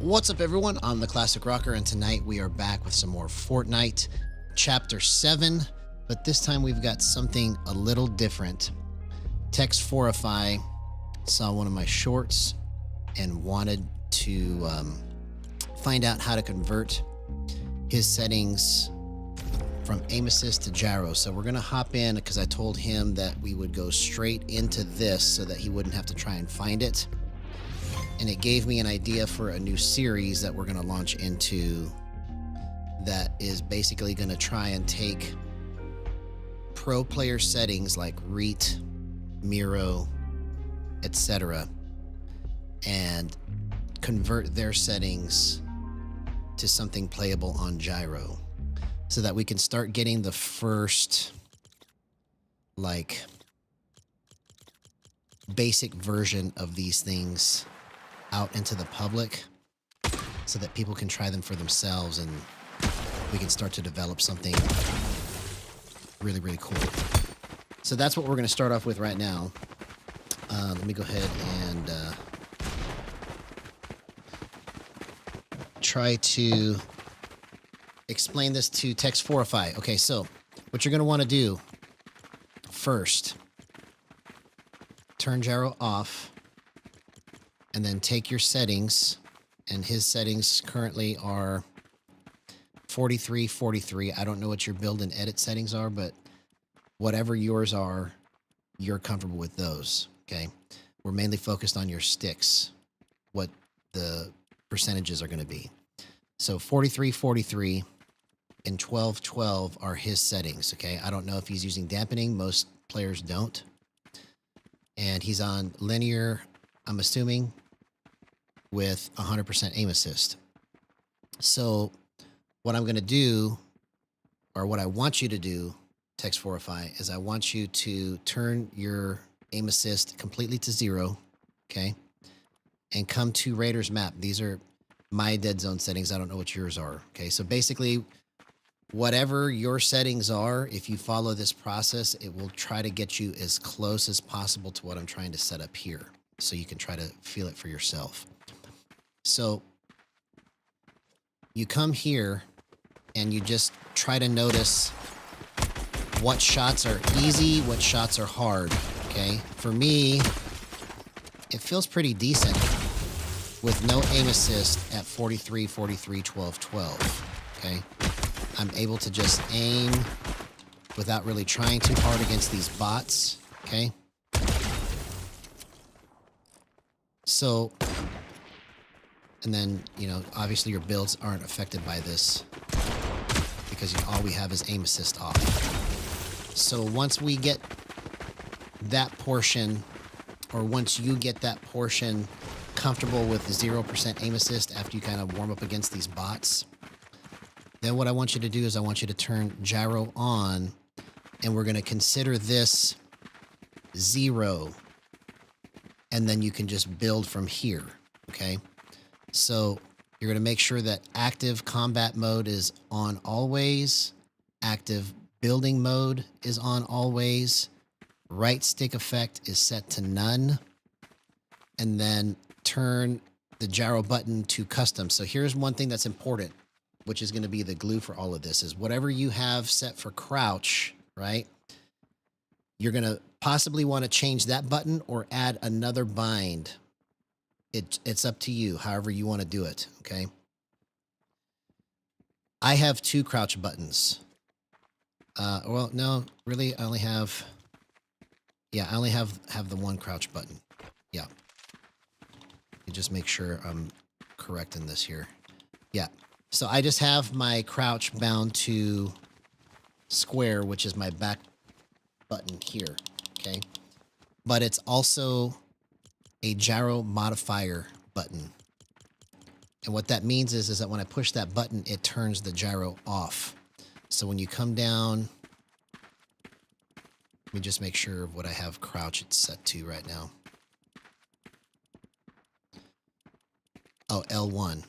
What's up, everyone? I'm the Classic Rocker, and tonight we are back with some more Fortnite Chapter 7, but this time we've got something a little different. Text4ify saw one of my shorts and wanted to find out how to convert his settings from aim assist to gyro. So we're going to hop in because I told him that we would go straight into this so that he wouldn't have to try and find it. And it gave me an idea for a new series that we're going to launch into that is basically going to try and take pro player settings like Reet, Miro, etc. and convert their settings to something playable on Gyro so that we can start getting the first like basic version of these things out into the public so that people can try them for themselves and we can start to develop something really, really cool. So that's what we're going to start off with right now. Let me go ahead and try to explain this to Text4ify. Okay, so what you're going to want to do first, turn gyro off, and then take your settings, and his settings currently are 43, 43. I don't know what your build and edit settings are, but whatever yours are, you're comfortable with those, okay? We're mainly focused on your sticks, what the percentages are going to be. So 43, 43, and 12, 12 are his settings, okay? I don't know if he's using dampening. Most players don't. And he's on linear, I'm assuming, with 100% aim assist. So what I'm going to do, or what I want you to do, Text4ify, is I want you to turn your aim assist completely to 0, okay? And come to Raiders map. These are my dead zone settings. I don't know what yours are, okay? So basically, whatever your settings are, if you follow this process, it will try to get you as close as possible to what I'm trying to set up here, so you can try to feel it for yourself. So you come here and you just try to notice what shots are easy, what shots are hard, okay? For me, it feels pretty decent with no aim assist at 43, 43, 12, 12, okay? I'm able to just aim without really trying too hard against these bots, okay? So, and then, you know, obviously your builds aren't affected by this because all we have is aim assist off. So once we get that portion, or once you get that portion comfortable with 0% aim assist after you kind of warm up against these bots, then what I want you to do is I want you to turn gyro on, and we're going to consider this 0, and then you can just build from here, okay? So you're going to make sure that active combat mode is on always, active building mode is on always, right stick effect is set to none, and then turn the gyro button to custom. So here's one thing that's important, which is going to be the glue for all of this, is whatever you have set for crouch, right? You're going to possibly want to change that button or add another bind. It's up to you, however you want to do it, okay? I have 2 crouch buttons. Well, no, really, I only have... Yeah, I only have the 1 crouch button. Yeah. You just make sure I'm correct in this here. Yeah. So I just have my crouch bound to square, which is my back button here, okay? But it's also a gyro modifier button. And what that means is that when I push that button, it turns the gyro off. So when you come down, let me just make sure of what I have crouch it's set to right now. Oh, L1.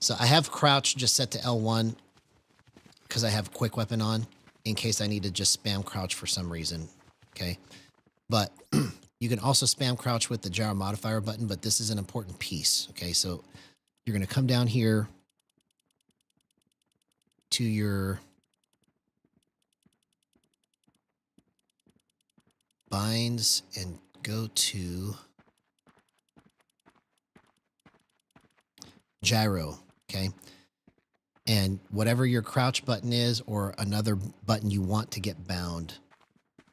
So I have crouch just set to L1 because I have quick weapon on in case I need to just spam crouch for some reason, okay? But You can also spam crouch with the gyro modifier button, but this is an important piece. Okay, so you're going to come down here to your binds and go to gyro. Okay. And whatever your crouch button is or another button you want to get bound,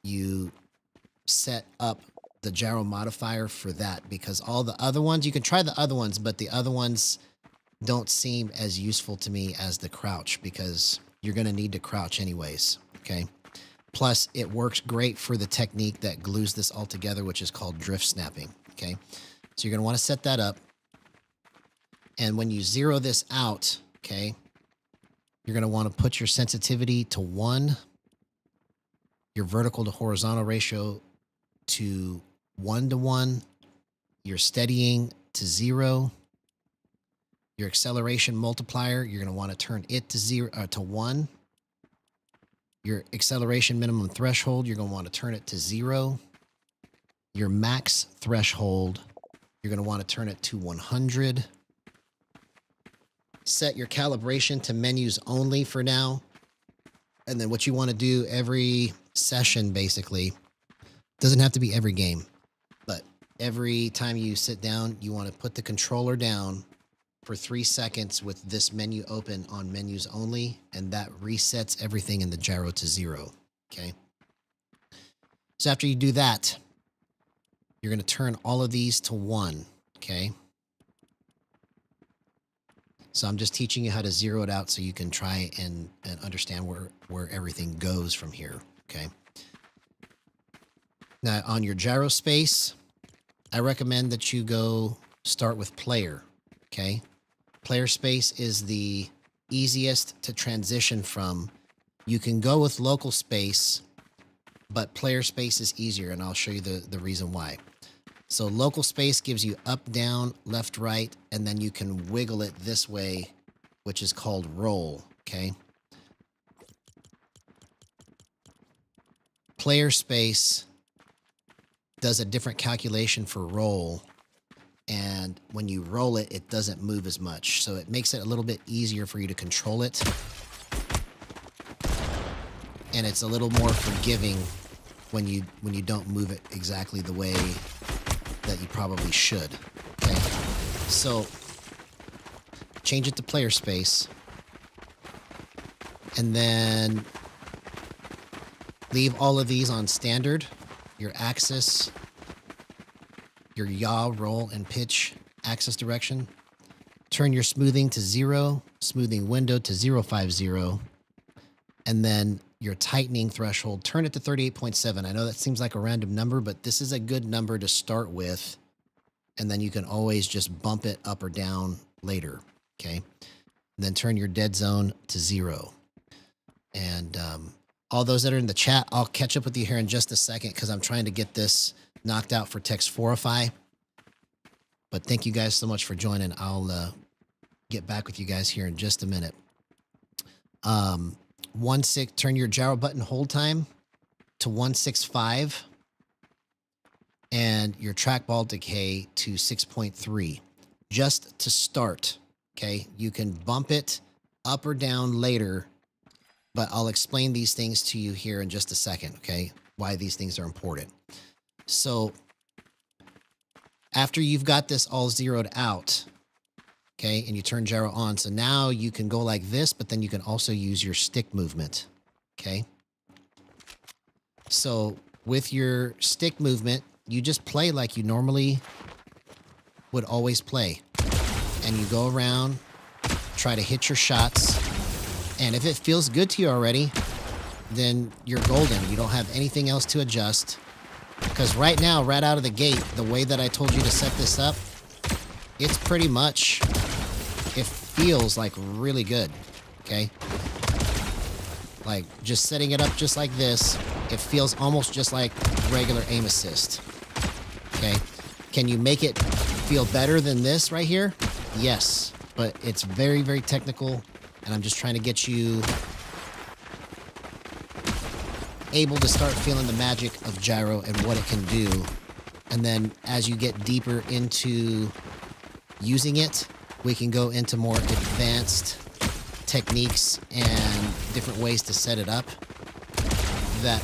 you set up the gyro modifier for that, because all the other ones, you can try the other ones, but the other ones don't seem as useful to me as the crouch, because you're going to need to crouch anyways. Okay. Plus, it works great for the technique that glues this all together, which is called drift snapping. Okay. So you're going to want to set that up. And when you zero this out, okay, you're going to want to put your sensitivity to 1, your vertical to horizontal ratio to 1:1, your steadying to 0, your acceleration multiplier, you're going to want to turn it to 1. Your acceleration minimum threshold, you're going to want to turn it to 0. Your max threshold, you're going to want to turn it to 100. Set your calibration to menus only for now. And then what you want to do every session, basically, doesn't have to be every game, but every time you sit down, you want to put the controller down for 3 seconds with this menu open on menus only, and that resets everything in the gyro to 0. Okay. So after you do that, you're going to turn all of these to 1. Okay. So I'm just teaching you how to zero it out so you can try and understand where everything goes from here. Okay. Now on your gyro space, I recommend that you go start with player. Okay. Player space is the easiest to transition from. You can go with local space, but player space is easier, and I'll show you the reason why. So local space gives you up, down, left, right, and then you can wiggle it this way, which is called roll, okay? Player space does a different calculation for roll, and when you roll it, it doesn't move as much. So it makes it a little bit easier for you to control it. And it's a little more forgiving when you don't move it exactly the way that you probably should. Okay. So change it to player space. And then leave all of these on standard. Your axis, your yaw, roll, and pitch axis direction. Turn your smoothing to 0, smoothing window to 050. And then your tightening threshold, turn it to 38.7. I know that seems like a random number, but this is a good number to start with. And then you can always just bump it up or down later. Okay. And then turn your dead zone to 0. And all those that are in the chat, I'll catch up with you here in just a second because I'm trying to get this knocked out for Text 4ify. But thank you guys so much for joining. I'll get back with you guys here in just a minute. 1.6, turn your gyro button hold time to 1.65 and your trackball decay to 6.3 just to start. Okay. You can bump it up or down later, but I'll explain these things to you here in just a second. Okay. Why these things are important. So after you've got this all zeroed out, okay, and you turn gyro on. So now you can go like this, but then you can also use your stick movement, okay? So with your stick movement, you just play like you normally would always play. And you go around, try to hit your shots. And if it feels good to you already, then you're golden. You don't have anything else to adjust. Because right now, right out of the gate, the way that I told you to set this up, it's pretty much, it feels like really good, okay? Like just setting it up just like this, it feels almost just like regular aim assist, okay? Can you make it feel better than this right here? Yes, but it's very, very technical, and I'm just trying to get you able to start feeling the magic of gyro and what it can do And then as you get deeper into using it, we can go into more advanced techniques and different ways to set it up that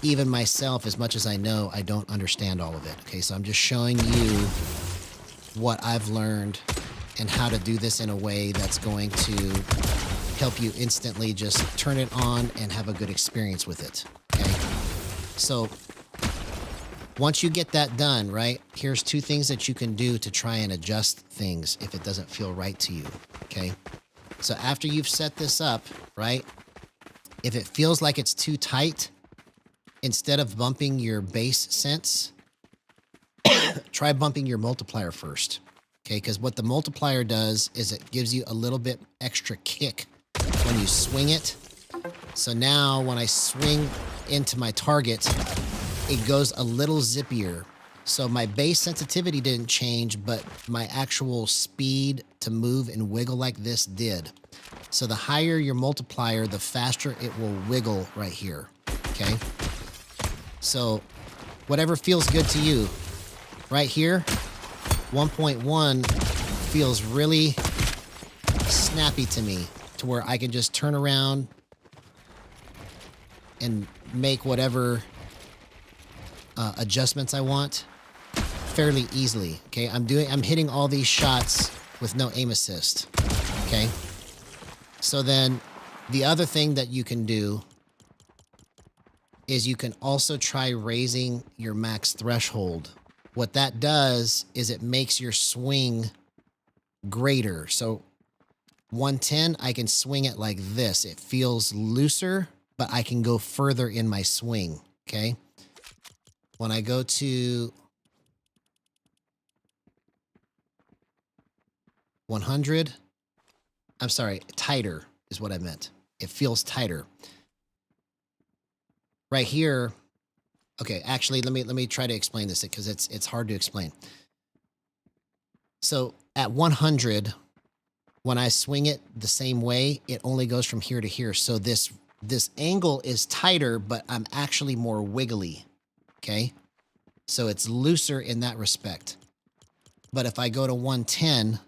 even myself, as much as I know, I don't understand all of it. Okay, so I'm just showing you what I've learned and how to do this in a way that's going to help you instantly just turn it on and have a good experience with it. Okay, so once you get that done, right, here's two things that you can do to try and adjust things if it doesn't feel right to you. Okay, so after you've set this up, right, if it feels like it's too tight, instead of bumping your base sense, try bumping your multiplier first. Okay, because what the multiplier does is it gives you a little bit extra kick when you swing it. So now when I swing into my target, it goes a little zippier. So my base sensitivity didn't change, but my actual speed to move and wiggle like this did. So the higher your multiplier, the faster it will wiggle right here. Okay. So whatever feels good to you. Right here, 1.1 feels really snappy to me, to where I can just turn around and make whatever adjustments I want fairly easily. Okay, I'm hitting all these shots with no aim assist. Okay, so then the other thing that you can do is you can also try raising your max threshold. What that does is it makes your swing greater. So 110, I can swing it like this. It feels looser, but I can go further in my swing. Okay. When I go to 100, I'm sorry, tighter is what I meant. It feels tighter. Right here, okay, actually, let me try to explain this because it's hard to explain. So at 100, when I swing it the same way, it only goes from here to here. So this angle is tighter, but I'm actually more wiggly. Okay, so it's looser in that respect. But if I go to 110,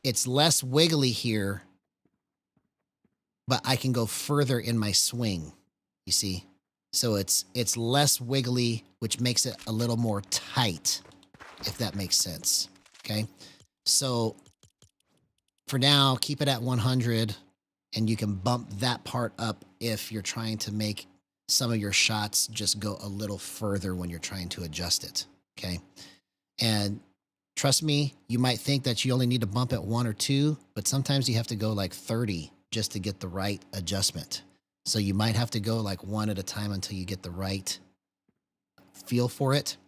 it's less wiggly here, but I can go further in my swing, you see? So it's less wiggly, which makes it a little more tight, if that makes sense, okay? So for now, keep it at 100, and you can bump that part up if you're trying to make some of your shots just go a little further when you're trying to adjust it, okay? And trust me, you might think that you only need to bump it 1 or 2, but sometimes you have to go like 30 just to get the right adjustment. So you might have to go like 1 at a time until you get the right feel for it.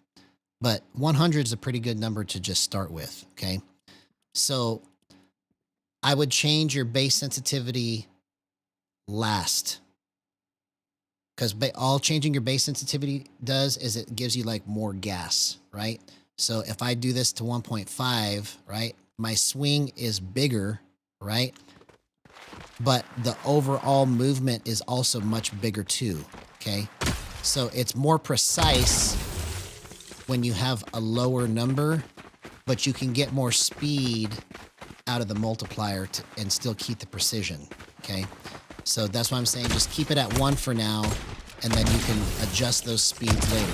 But 100 is a pretty good number to just start with, okay? So I would change your base sensitivity last. Because all changing your base sensitivity does is it gives you like more gas, right? So if I do this to 1.5, right, my swing is bigger, right? But the overall movement is also much bigger too, okay? So it's more precise when you have a lower number, but you can get more speed out of the multiplier and still keep the precision, okay? So that's why I'm saying just keep it at 1 for now, and then you can adjust those speeds later.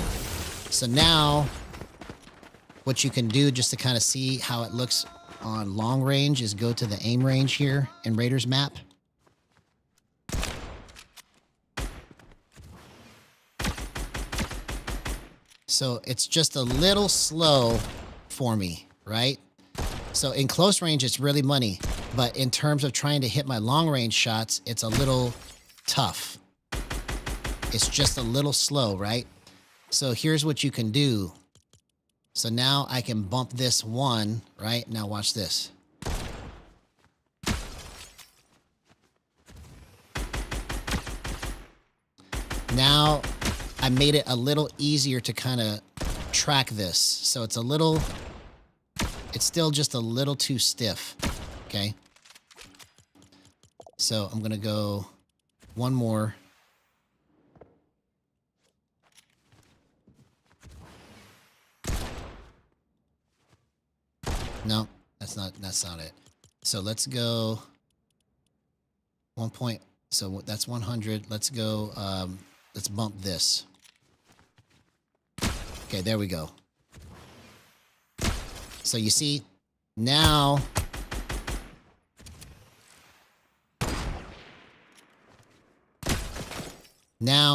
So now, what you can do just to kind of see how it looks on long range is go to the aim range here in Raiders map. So it's just a little slow for me, right? So in close range, it's really money. But in terms of trying to hit my long range shots, it's a little tough. It's just a little slow, right? So here's what you can do. So now I can bump this 1, right? Now watch this. Now I made it a little easier to kind of track this. So it's still just a little too stiff, okay? So I'm going to go 1 more. No, that's not it. So let's go 1 point. So that's 100. Let's go, let's bump this. Okay, there we go. So you see, now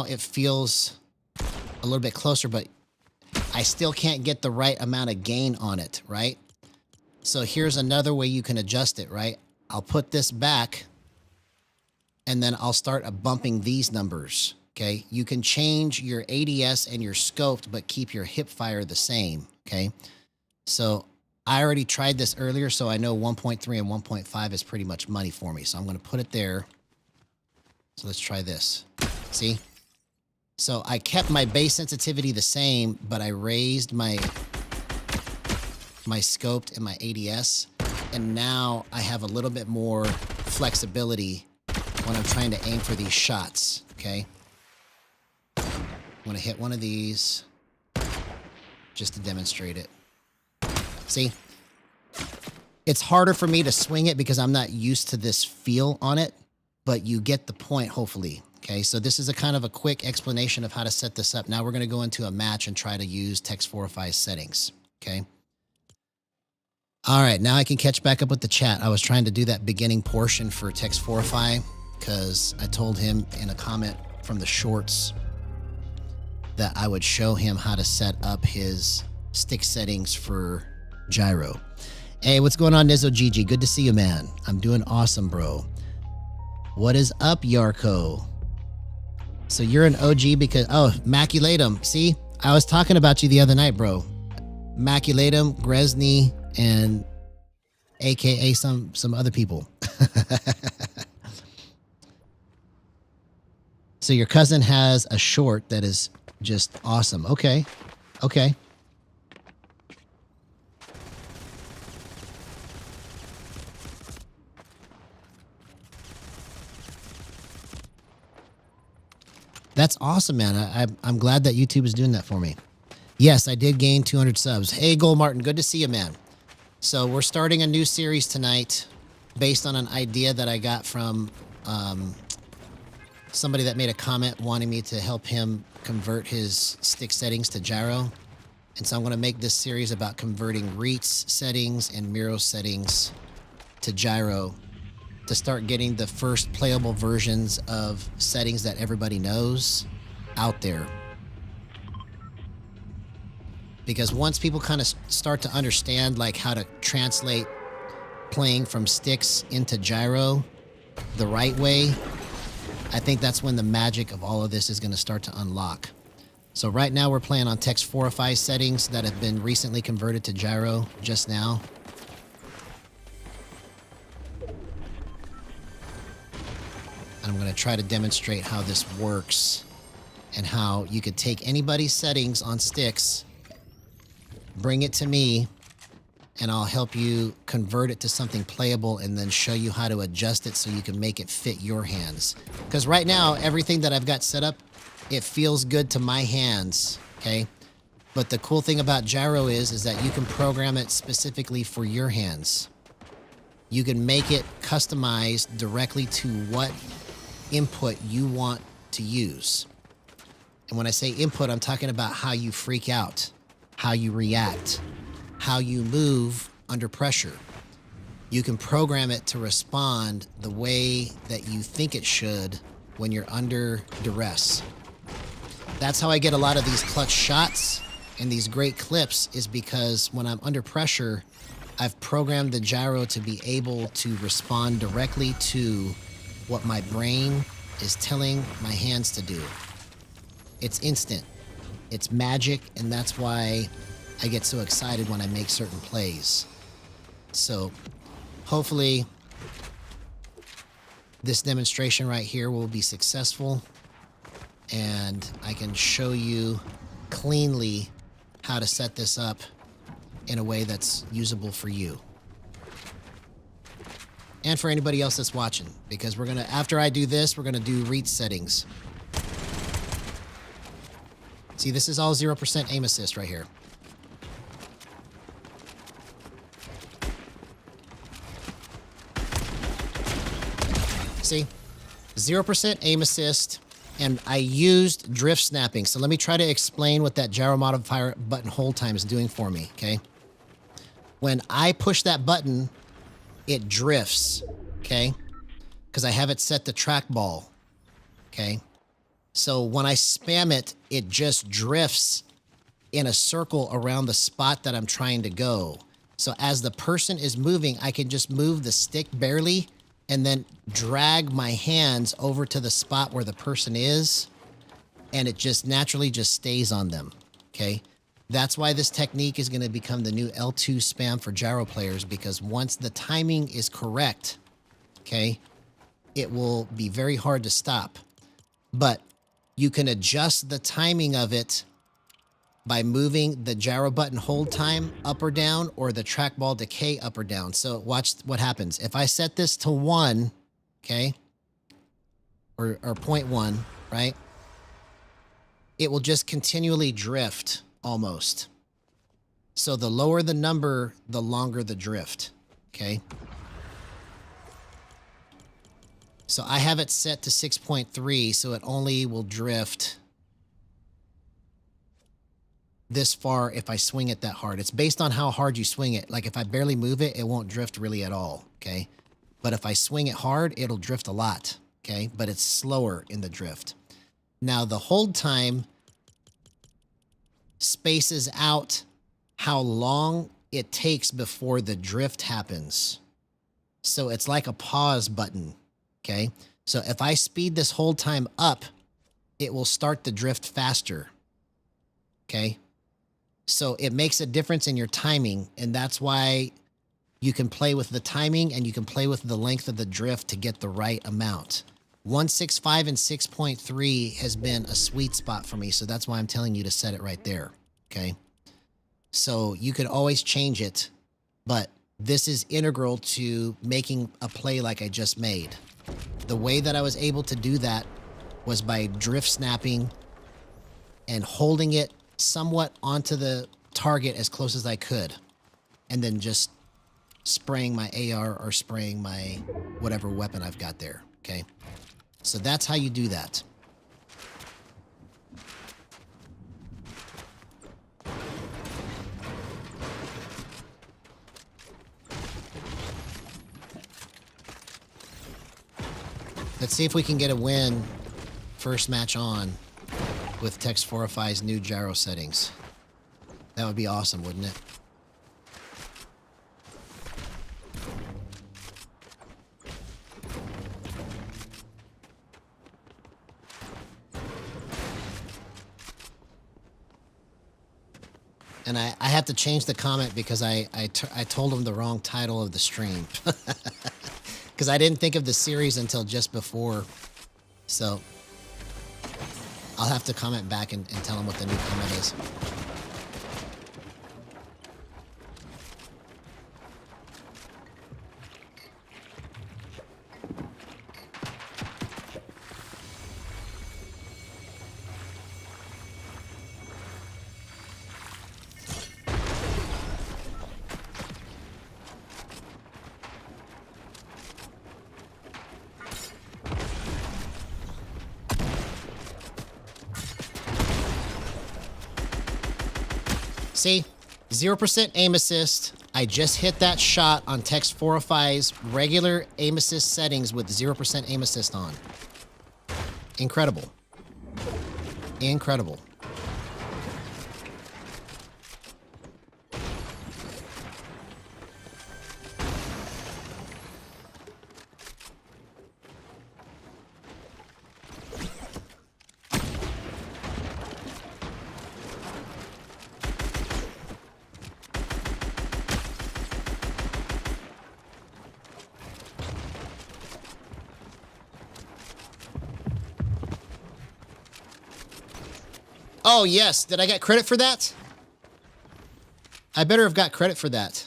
it feels a little bit closer, but I still can't get the right amount of gain on it, right? So here's another way you can adjust it, right? I'll put this back and then I'll start bumping these numbers, okay? You can change your ADS and your scoped, but keep your hip fire the same, okay? So I already tried this earlier, so I know 1.3 and 1.5 is pretty much money for me. So I'm going to put it there. So let's try this. See? So I kept my base sensitivity the same, but I raised my scoped and my ADS. And now I have a little bit more flexibility when I'm trying to aim for these shots, okay? I'm going to hit one of these just to demonstrate it. See? It's harder for me to swing it because I'm not used to this feel on it, but you get the point, hopefully. Okay, so this is a kind of a quick explanation of how to set this up. Now we're going to go into a match and try to use Text405 settings, okay? All right, now I can catch back up with the chat. I was trying to do that beginning portion for Text405 because I told him in a comment from the shorts that I would show him how to set up his stick settings for Gyro. Hey, what's going on, Nizzo Gigi? Good to see you, man. I'm doing awesome, bro. What is up, Yarko? So you're an OG because, oh, Maculatum. See, I was talking about you the other night, bro. Maculatum, Gresny, and AKA some other people. So your cousin has a short that is just awesome. Okay. Okay. That's awesome, man. I'm glad that YouTube is doing that for me. Yes, I did gain 200 subs. Hey, Gold Martin, good to see you, man. So we're starting a new series tonight based on an idea that I got from somebody that made a comment wanting me to help him convert his stick settings to gyro. And so I'm going to make this series about converting REITs settings and Miro settings to gyro to start getting the first playable versions of settings that everybody knows out there. Because once people kind of start to understand like how to translate playing from sticks into gyro the right way, I think that's when the magic of all of this is going to start to unlock. So right now we're playing on Text405 settings that have been recently converted to gyro just now. And I'm going to try to demonstrate how this works and how you could take anybody's settings on sticks, bring it to me, and I'll help you convert it to something playable and then show you how to adjust it so you can make it fit your hands. Because right now, everything that I've got set up, it feels good to my hands, okay? But the cool thing about gyro is that you can program it specifically for your hands. You can make it customized directly to what input you want to use. And when I say input, I'm talking about how you freak out, how you react, how you move under pressure. You can program it to respond the way that you think it should when you're under duress. That's how I get a lot of these clutch shots and these great clips, is because when I'm under pressure, I've programmed the gyro to be able to respond directly to what my brain is telling my hands to do. It's instant. It's magic, and that's why I get so excited when I make certain plays. So hopefully this demonstration right here will be successful, and I can show you cleanly how to set this up in a way that's usable for you. And for anybody else that's watching, because we're gonna, after I do this, we're gonna do REIT settings. See, this is all 0% aim assist right here. See? 0% aim assist, and I used drift snapping. So let me try to explain what that gyro modifier button hold time is doing for me, okay? When I push that button, it drifts, okay? Because I have it set to trackball, okay? So when I spam it, it just drifts in a circle around the spot that I'm trying to go. So as the person is moving, I can just move the stick barely and then drag my hands over to the spot where the person is, and it just naturally just stays on them, okay? That's why this technique is going to become the new L2 spam for gyro players, because once the timing is correct, okay, it will be very hard to stop. But you can adjust the timing of it by moving the gyro button hold time up or down, or the trackball decay up or down. So watch what happens. If I set this to 1, okay, or 0.1, right, it will just continually drift almost. So the lower the number, the longer the drift, okay? So I have it set to 6.3, so it only will drift this far if I swing it that hard. It's based on how hard you swing it. Like if I barely move it, it won't drift really at all, okay? But if I swing it hard, it'll drift a lot, okay? But it's slower in the drift. Now the hold time spaces out how long it takes before the drift happens. So it's like a pause button, okay? So if I speed this hold time up, it will start the drift faster, okay? So it makes a difference in your timing, and that's why you can play with the timing and you can play with the length of the drift to get the right amount. 1.65 and 6.3 has been a sweet spot for me, so that's why I'm telling you to set it right there, okay? So you could always change it, but this is integral to making a play like I just made. The way that I was able to do that was by drift snapping and holding it somewhat onto the target as close as I could, and then just spraying my AR or spraying my whatever weapon I've got there, okay? So that's how you do that. Let's see if we can get a win first match on with Text 405's new gyro settings. That would be awesome, wouldn't it? And I have to change the comment because I told him the wrong title of the stream. Because I didn't think of the series until just before. So I'll have to comment back and tell him what the new comment is. See, 0% aim assist. I just hit that shot on Text 405's regular aim assist settings with 0% aim assist on. Incredible. Incredible. Oh, yes. Did I get credit for that? I better have got credit for that.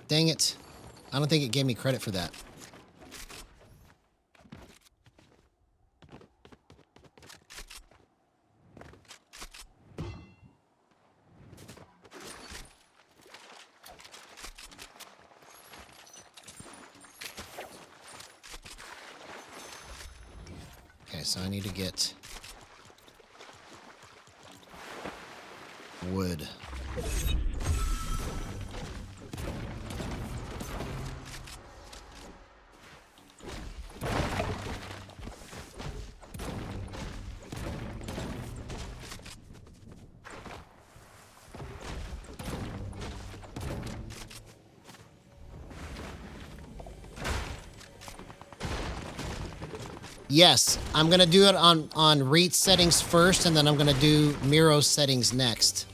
Dang it. I don't think it gave me credit for that. so I need to get wood. Yes, I'm going to do it on REIT settings first, and then I'm going to do Miro settings next.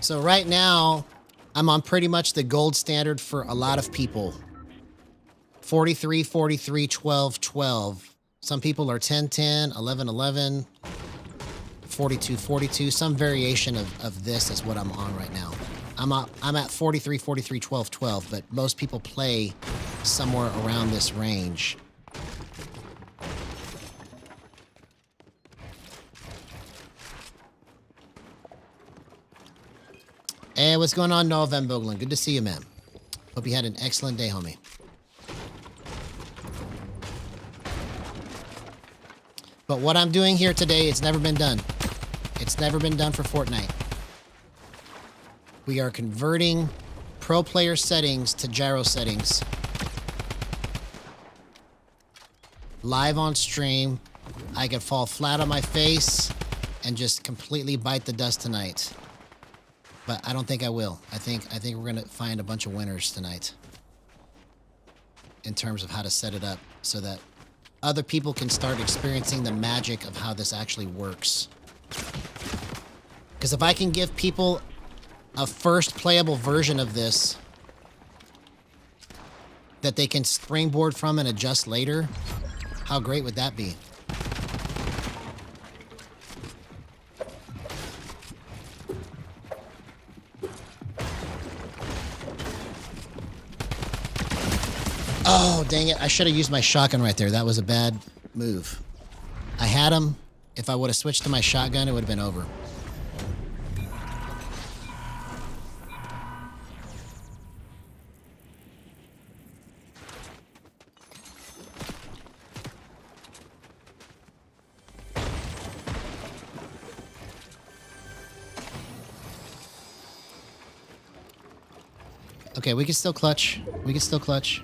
So right now, I'm on pretty much the gold standard for a lot of people. 43, 43, 12, 12. Some people are 10, 10, 11, 11, 42, 42. Some variation of this is what I'm on right now. I'm at 43, 43, 12, 12, but most people play somewhere around this range. Hey, what's going on, Noah Van Boegelen? Good to see you, man. Hope you had an excellent day, homie. But what I'm doing here today, it's never been done. It's never been done for Fortnite. We are converting pro player settings to gyro settings. Live on stream. I could fall flat on my face and just completely bite the dust tonight. But I don't think I will. I think we're gonna find a bunch of winners tonight in terms of how to set it up so that other people can start experiencing the magic of how this actually works. Because if I can give people a first playable version of this that they can springboard from and adjust later, how great would that be? Oh, dang it. I should have used my shotgun right there. That was a bad move. I had him. If I would have switched to my shotgun, it would have been over. Okay, we can still clutch. We can still clutch.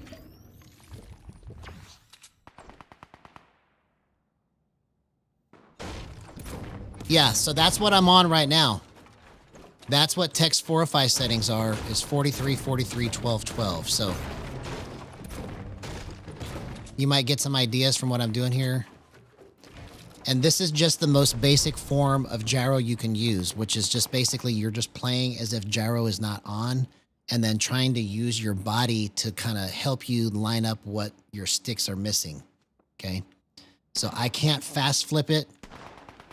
Yeah, so that's what I'm on right now. That's what text 405 settings are, is 43, 43, 12, 12. So you might get some ideas from what I'm doing here. And this is just the most basic form of gyro you can use, which is just basically you're just playing as if gyro is not on and then trying to use your body to kind of help you line up what your sticks are missing. Okay? So I can't fast flip it.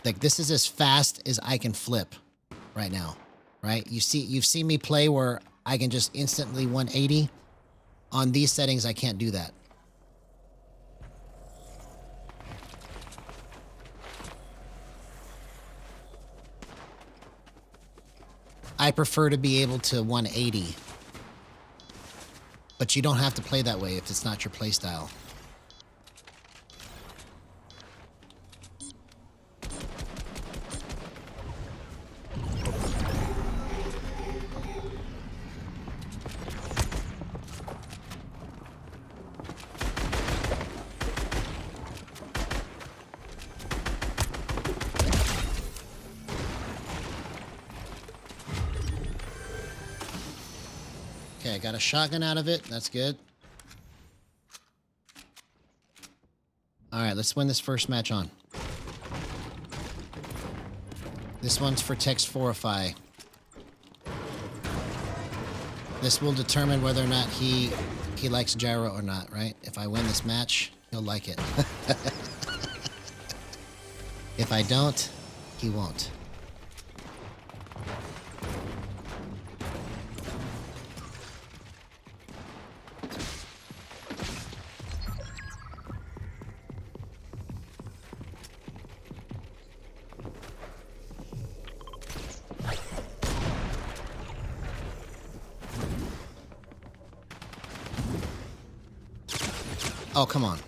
Like, this is as fast as I can flip right now, right? You've seen me play where I can just instantly 180. On these settings, I can't do that. I prefer to be able to 180. But you don't have to play that way if it's not your play style. Okay, I got a shotgun out of it. That's good. All right, let's win this first match on. This one's for text 405. This will determine whether or not he likes gyro or not, right? If I win this match, he'll like it. If I don't, he won't. Oh, come on.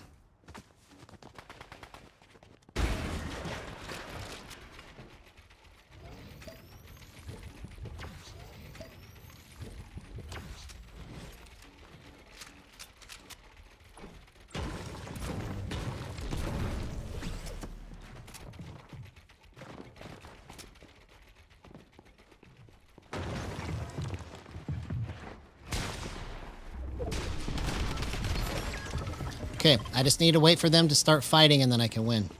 Okay, I just need to wait for them to start fighting and then I can win.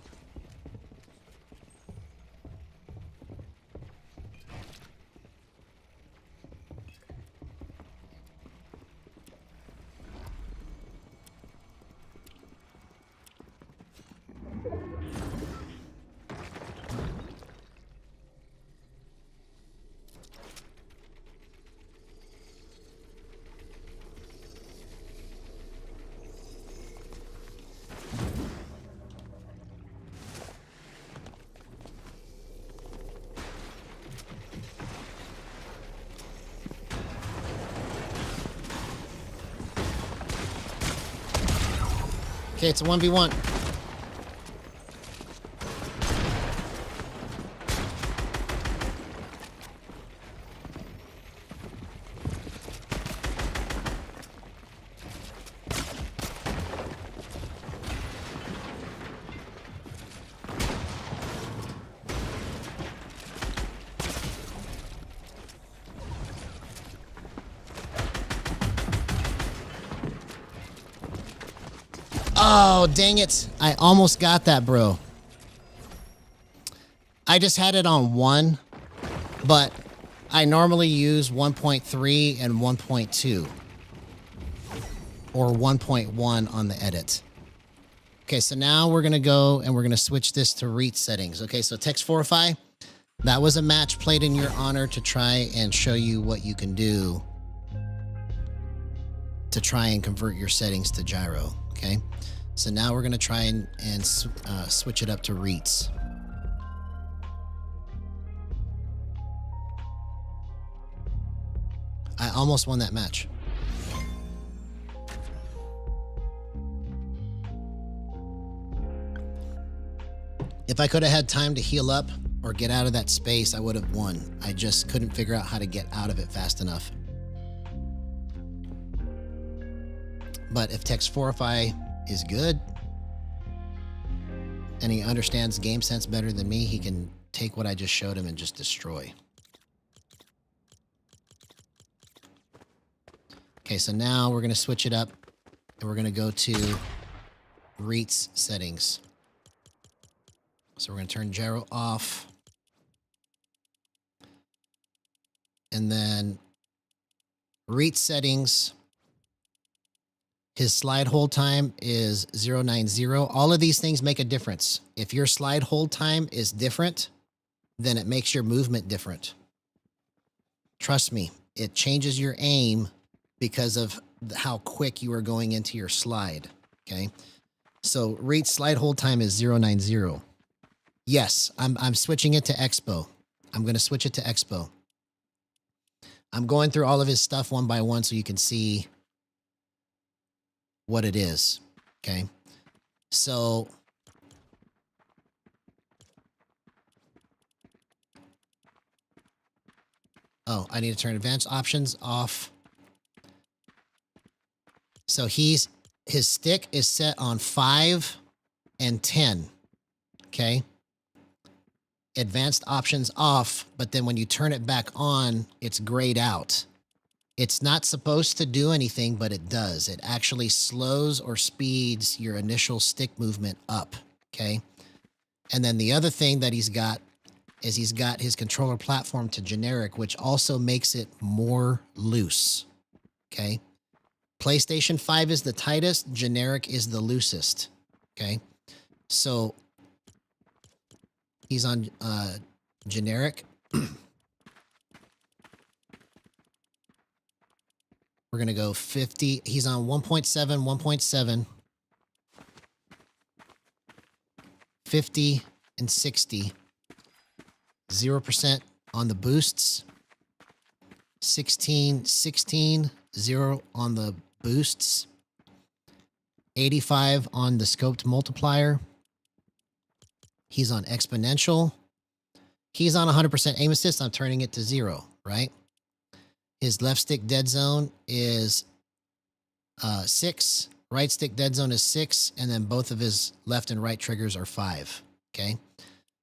Okay, it's a 1v1. Oh, dang it. I almost got that, bro. I just had it on 1, but I normally use 1.3 and 1.2. Or 1.1 on the edit. Okay, so now we're going to go and we're going to switch this to reach settings. Okay, so Text 405, that was a match played in your honor to try and show you what you can do to try and convert your settings to gyro. Okay, so now we're going to try and switch it up to reats. I almost won that match. If I could have had time to heal up or get out of that space, I would have won. I just couldn't figure out how to get out of it fast enough. But if Text 405 is good and he understands game sense better than me, he can take what I just showed him and just destroy. Okay, so now we're going to switch it up and we're going to go to reats settings. So we're going to turn gyro off. And then reach settings. His slide hold time is 090. All of these things make a difference. If your slide hold time is different, then it makes your movement different. Trust me, it changes your aim because of how quick you are going into your slide. Okay. So reach slide hold time is 090. Yes, I'm switching it to Expo. I'm going to switch it to Expo. I'm going through all of his stuff one by one so you can see what it is. Okay. So I need to turn advanced options off. So his stick is set on 5 and 10. Okay. Advanced options off, but then when you turn it back on, it's grayed out. It's not supposed to do anything, but it does. It actually slows or speeds your initial stick movement up, okay? And then the other thing that he's got is he's got his controller platform to generic, which also makes it more loose, okay? PlayStation 5 is the tightest, generic is the loosest, okay? So he's on generic. We're going to go 50. He's on 1.7, 1.7, 50, and 60. 0% on the boosts. 16, 16, 0 on the boosts. 85 on the scoped multiplier. He's on exponential. He's on 100% aim assist. I'm turning it to 0, right? His left stick dead zone is 6. Right stick dead zone is 6. And then both of his left and right triggers are 5. Okay.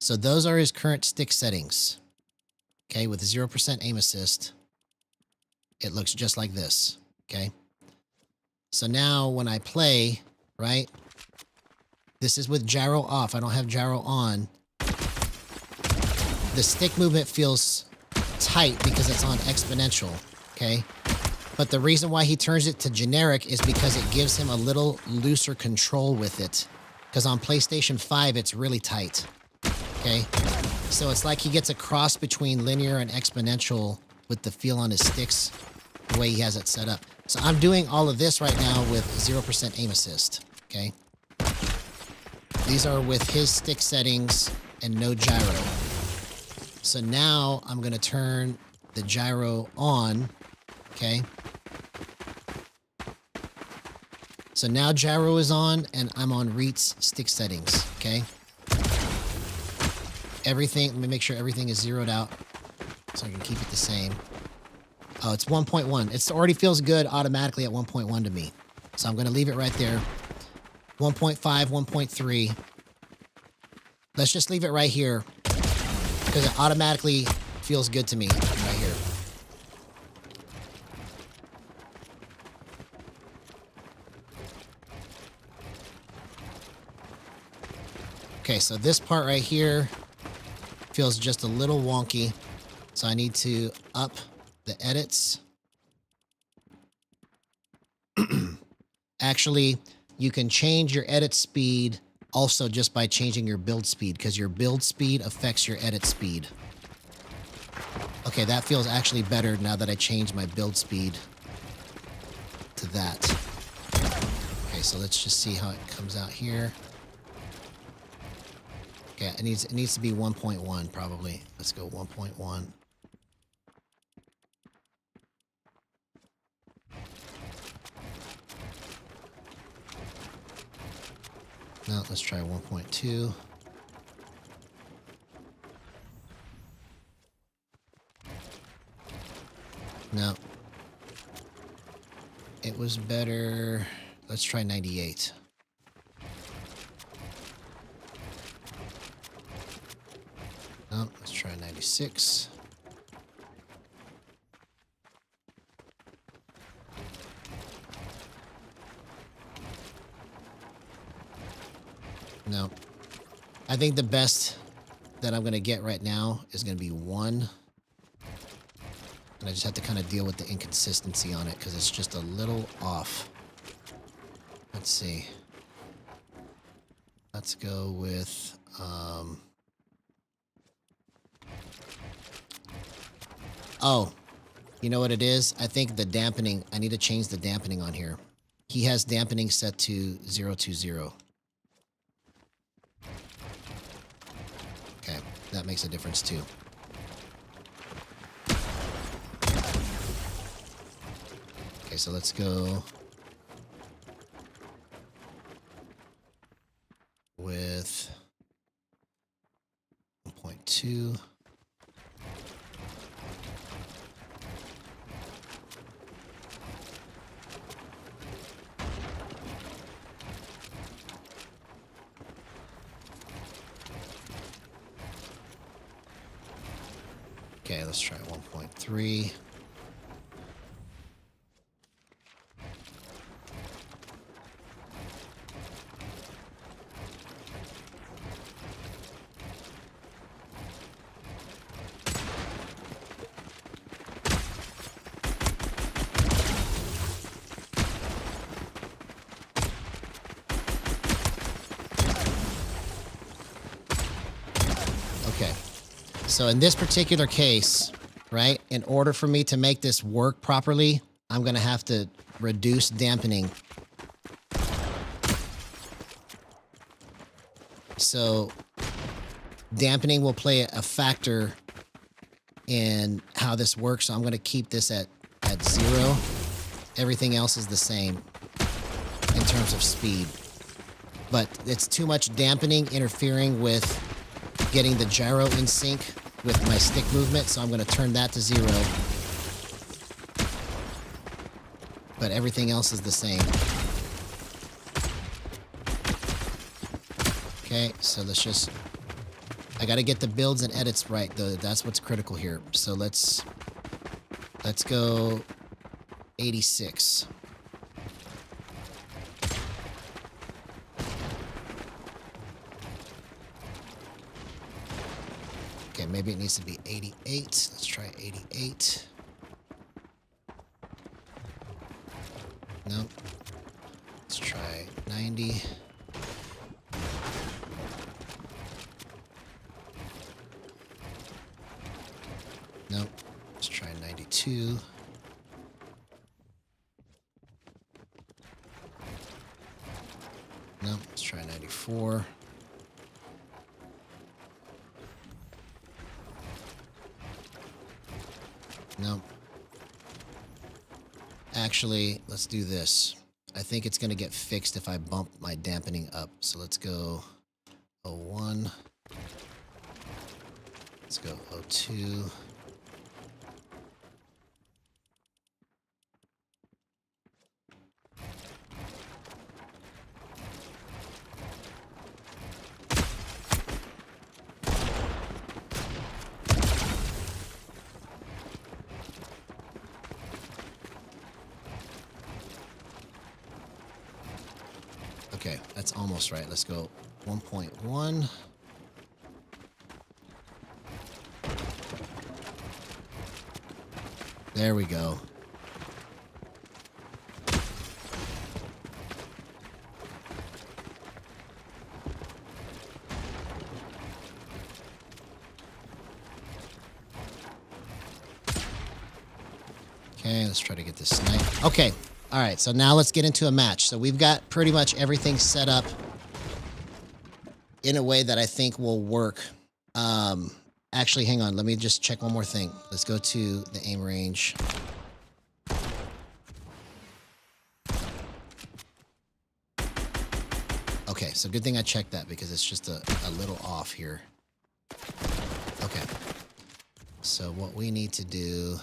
So those are his current stick settings. Okay. With 0% aim assist, it looks just like this. Okay. So now when I play, right, this is with gyro off. I don't have gyro on. The stick movement feels tight because it's on exponential, okay? But the reason why he turns it to generic is because it gives him a little looser control with it. Because on PlayStation 5, it's really tight, okay? So it's like he gets a cross between linear and exponential with the feel on his sticks, the way he has it set up. So I'm doing all of this right now with 0% aim assist, okay? These are with his stick settings and no gyro. So now I'm going to turn the gyro on, okay? So now gyro is on and I'm on Reet's stick settings, okay? Everything, let me make sure everything is zeroed out so I can keep it the same. Oh, it's 1.1. It already feels good automatically at 1.1 to me. So I'm going to leave it right there. 1.5, 1.3. Let's just leave it right here because it automatically feels good to me right here. Okay, so this part right here feels just a little wonky. So I need to up the edits. Actually, you can change your edit speed also just by changing your build speed, because your build speed affects your edit speed. Okay, that feels actually better now that I changed my build speed to that. Okay, so let's just see how it comes out here. Okay, it needs to be 1.1 probably. Let's go 1.1. No, let's try 1.2. No. It was better. Let's try 98. No, let's try 96. No. I think the best that I'm going to get right now is going to be 1. And I just have to kind of deal with the inconsistency on it because it's just a little off. Let's see. Let's go with... Oh, you know what it is? I think the dampening, I need to change the dampening on here. He has dampening set to 020. Okay, that makes a difference too. Okay, so let's go with 1.2. Okay, let's try 1.3. Okay. So in this particular case, right, in order for me to make this work properly, I'm going to have to reduce dampening. So dampening will play a factor in how this works. So I'm going to keep this at 0. Everything else is the same. And terms of speed. But it's too much dampening interfering with getting the gyro in sync with my stick movement, so I'm going to turn that to 0. But everything else is the same. Okay, so let's just... I got to get the builds and edits right, though. That's what's critical here. So let's go 86. Okay, maybe it needs to be 88. Let's try 88. Nope. Let's try 90. Nope. Let's try 92. Nope. Let's try 94. Nope. Actually, let's do this. I think it's going to get fixed if I bump my dampening up. So let's go 01. Let's go 02. Okay, that's almost right. Let's go 1.1. There we go. Okay, let's try to get this snipe. Okay. All right, so now let's get into a match. So we've got pretty much everything set up in a way that I think will work. Actually, hang on. Let me just check one more thing. Let's go to the aim range. Okay, so good thing I checked that because it's just a little off here. Okay. So what we need to do...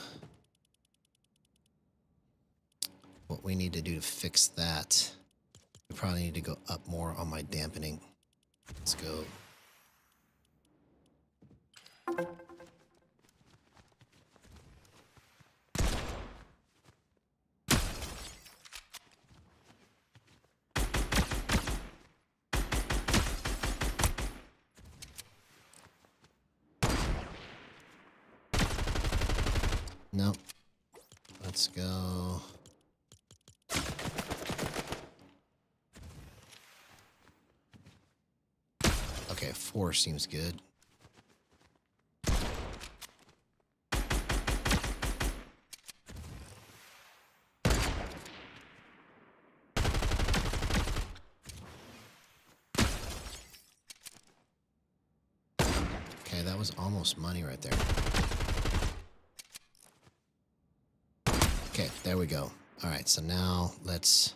What we need to do to fix that, we probably need to go up more on my dampening. Let's go. Nope. Let's go. Okay, 4 seems good. Okay, that was almost money right there. Okay, there we go. All right, so now let's...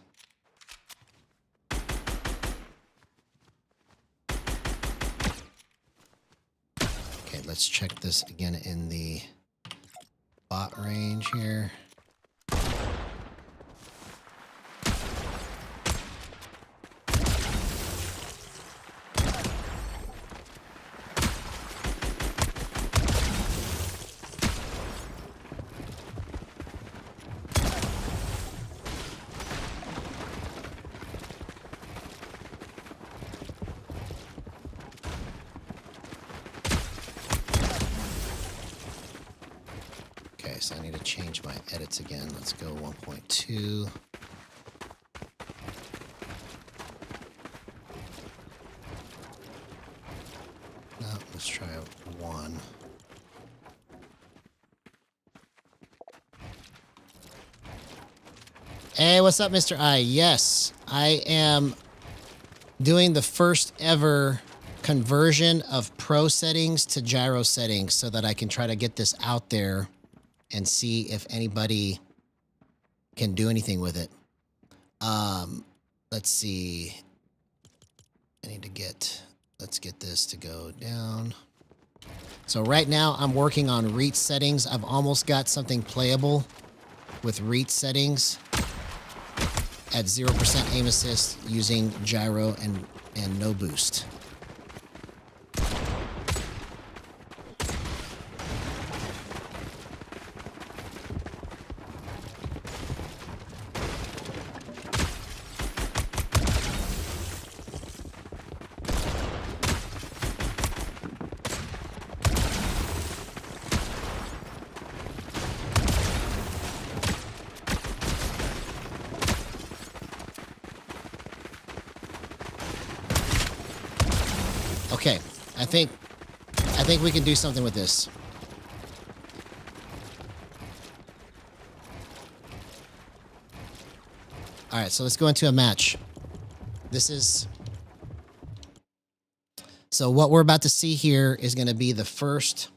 Let's check this again in the bot range here. So I need to change my edits again. Let's go 1.2. No, let's try 1. Hey, what's up, Mr. I? Yes, I am doing the first ever conversion of pro settings to gyro settings so that I can try to get this out there and see if anybody can do anything with it. let's see. I need to get, let's get this to go down. So right now I'm working on reach settings. I've almost got something playable with reach settings at 0% aim assist using gyro and no boost. Okay, I think we can do something with this. All right, so let's go into a match. So what we're about to see here is going to be the first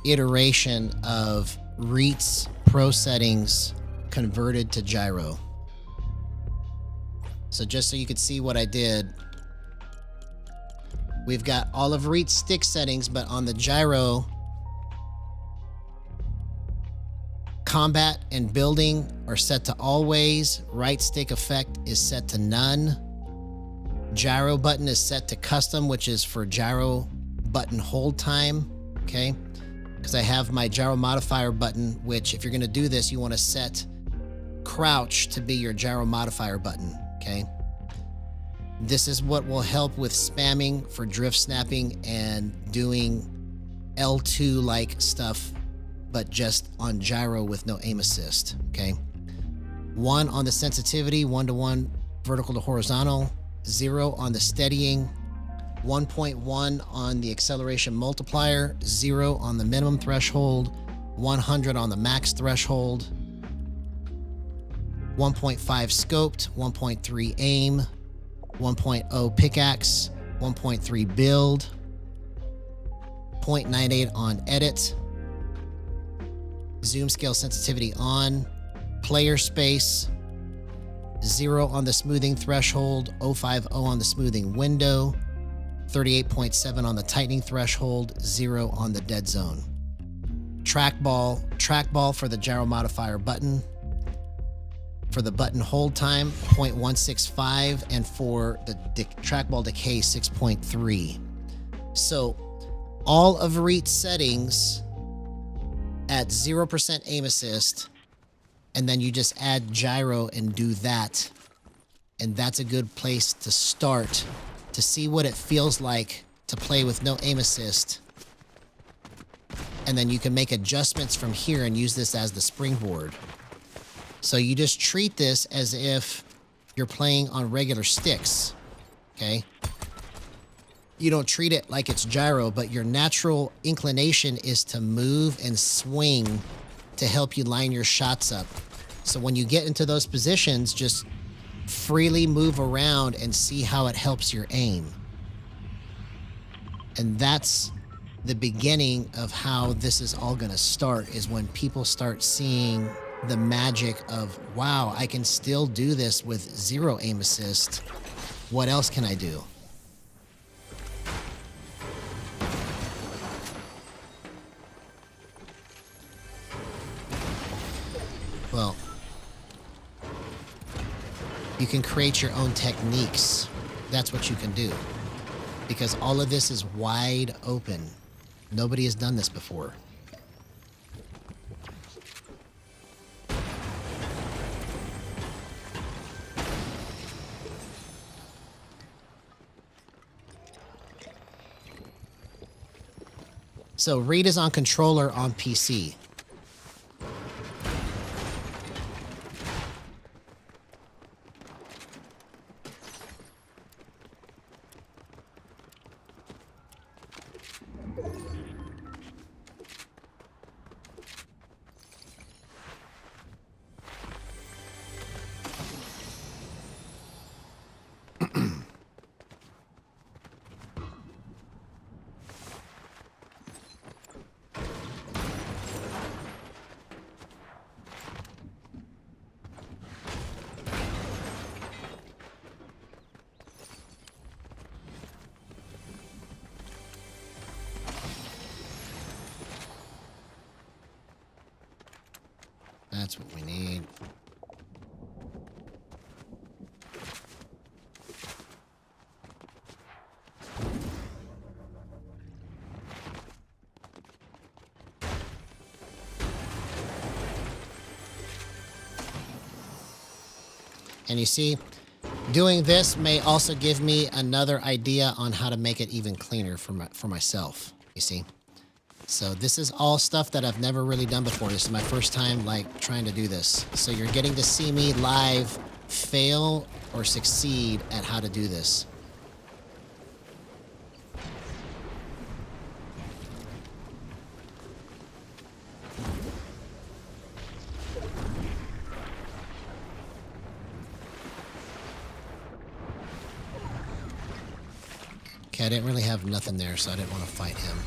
iteration of Reet's Pro settings converted to gyro. So just so you could see what I did, we've got all of Reet's stick settings, but on the gyro, combat and building are set to always. Right stick effect is set to none. Gyro button is set to custom, which is for gyro button hold time. Okay. Because I have my gyro modifier button, which if you're going to do this, you want to set crouch to be your gyro modifier button. Okay. This is what will help with spamming for drift snapping and doing L2 like stuff, but just on gyro with no aim assist. Okay. 1 on the sensitivity, 1-to-1 vertical to horizontal, 0 on the steadying, 1.1 on the acceleration multiplier, 0 on the minimum threshold, 100 on the max threshold, 1.5 scoped, 1.3 aim, 1.0 pickaxe, 1.3 build, 0.98 on edit, zoom scale sensitivity on, player space, 0 on the smoothing threshold, 0.50 on the smoothing window, 38.7 on the tightening threshold, 0 on the dead zone. Trackball for the gyro modifier button. For the button hold time, 0.165, and for the trackball decay, 6.3. So all of Reet's settings at 0% aim assist, and then you just add gyro and do that. And that's a good place to start to see what it feels like to play with no aim assist. And then you can make adjustments from here and use this as the springboard. So you just treat this as if you're playing on regular sticks, okay? You don't treat it like it's gyro, but your natural inclination is to move and swing to help you line your shots up. So when you get into those positions, just freely move around and see how it helps your aim. And that's the beginning of how this is all going to start, is when people start seeing the magic of, wow, I can still do this with 0 aim assist. What else can I do? Well, you can create your own techniques. That's what you can do. Because all of this is wide open. Nobody has done this before. So Reet is on controller on PC. And you see, doing this may also give me another idea on how to make it even cleaner for myself, you see. So this is all stuff that I've never really done before. This is my first time like trying to do this. So you're getting to see me live fail or succeed at how to do this. Okay, I didn't really have nothing there, so I didn't want to fight him.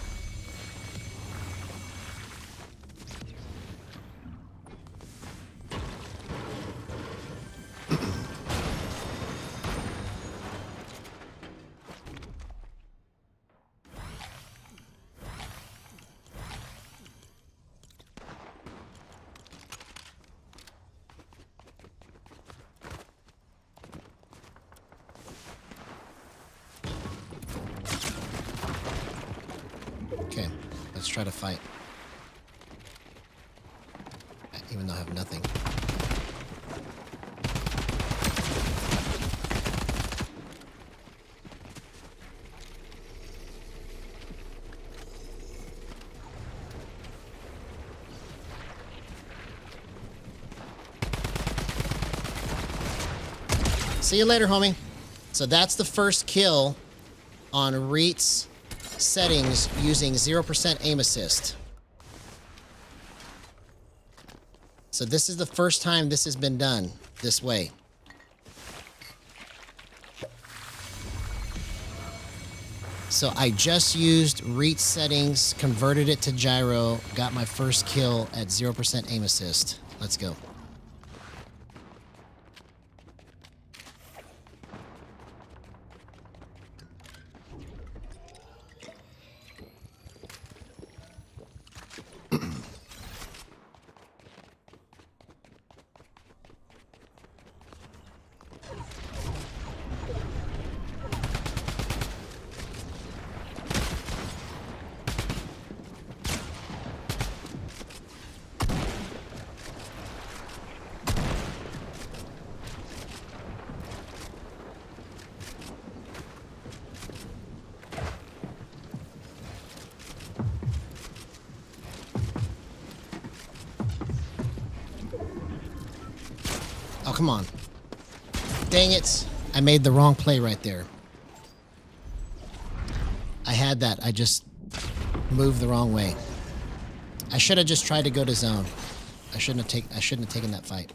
Okay, let's try to fight. Even though I have nothing. See you later, homie. So that's the first kill on Reet's settings using 0% aim assist. So this is the first time this has been done this way. So I just used Reet's settings, converted it to Gyro, got my first kill at 0% aim assist. Let's go. Oh, come on. Dang it. I made the wrong play right there. I had that. I just moved the wrong way. I should have just tried to go to zone. I shouldn't have taken that fight.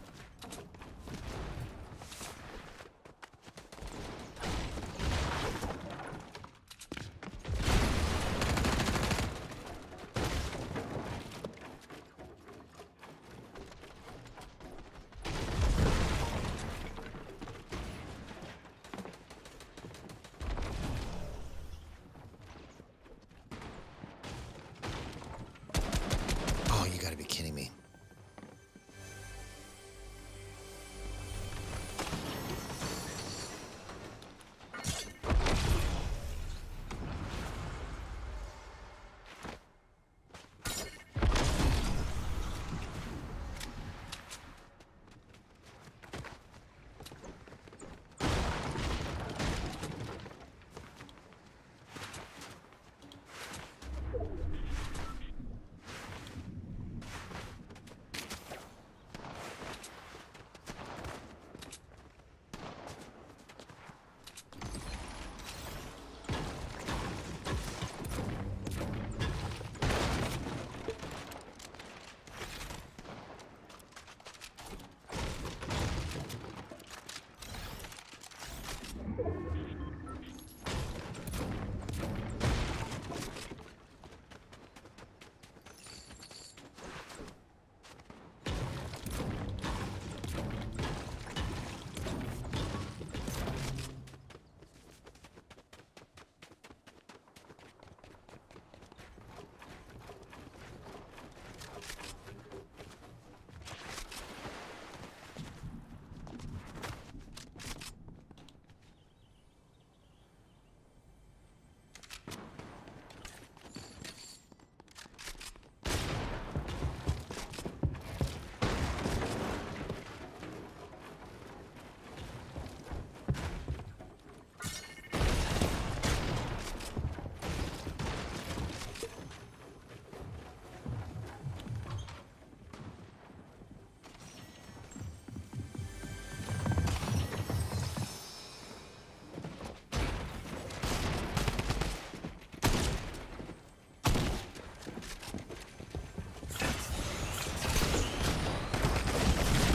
Oh, you gotta be kidding me.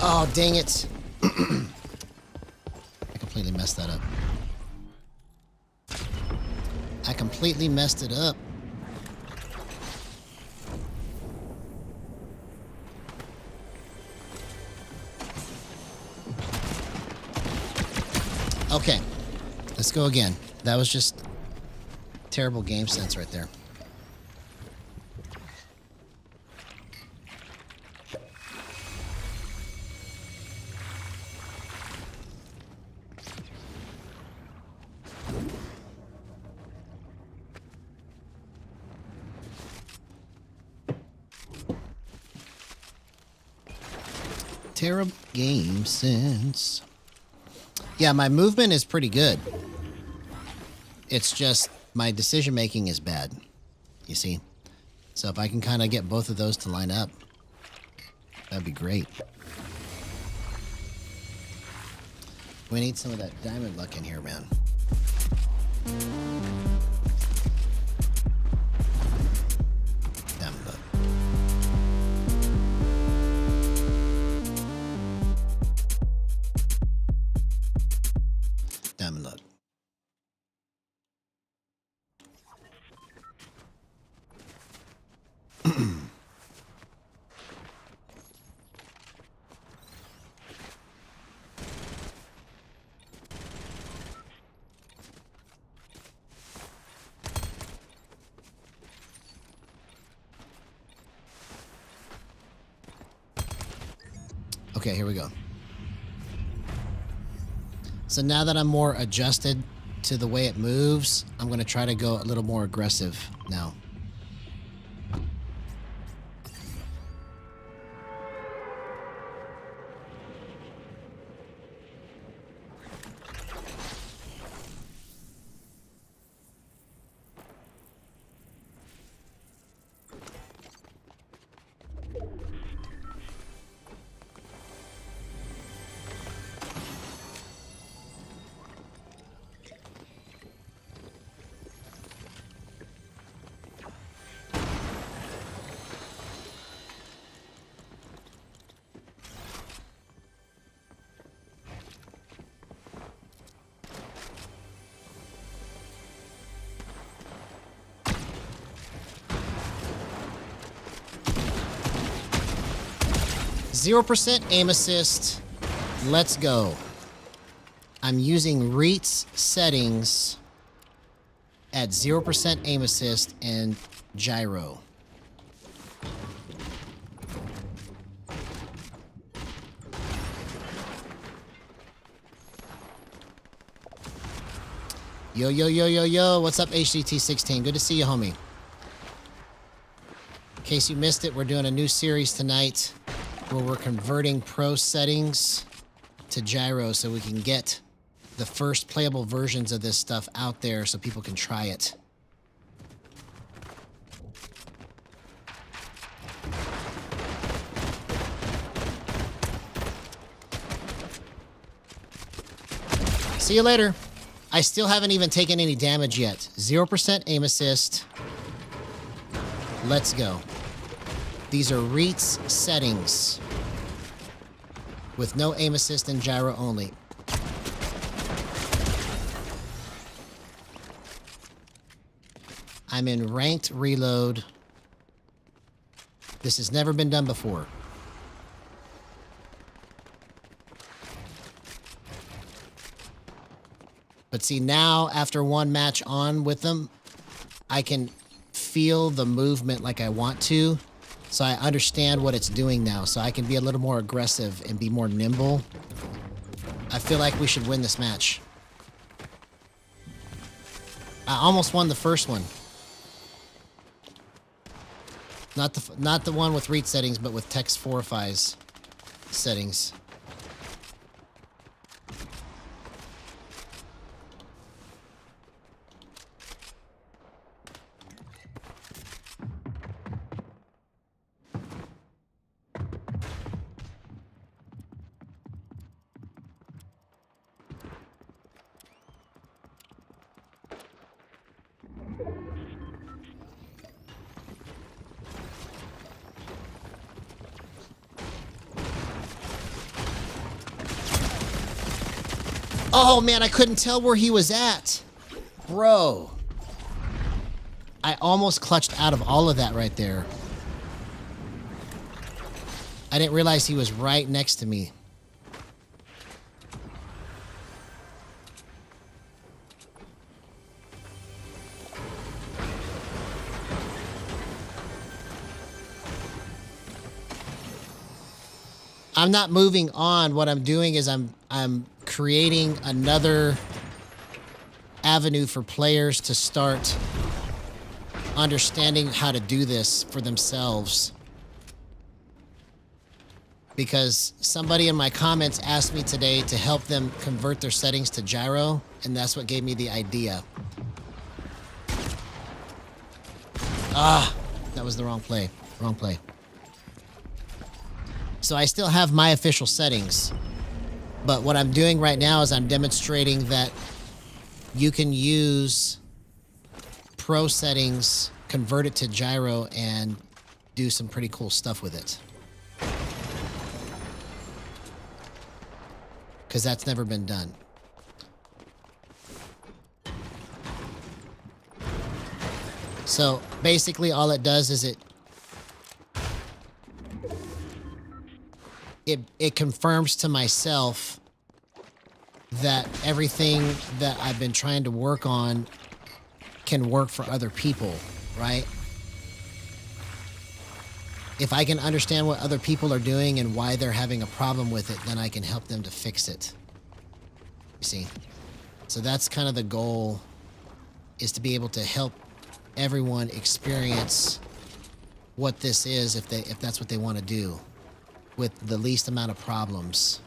Oh, dang it. I completely messed that up. I completely messed it up. Okay. Let's go again. That was just terrible game sense right there. Terrible game sense. Yeah, my movement is pretty good. It's just my decision making is bad. You see? So if I can kind of get both of those to line up, that'd be great. We need some of that diamond luck in here, man. Diamond luck. Diamond luck. Okay, here we go. So now that I'm more adjusted to the way it moves, I'm going to try to go a little more aggressive now. %, aim assist. Let's go. I'm using Reet's settings at 0% aim assist and gyro. Yo, yo, yo, yo, yo. What's up, HDT16? Good to see you, homie. In case you missed it, we're doing a new series tonight where we're converting pro settings to gyro so we can get the first playable versions of this stuff out there so people can try it. See you later. I still haven't even taken any damage yet. 0% aim assist. Let's go. These are Reet's settings with no aim assist and gyro only. I'm in ranked reload. This has never been done before. But see, now after one match on with them, I can feel the movement like I want to. So I understand what it's doing now. So I can be a little more aggressive and be more nimble. I feel like we should win this match. I almost won the first one. Not the one with Reet settings, but with Text 4Fi's settings. Oh, man, I couldn't tell where he was at. Bro. I almost clutched out of all of that right there. I didn't realize he was right next to me. I'm not moving on. What I'm doing is I'm creating another avenue for players to start understanding how to do this for themselves. Because somebody in my comments asked me today to help them convert their settings to gyro, and that's what gave me the idea. Ah, that was the wrong play. Wrong play. So I still have my official settings, but what I'm doing right now is I'm demonstrating that you can use pro settings, convert it to gyro, and do some pretty cool stuff with it. Because that's never been done. So basically all it does is it confirms to myself that everything that I've been trying to work on can work for other people, right? If I can understand what other people are doing and why they're having a problem with it, then I can help them to fix it. You see? So that's kind of the goal, is to be able to help everyone experience what this is if that's what they want to do, with the least amount of problems.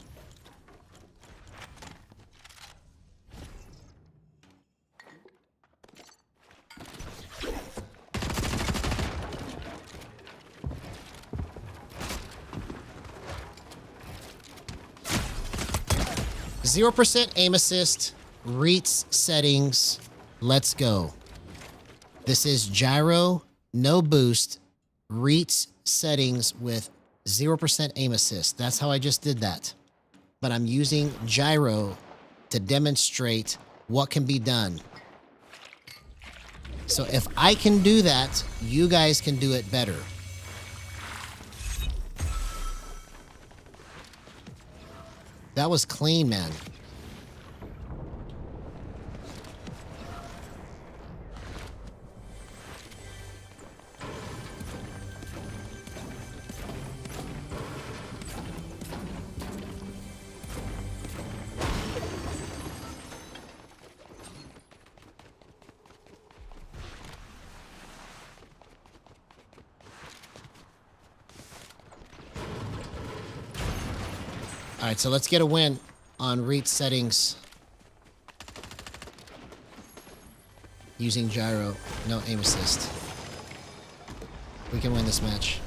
Zero % aim assist, REITs settings. Let's go. This is gyro, no boost, REITs settings with 0% aim assist. That's how I just did that. But I'm using gyro to demonstrate what can be done. So if I can do that, you guys can do it better. That was clean, man. All right, so let's get a win on REIT settings using gyro, no aim assist. We can win this match.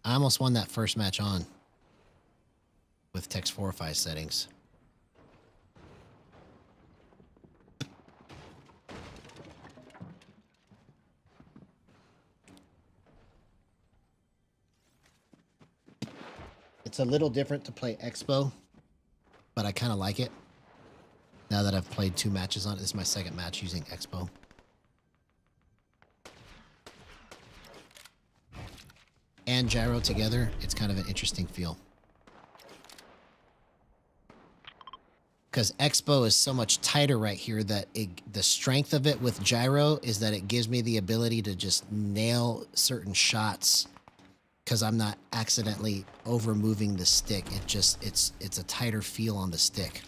I almost won that first match on with text 4 or 5 settings. It's a little different to play Expo, but I kind of like it. Now that I've played 2 matches on it, this is my second match using Expo. And gyro together, it's kind of an interesting feel. Because Expo is so much tighter right here that the strength of it with gyro is that it gives me the ability to just nail certain shots because I'm not accidentally over moving the stick. It's a tighter feel on the stick.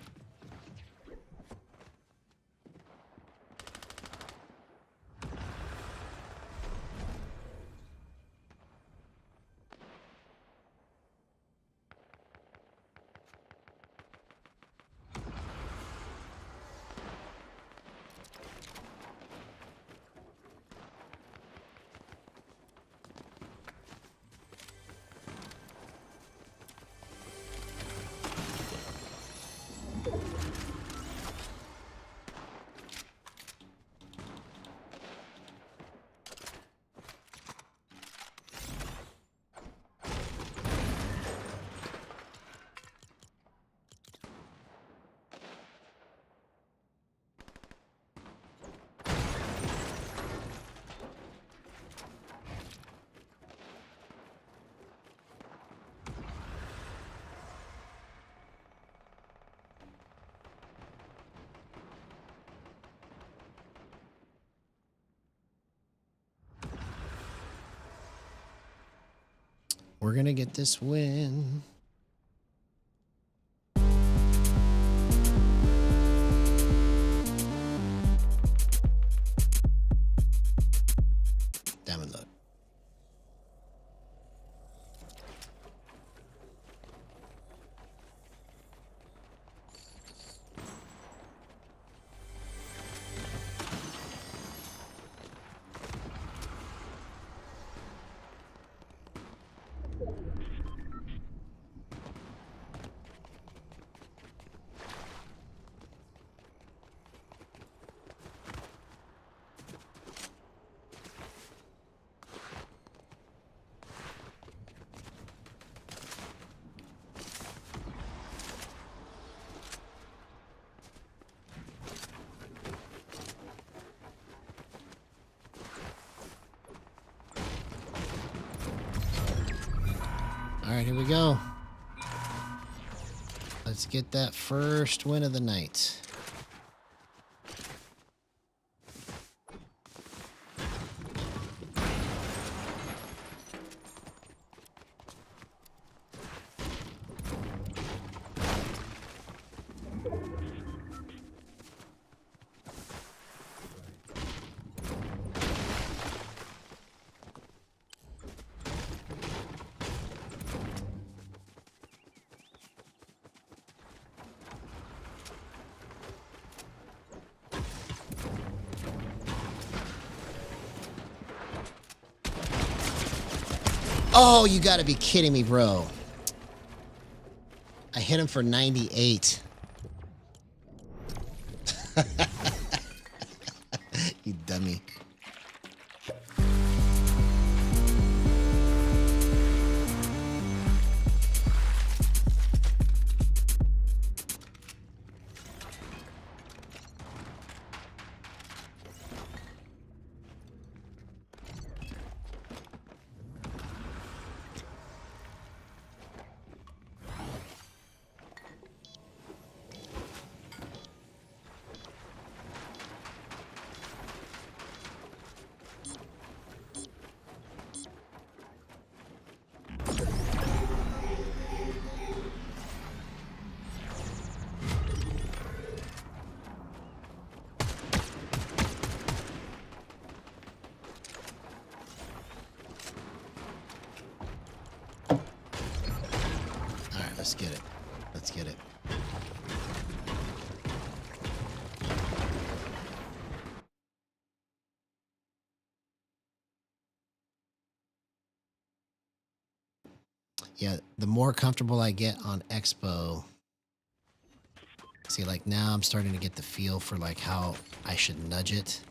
We're going to get this win. Diamond load. All right, here we go. Let's get that first win of the night. Oh, you gotta be kidding me, bro. I hit him for 98. You dummy. Let's get it. Let's get it. Yeah, the more comfortable I get on Expo, see, like now I'm starting to get the feel for like how I should nudge it.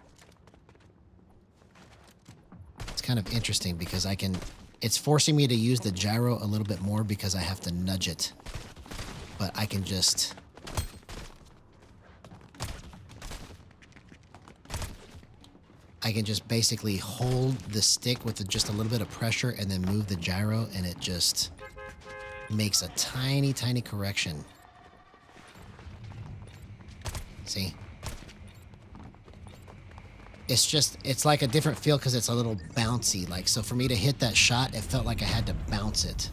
It's kind of interesting because it's forcing me to use the gyro a little bit more because I have to nudge it. But I can just... basically hold the stick with just a little bit of pressure and then move the gyro, and it just makes a tiny, tiny correction. See? It's like a different feel because it's a little bouncy. Like, so for me to hit that shot, it felt like I had to bounce it.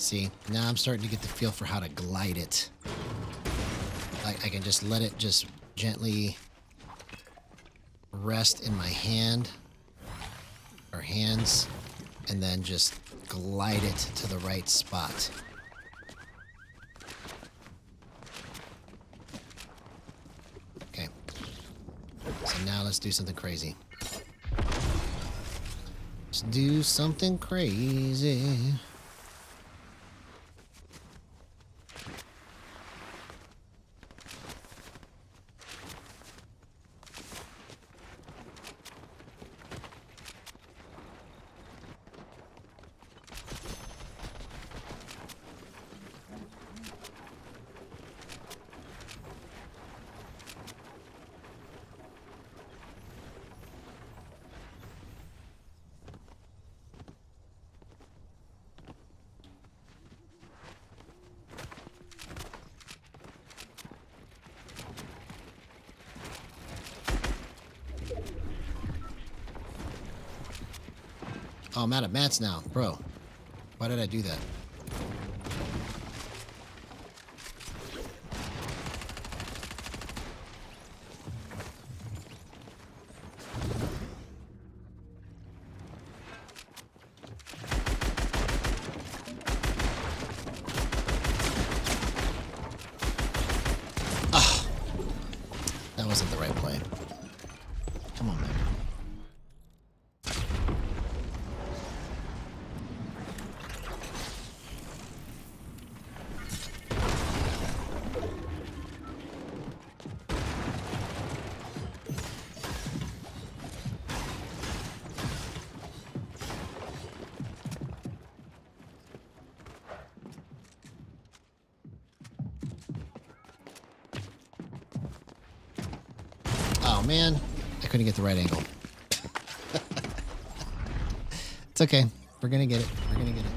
See, now I'm starting to get the feel for how to glide it. Like I can just let it just gently rest in my hand or hands and then just glide it to the right spot. Okay. So now let's do something crazy. Let's do something crazy. Oh, I'm out of mats now. Bro, why did I do that? Ah, that wasn't the right play. Come on, man. Oh, man. I couldn't get the right angle. It's okay. We're going to get it. We're going to get it.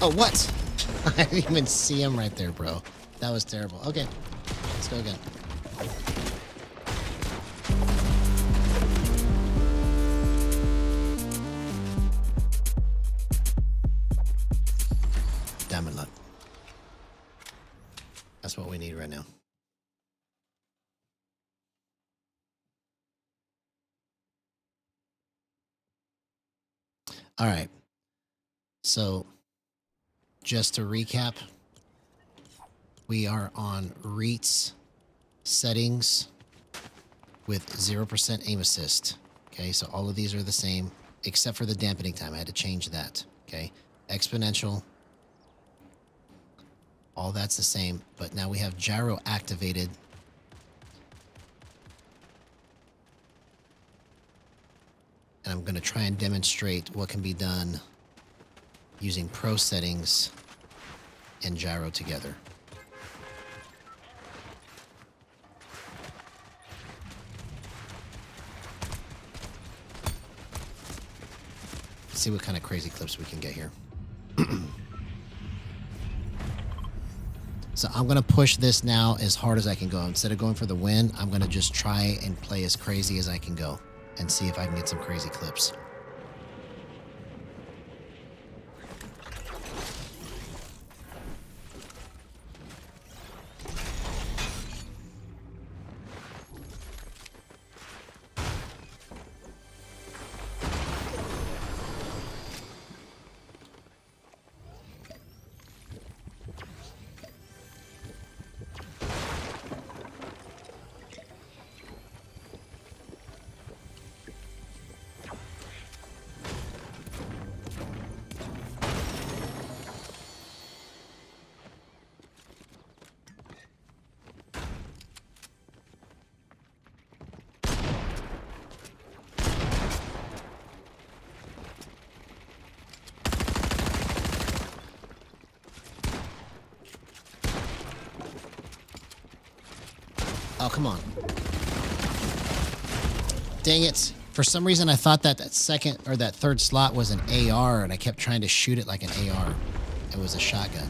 Oh, what? I didn't even see him right there, bro. That was terrible. Okay, let's go again. Damn it, luck. That's what we need right now. All right. So, just to recap, we are on REITs settings with 0% aim assist. Okay, so all of these are the same, except for the dampening time. I had to change that. Okay, exponential. All that's the same, but now we have gyro activated. And I'm going to try and demonstrate what can be done using pro settings and gyro together. Let's see what kind of crazy clips we can get here. So I'm going to push this now as hard as I can go. Instead of going for the win, I'm going to just try and play as crazy as I can go and see if I can get some crazy clips. come on. Dang it. For some reason, I thought that second or that third slot was an AR, and I kept trying to shoot it like an AR. It was a shotgun.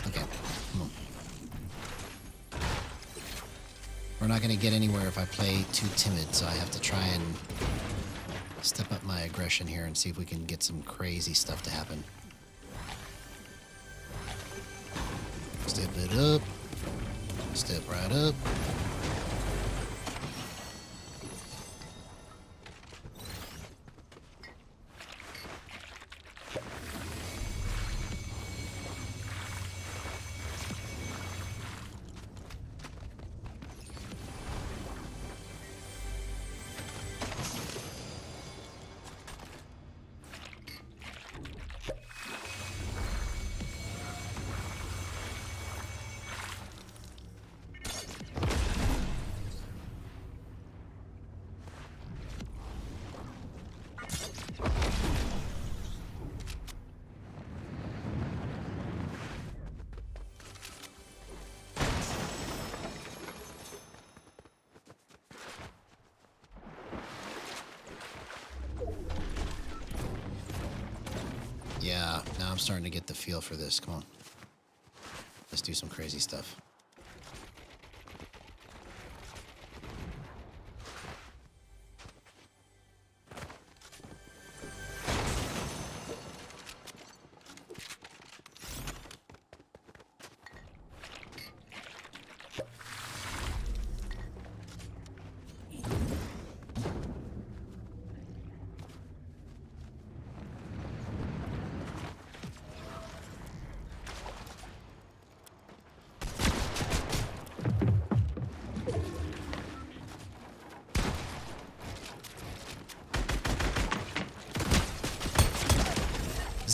Okay, come on. We're not going to get anywhere if I play too timid, so I have to try and step up my aggression here and see if we can get some crazy stuff to happen. Step it up. Step right up. Yeah, now I'm starting to get the feel for this. Come on. Let's do some crazy stuff.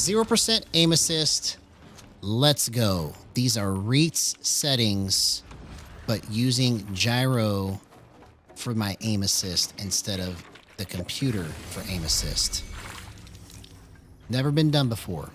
%, aim assist. Let's go. These are REITs settings, but using gyro for my aim assist instead of the computer for aim assist. Never been done before.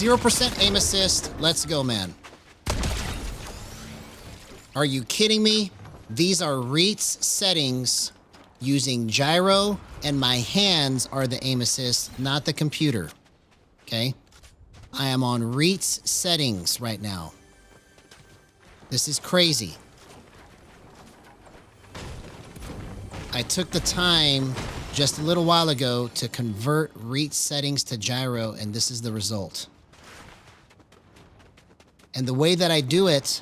%, aim assist. Let's go, man. Are you kidding me? These are REITs settings using gyro, and my hands are the aim assist, not the computer. Okay? I am on REITs settings right now. This is crazy. I took the time just a little while ago to convert REITs settings to gyro, and this is the result. And the way that I do it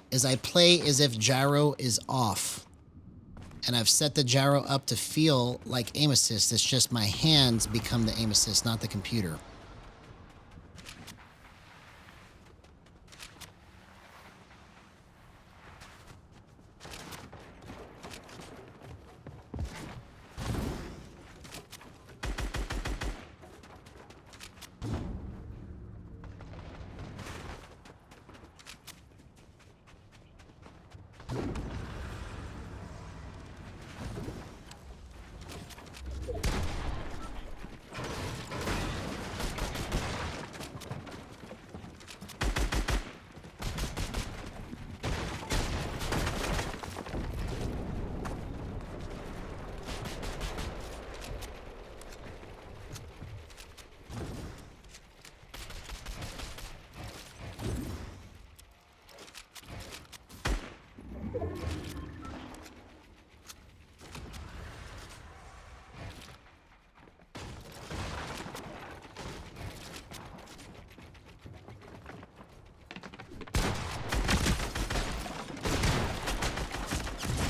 is I play as if gyro is off. And I've set the gyro up to feel like aim assist. It's just my hands become the aim assist, not the computer.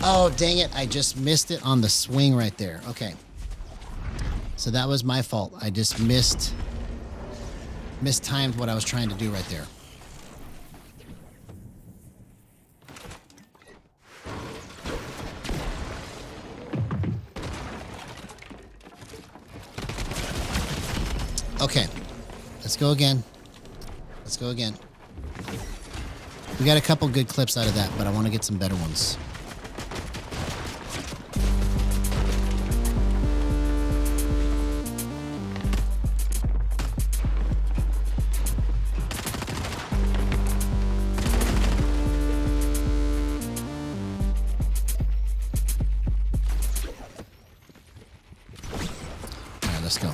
Oh, dang it. I just missed it on the swing right there. Okay. So that was my fault. I just mistimed what I was trying to do right there. Okay. Let's go again. Let's go again. We got a couple good clips out of that, but I want to get some better ones. All right, let's go.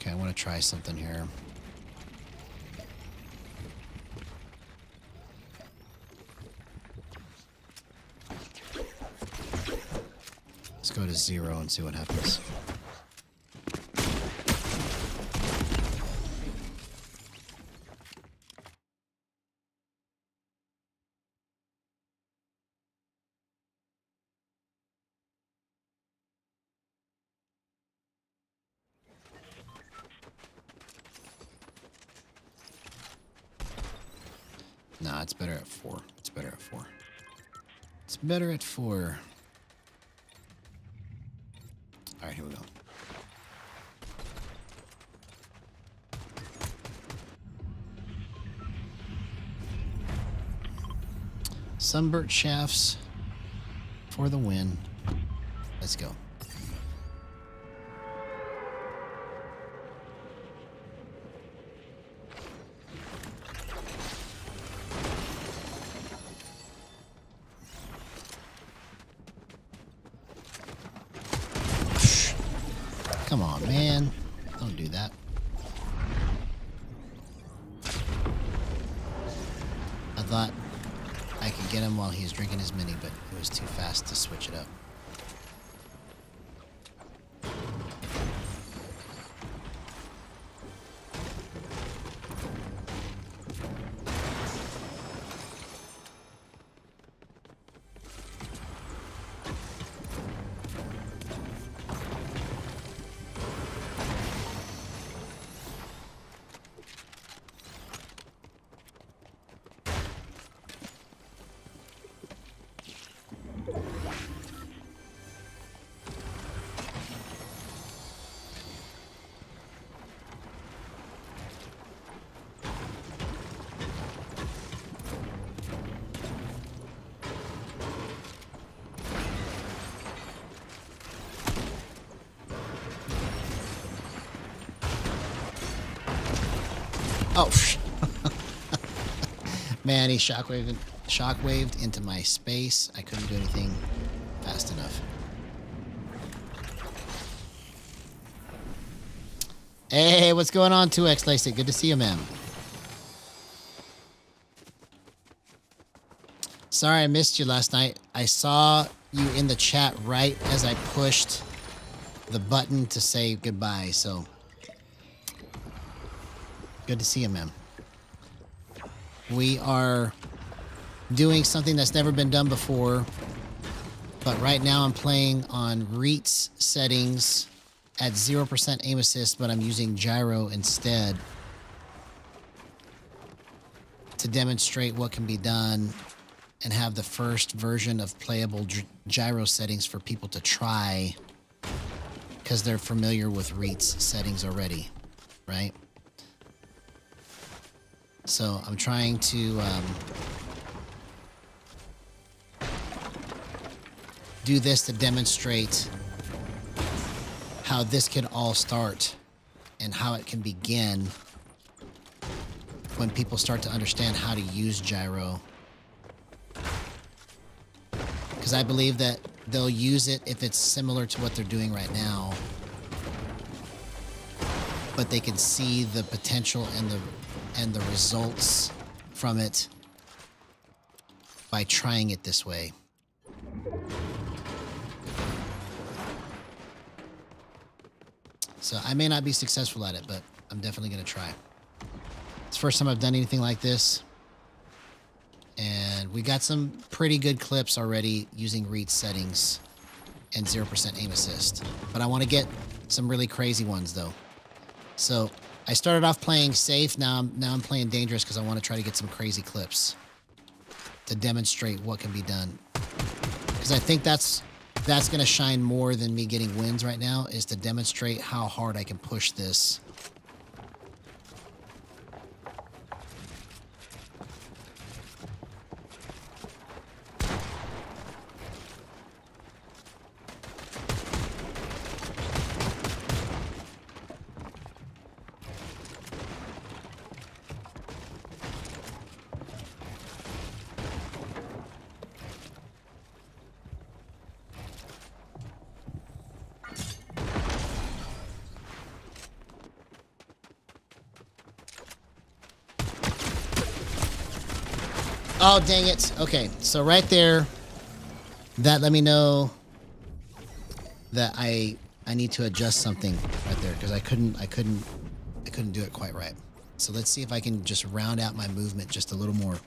Okay, I want to try something here. Let's go to 0 and see what happens. Nah, it's better at 4. It's better at 4. It's better at 4. All right, here we go. Sunburnt shafts for the win. Let's go. Come on, man. Don't do that. I thought I could get him while he was drinking his mini, but it was too fast to switch it up. Oh, man, he shockwaved into my space. I couldn't do anything fast enough. Hey, what's going on, 2X Lacey? Good to see you, man. Sorry I missed you last night. I saw you in the chat right as I pushed the button to say goodbye, so good to see you, man. We are doing something that's never been done before, but right now I'm playing on REIT's settings at 0% aim assist, but I'm using Gyro instead to demonstrate what can be done and have the first version of playable Gyro settings for people to try because they're familiar with REIT's settings already, right? So I'm trying to do this to demonstrate how this can all start and how it can begin when people start to understand how to use Gyro. Because I believe that they'll use it if it's similar to what they're doing right now. but they can see the potential and the results from it by trying it this way. So I may not be successful at it, but I'm definitely going to try. It's the first time I've done anything like this. And we got some pretty good clips already using reach settings and 0% aim assist. But I want to get some really crazy ones though. So I started off playing safe. Now I'm playing dangerous because I want to try to get some crazy clips to demonstrate what can be done. Because I think that's going to shine more than me getting wins right now, is to demonstrate how hard I can push this. Oh, dang it. Okay, so right there, that let me know that I need to adjust something right there, because I couldn't do it quite right. So let's see if I can just round out my movement just a little more.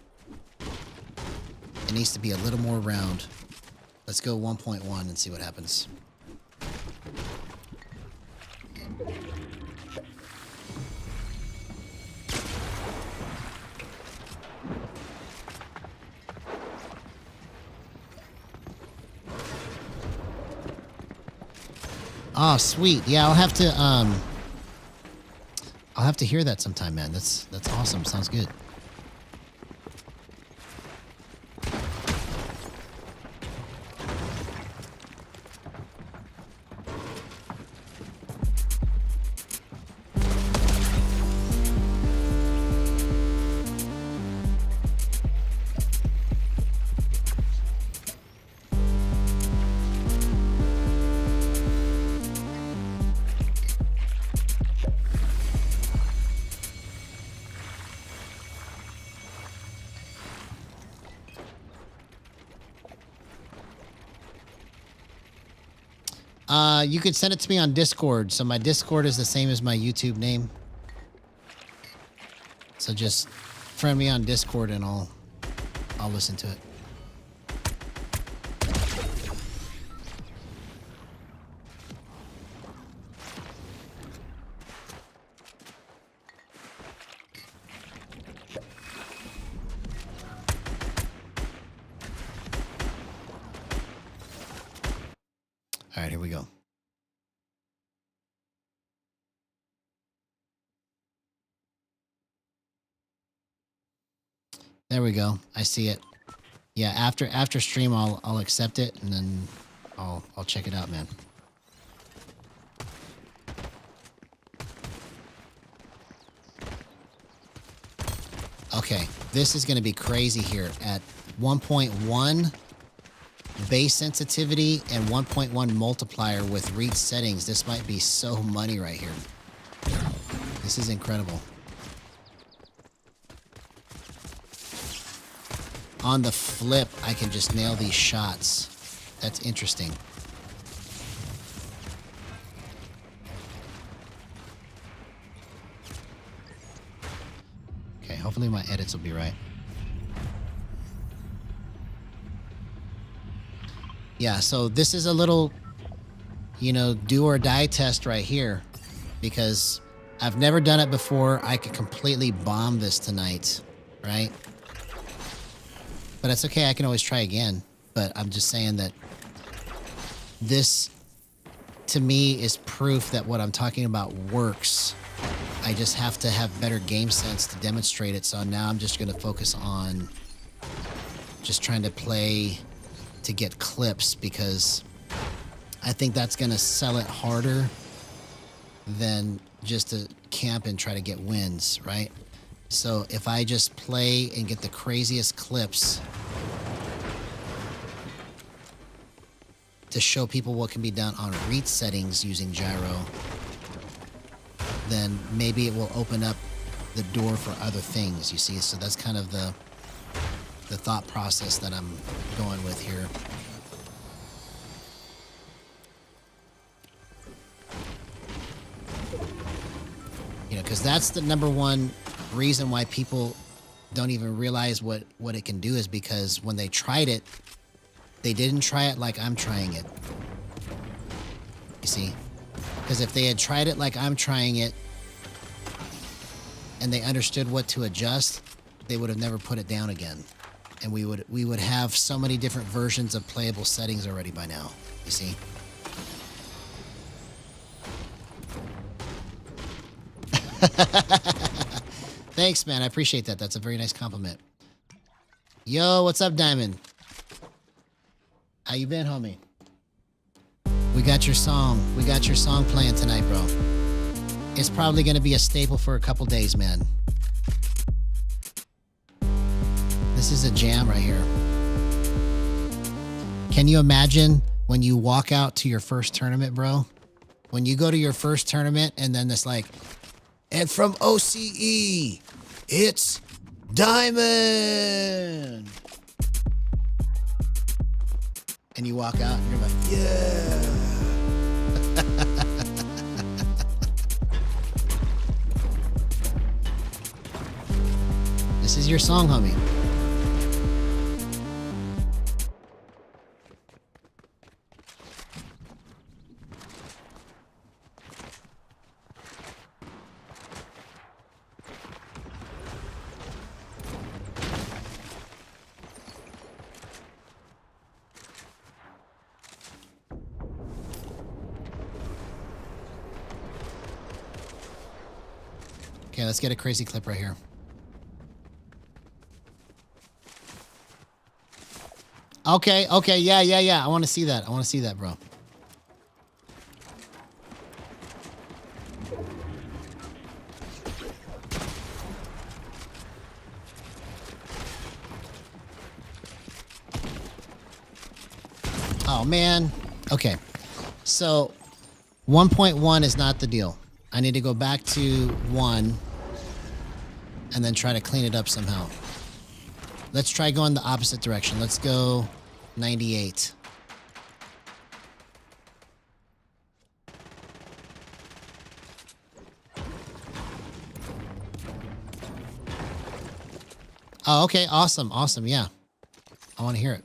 It needs to be a little more round. Let's go 1.1 and see what happens. Oh, sweet. Yeah, I'll have to hear that sometime, man. That's awesome. Sounds good. You could send it to me on Discord. So my Discord is the same as my YouTube name. So just friend me on Discord and I'll listen to it. All right, here we go. There we go. I see it. Yeah, after stream I'll accept it and then I'll check it out, man. Okay, this is going to be crazy here at 1.1 base sensitivity and 1.1 multiplier with reach settings. This might be so money right here. This is incredible. On the flip, I can just nail these shots. That's interesting. Okay, hopefully my edits will be right. Yeah, so this is a little, do or die test right here, because I've never done it before. I could completely bomb this tonight, right? But it's okay. I can always try again. But I'm just saying that this, to me, is proof that what I'm talking about works. I just have to have better game sense to demonstrate it. So now I'm just going to focus on just trying to play to get clips, because I think that's going to sell it harder than just to camp and try to get wins, right? So if I just play and get the craziest clips to show people what can be done on reach settings using Gyro, then maybe it will open up the door for other things, you see? So that's kind of the thought process that I'm going with here. You know, because that's the number one reason why people don't even realize what it can do, is because when they tried it, they didn't try it like I'm trying it. You see? Because if they had tried it like I'm trying it and they understood what to adjust, they would have never put it down again. And we would have so many different versions of playable settings already by now. You see? Thanks, man. I appreciate that. That's a very nice compliment. Yo, what's up, Diamond? How you been, homie? We got your song. We got your song playing tonight, bro. It's probably going to be a staple for a couple days, man. This is a jam right here. Can you imagine when you walk out to your first tournament, bro? When you go to your first tournament and then it's like, and from OCE, it's Diamond. And you walk out and you're like, yeah. This is your song, homie. Okay, let's get a crazy clip right here. Okay, yeah. I want to see that. I want to see that, bro. Oh, man. Okay. So 1.1 is not the deal. I need to go back to 1 and then try to clean it up somehow. Let's try going the opposite direction. Let's go 98. Oh, okay. Awesome. Awesome. Yeah. I want to hear it.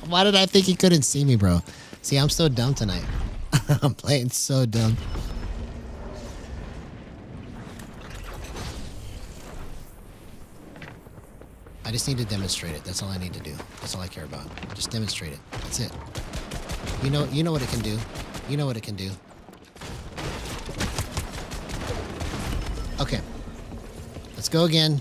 Why did I think he couldn't see me, bro? See, I'm so dumb tonight. I'm playing so dumb. I just need to demonstrate it. That's all I need to do. That's all I care about. Just demonstrate it. That's it. You know what it can do. You know what it can do. Okay. Let's go again.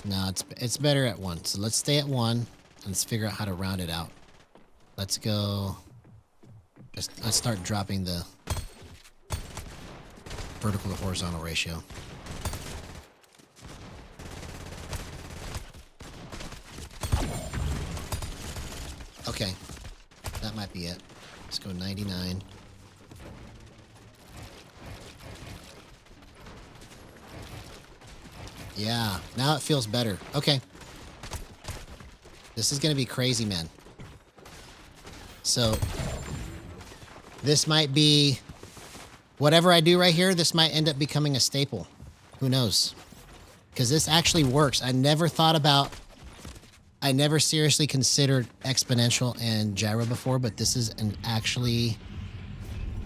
No, it's better at 1. So let's stay at 1 and let's figure out how to round it out. Let's go. Let's start dropping the vertical to horizontal ratio. Okay. That might be it. Let's go 99. Yeah, now it feels better. Okay. This is going to be crazy, man. So, this might be... Whatever I do right here, this might end up becoming a staple. Who knows? Because this actually works. I never seriously considered exponential and gyro before, but this is an actually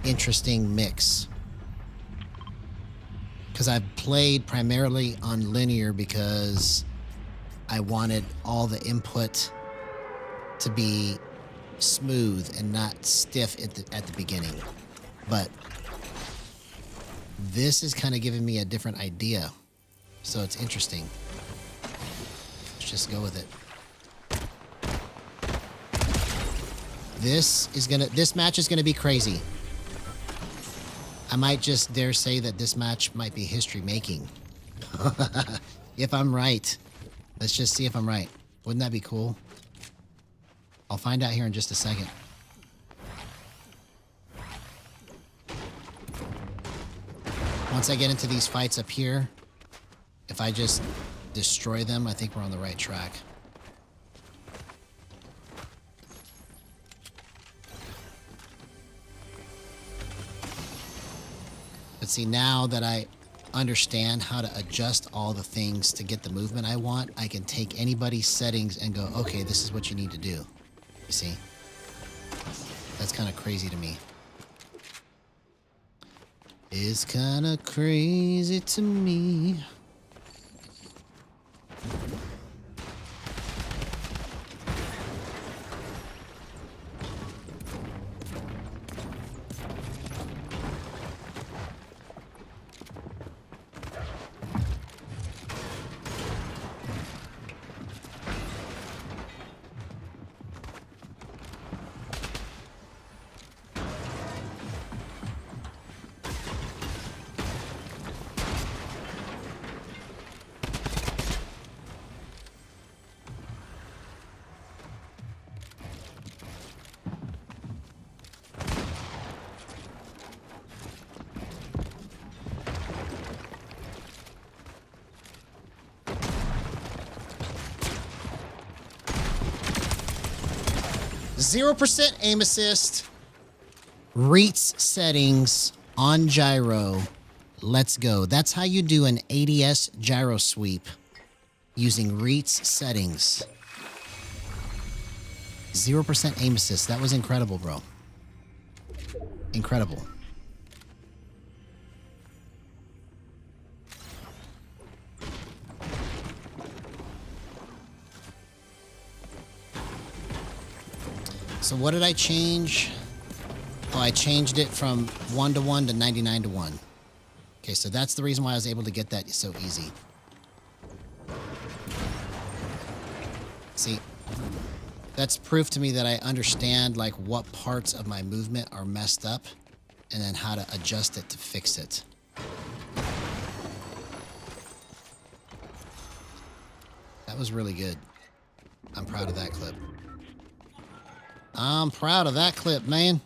interesting mix. Because I've played primarily on linear because I wanted all the input to be smooth and not stiff at the beginning. But this is kind of giving me a different idea. So it's interesting. Let's just go with it. This match is gonna be crazy. I might just dare say that this match might be history making. If I'm right. Let's just see if I'm right. Wouldn't that be cool? I'll find out here in just a second. Once I get into these fights up here, if I just destroy them, I think we're on the right track. But see, now that I understand how to adjust all the things to get the movement I want, I can take anybody's settings and go, okay, this is what you need to do. You see? That's kind of crazy to me. It's kind of crazy to me. %, aim assist. Reach settings on gyro. Let's go. That's how you do an ADS gyro sweep using reach settings. 0% aim assist. That was incredible, bro. Incredible. So what did I change? Oh, I changed it from 1:1 to 99:1. Okay, so that's the reason why I was able to get that so easy. See, that's proof to me that I understand like what parts of my movement are messed up and then how to adjust it to fix it. That was really good. I'm proud of that clip. I'm proud of that clip, man.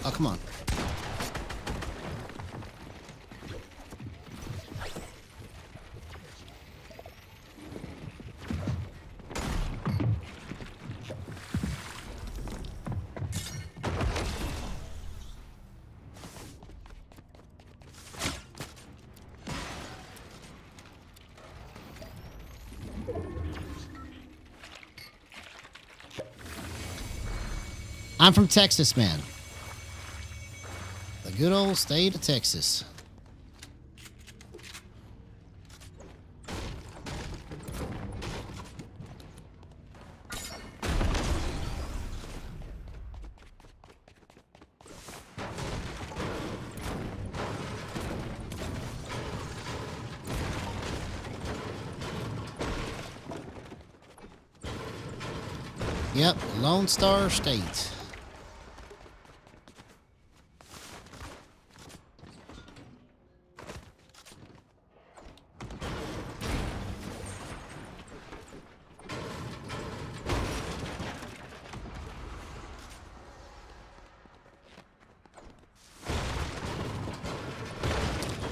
Oh, come on. I'm from Texas, man. The good old state of Texas. Yep, Lone Star State.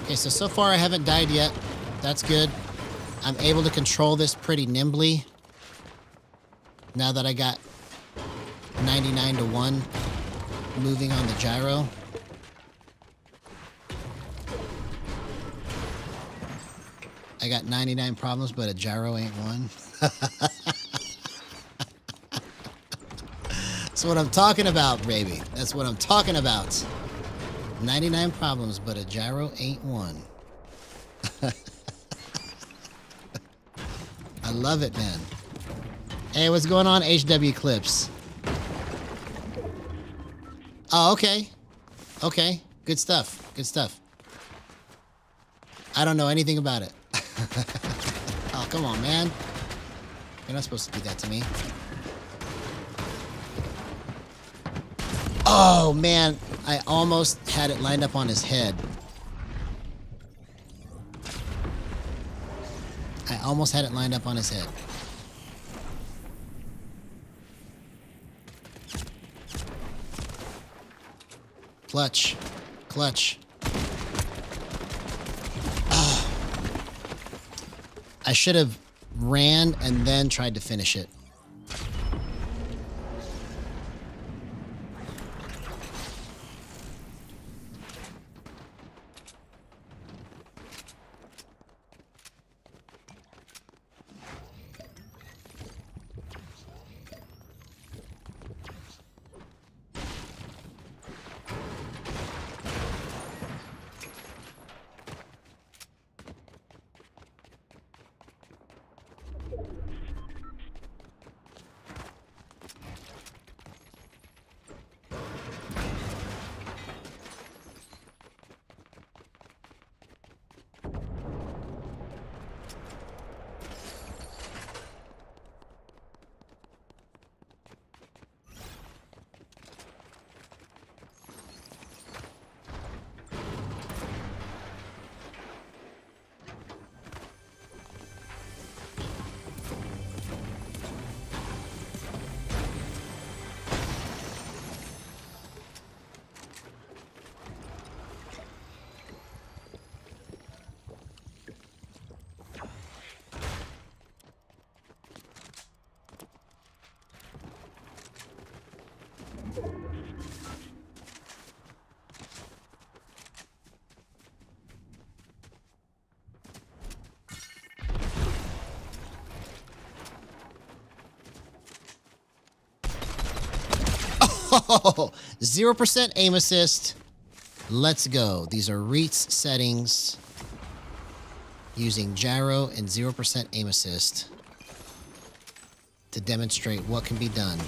Okay, so far I haven't died yet. That's good. I'm able to control this pretty nimbly. Now that I got 99 to 1 moving on the gyro. I got 99 problems, but a gyro ain't one. That's what I'm talking about, baby. That's what I'm talking about. 99 problems, but a gyro ain't one. I love it, man. Hey, what's going on, HW Clips? Oh, okay. Okay. Good stuff. Good stuff. I don't know anything about it. Oh, come on, man. You're not supposed to do that to me. Oh, man. I almost had it lined up on his head. I almost had it lined up on his head. Clutch. Clutch. Oh. I should have ran and then tried to finish it. Oh, 0% aim assist. Let's go. These are REITs settings using gyro and 0% aim assist to demonstrate what can be done.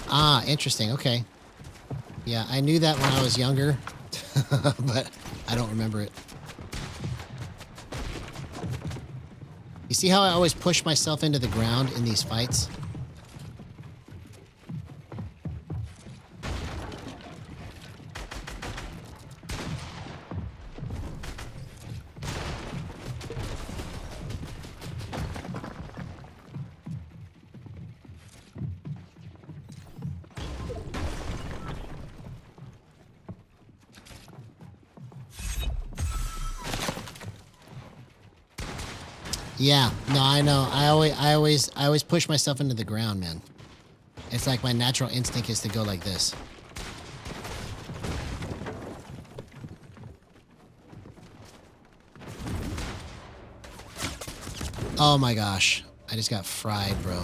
Ah, interesting. Okay. Yeah, I knew that when I was younger, but I don't remember it. You see how I always push myself into the ground in these fights? Yeah, no, I know. I always push myself into the ground, man. It's like my natural instinct is to go like this. Oh my gosh. I just got fried, bro.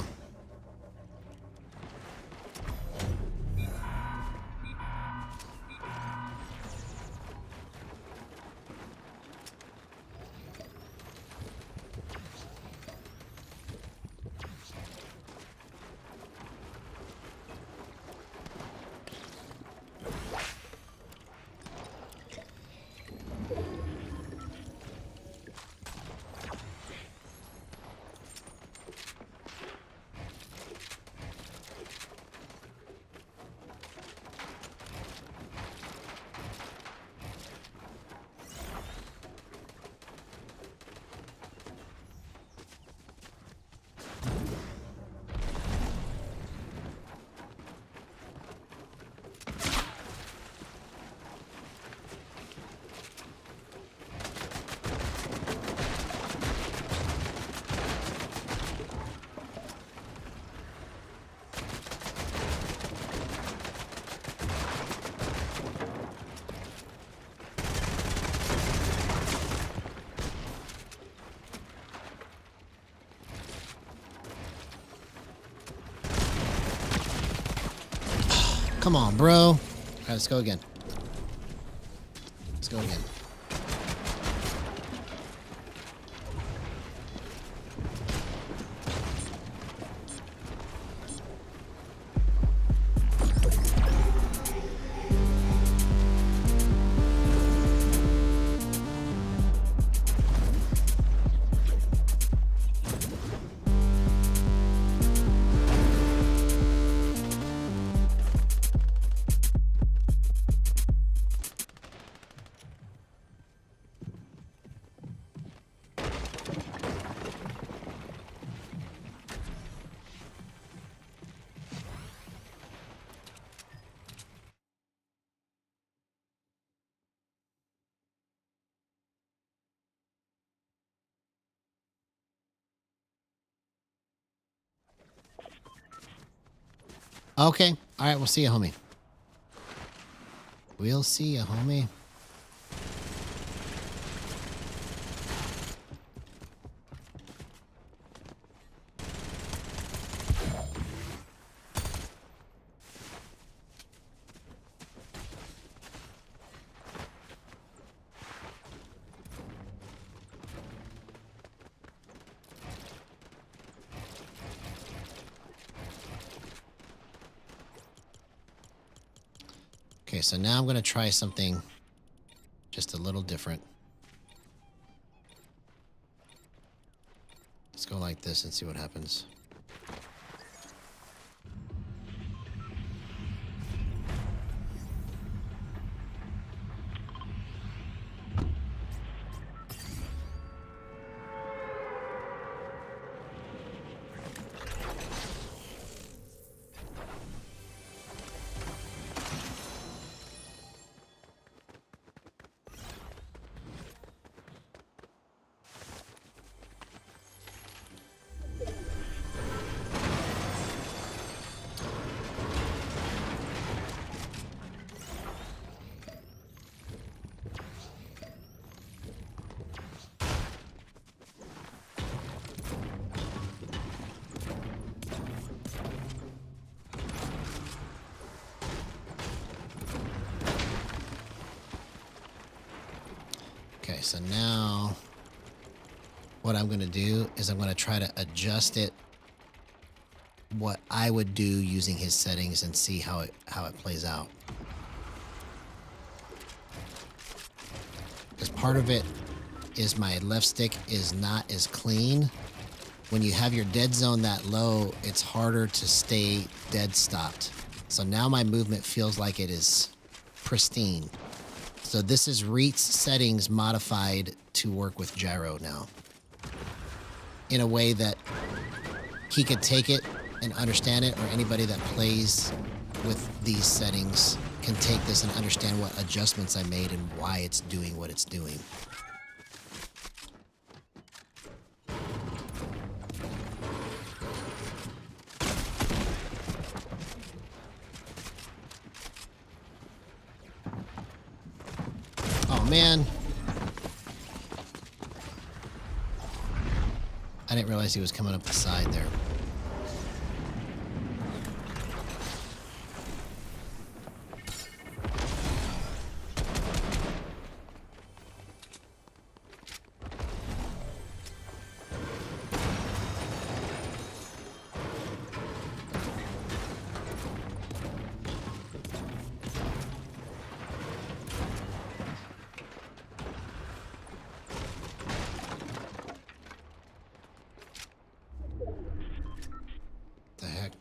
Come on, bro. All right, let's go again. Let's go again. Okay. All right, we'll see you, homie. We'll see you, homie. Okay, so now I'm going to try something just a little different. Let's go like this and see what happens. Okay, so now what I'm going to do is I'm going to try to adjust it what I would do using his settings and see how it plays out. Because part of it is my left stick is not as clean. When you have your dead zone that low, it's harder to stay dead stopped. So now my movement feels like it is pristine. So this is Reet's settings modified to work with Gyro now. In a way that he could take it and understand it, or anybody that plays with these settings can take this and understand what adjustments I made and why it's doing what it's doing. Man, I I didn't realize he was coming up the side there. The heck?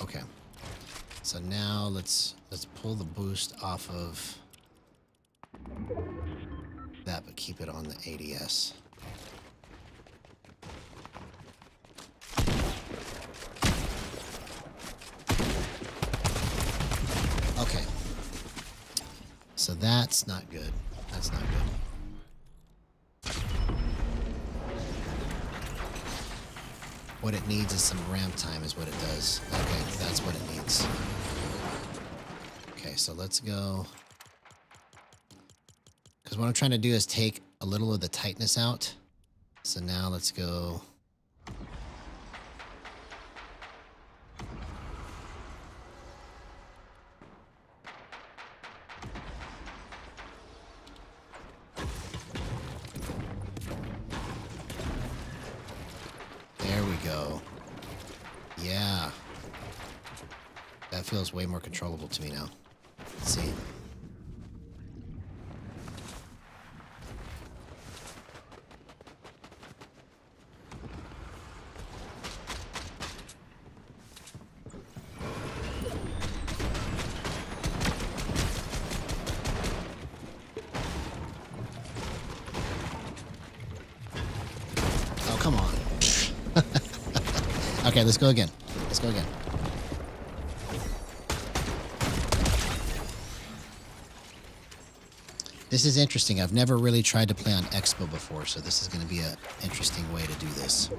Okay. So now let's pull the boost off of that, but keep it on the ADS. Okay. So that's not good. That's not good. What it needs is some ramp time is what it does. Okay, that's what it needs. Okay, so let's go. Because what I'm trying to do is take a little of the tightness out. So now let's go. There we go. Yeah. That feels way more controllable to me now. Let's see. Oh, come on. Okay, let's go again. Let's go again. This is interesting. I've never really tried to play on Expo before, so this is going to be an interesting way to do this.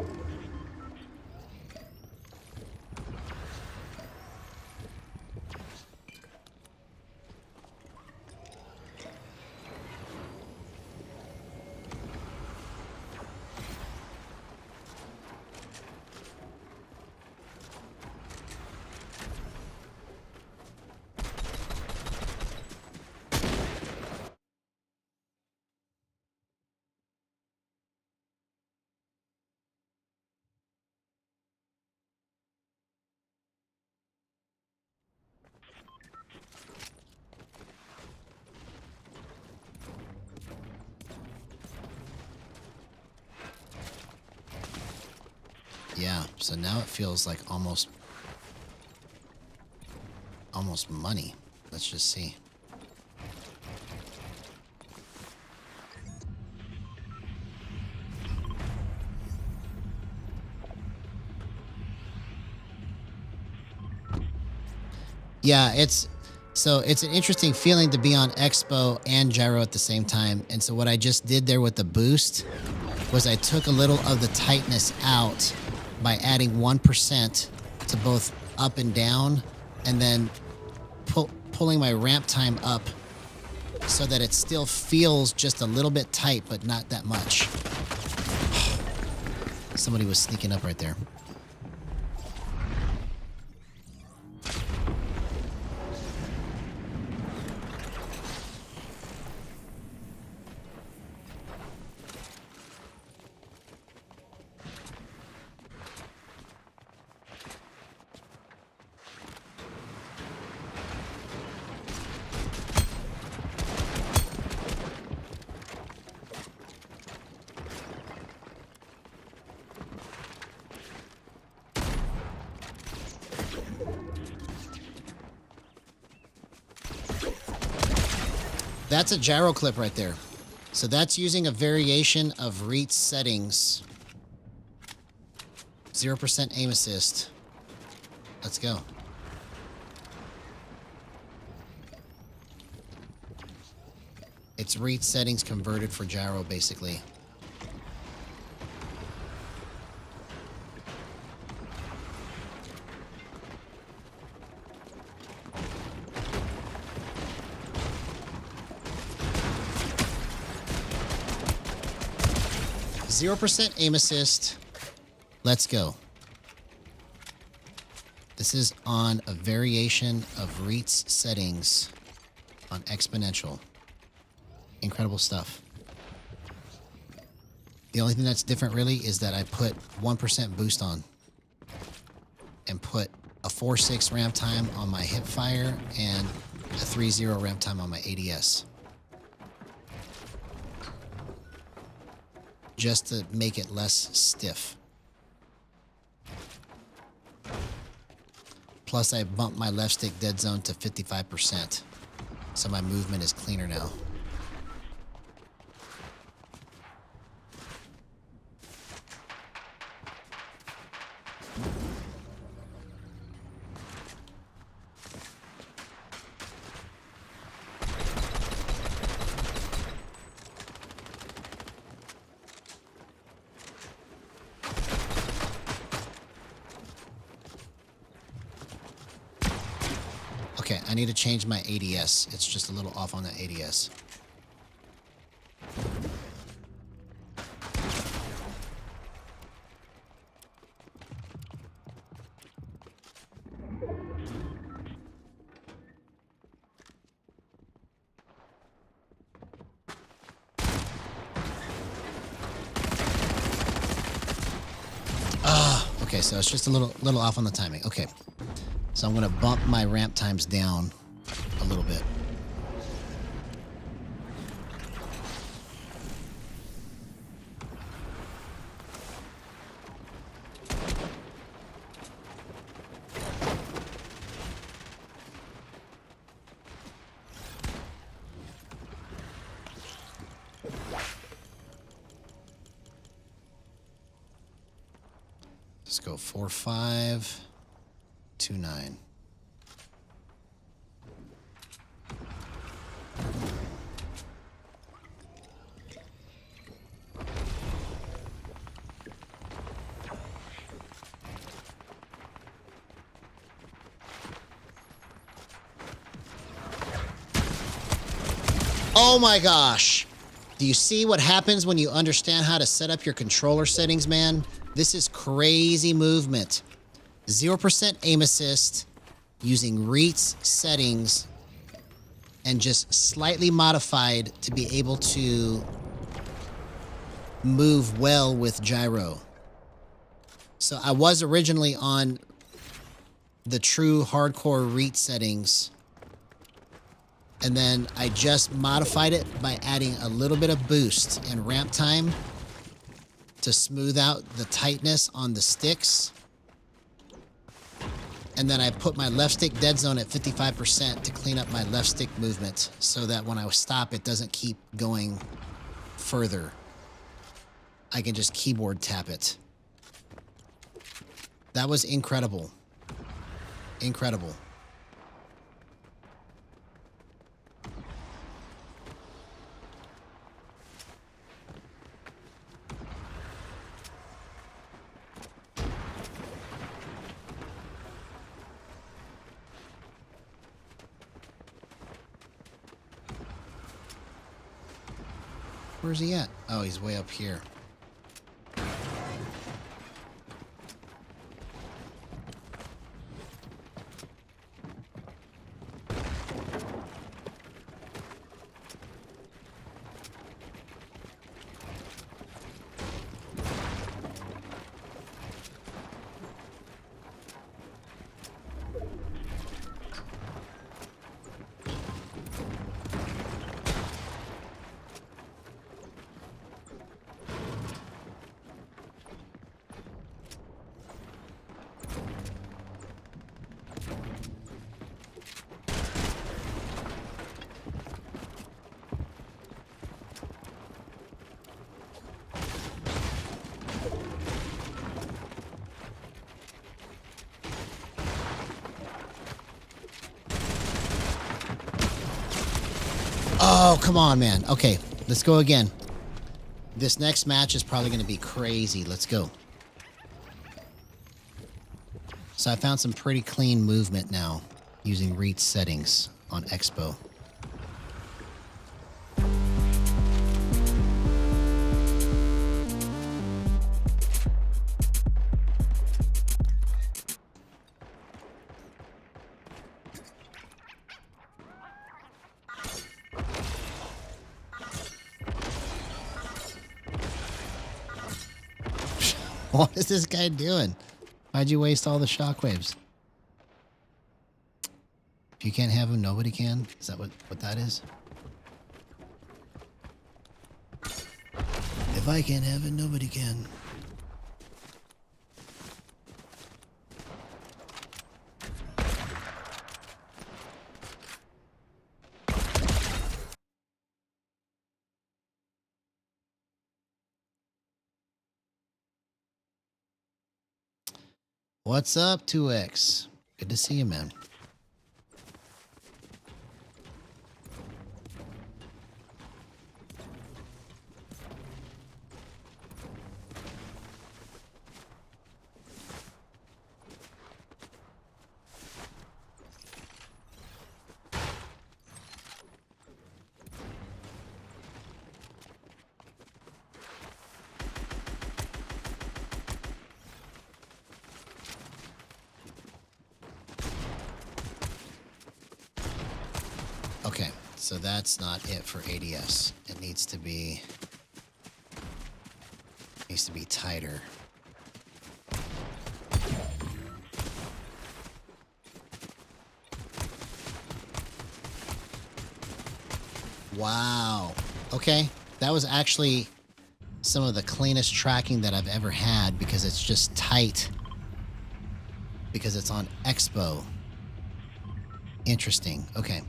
Yeah, so now it feels like almost money. Let's just see. Yeah, it's an interesting feeling to be on Expo and Gyro at the same time. And so what I just did there with the boost was I took a little of the tightness out by adding 1% to both up and down, and then pulling my ramp time up so that it still feels just a little bit tight, but not that much. Somebody was sneaking up right there. That's a gyro clip right there. So that's using a variation of REIT settings. 0% aim assist. Let's go. It's REIT settings converted for gyro, basically. %, aim assist. Let's go. This is on a variation of REIT's settings on exponential. Incredible stuff. The only thing that's different really is that I put 1% boost on and put a 4.6 ramp time on my hip fire and a 3.0 ramp time on my ADS. Just to make it less stiff. Plus I bumped my left stick dead zone to 55%. So my movement is cleaner now. Okay, I need to change my ADS. It's just a little off on that ADS. Okay, so it's just a little off on the timing. Okay. So I'm going to bump my ramp times down a little bit. Let's go 4.5, 2.9. Oh my gosh. Do you see what happens when you understand how to set up your controller settings, man? This is crazy movement. 0% aim assist using REIT's settings and just slightly modified to be able to move well with gyro. So I was originally on the true hardcore REIT settings, and then I just modified it by adding a little bit of boost and ramp time to smooth out the tightness on the sticks. And then I put my left stick dead zone at 55% to clean up my left stick movement so that when I stop, it doesn't keep going further. I can just keyboard tap it. That was incredible. Incredible. Where's he at? Oh, he's way up here. Oh, come on, man. Okay, let's go again. This next match is probably going to be crazy. Let's go. So I found some pretty clean movement now using reach settings on Expo. What is this guy doing? Why'd you waste all the shockwaves? If you can't have him, nobody can? Is that what that is? If I can't have it, nobody can. What's up, 2X? Good to see you, man. Okay, so that's not it for ADS. It needs to be tighter. Wow. Okay, that was actually some of the cleanest tracking that I've ever had because it's just tight because it's on Expo. Interesting. Okay.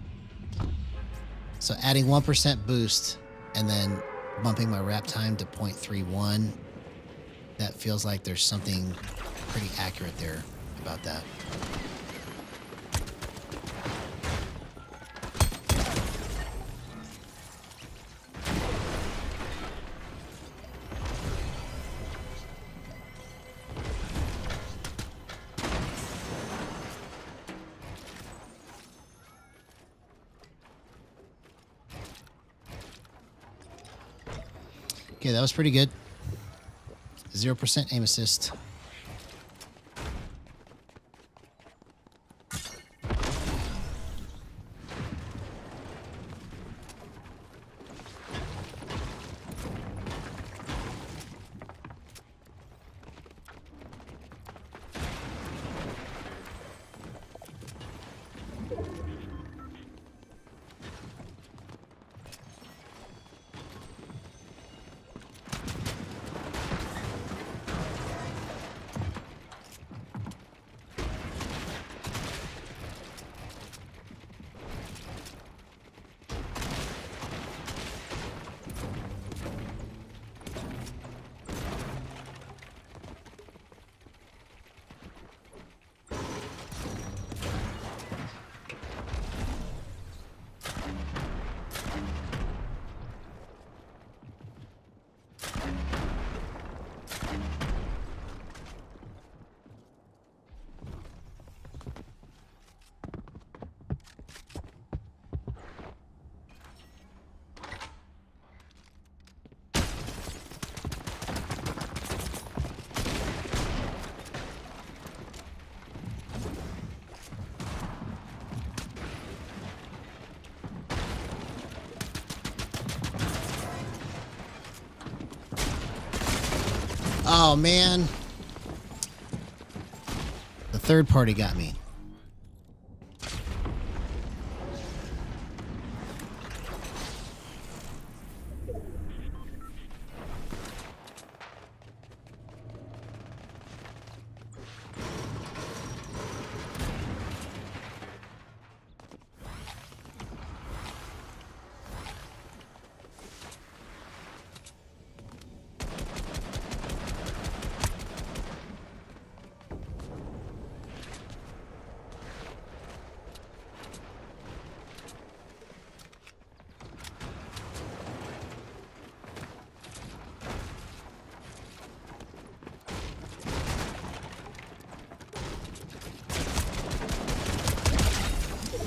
So adding 1% boost and then bumping my wrap time to 0.31, that feels like there's something pretty accurate there about that. Okay, that was pretty good. 0% aim assist. Oh, man. The third party got me.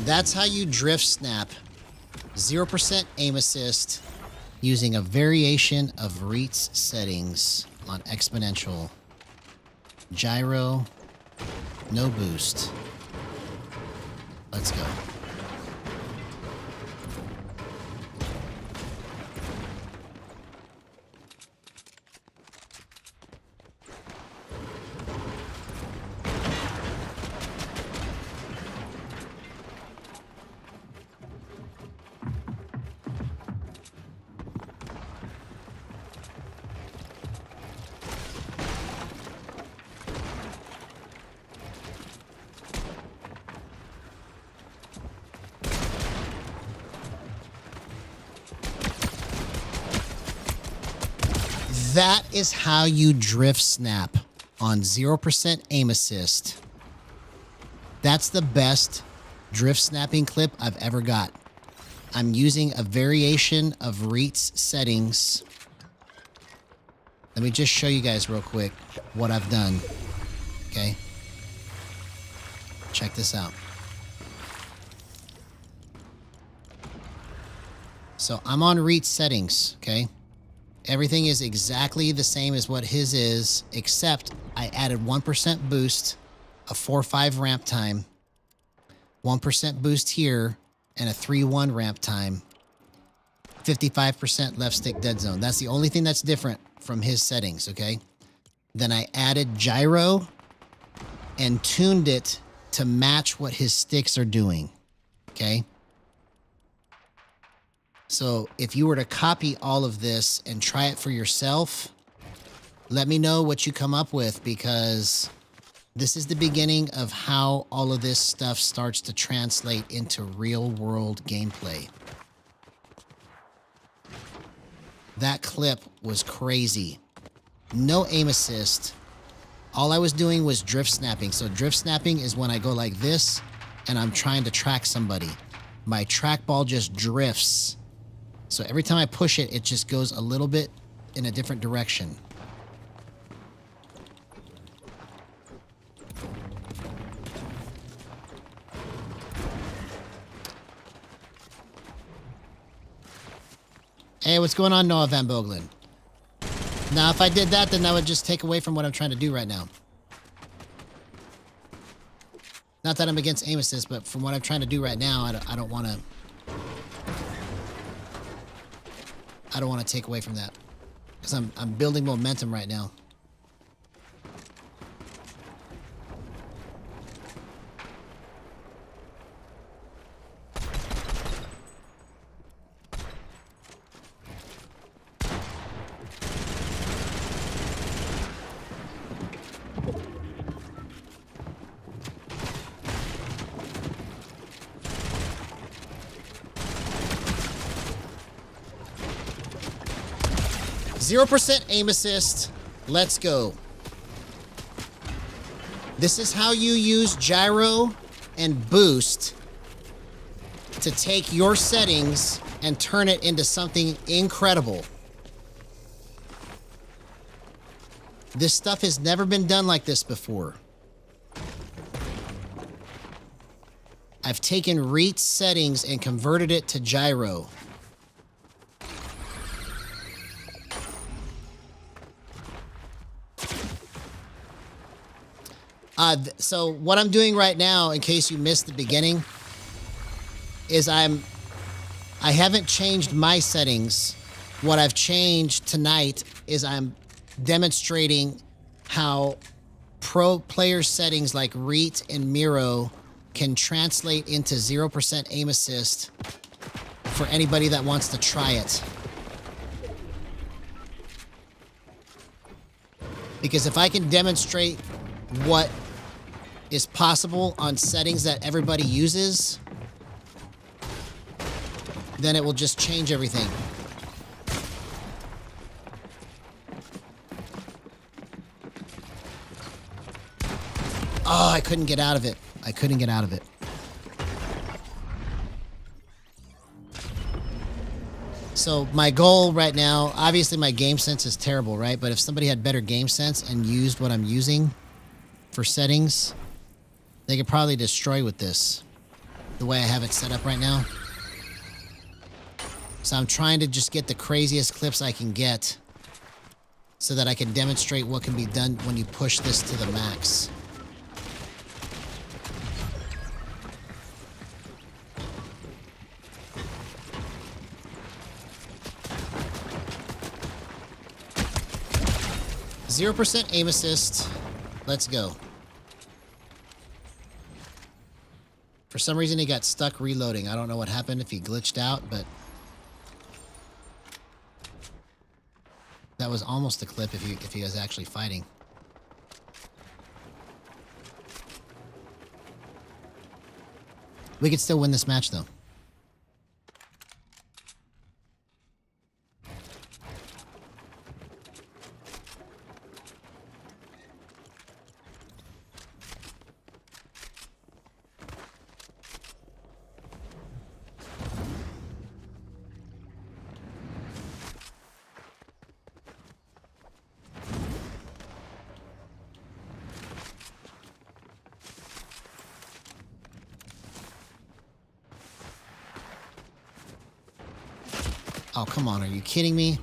That's how you drift snap 0% aim assist using a variation of REIT's settings on exponential. Gyro, no boost. Let's go. That is how you drift snap on 0% aim assist. That's the best drift snapping clip I've ever got. I'm using a variation of REIT's settings. Let me just show you guys real quick what I've done. Okay. Check this out. So I'm on REIT's settings, okay? Everything is exactly the same as what his is, except I added 1% boost, a 4-5 ramp time, 1% boost here, and a 3-1 ramp time, 55% left stick dead zone. That's the only thing that's different from his settings, okay? Then I added gyro and tuned it to match what his sticks are doing, okay? So if you were to copy all of this and try it for yourself, let me know what you come up with, because this is the beginning of how all of this stuff starts to translate into real world gameplay. That clip was crazy. No aim assist. All I was doing was drift snapping. So drift snapping is when I go like this and I'm trying to track somebody. My trackball just drifts. So every time I push it, it just goes a little bit in a different direction. Hey, what's going on, Noah Van Boeglen? Now, if I did that, then that would just take away from what I'm trying to do right now. Not that I'm against aim assist, but from what I'm trying to do right now, I don't want to... I don't want to take away from that, because I'm building momentum right now. Zero % aim assist. Let's go. This is how you use gyro and boost to take your settings and turn it into something incredible. This stuff has never been done like this before. I've taken REIT's settings and converted it to gyro. So what I'm doing right now, in case you missed the beginning, is I haven't changed my settings. What I've changed tonight is I'm demonstrating how pro player settings like REIT and Miro can translate into 0% aim assist for anybody that wants to try it. Because if I can demonstrate what is possible on settings that everybody uses, then it will just change everything. Oh, I couldn't get out of it. I couldn't get out of it. So my goal right now, obviously my game sense is terrible, right? But if somebody had better game sense and used what I'm using for settings, they could probably destroy with this. the way I have it set up right now. So I'm trying to just get the craziest clips I can get so that I can demonstrate what can be done when you push this to the max. %0 aim assist. Let's go. For some reason, he got stuck reloading. I don't know what happened, if he glitched out, but that was almost a clip if he was actually fighting. We could still win this match, though. Oh, come on. Are you kidding me?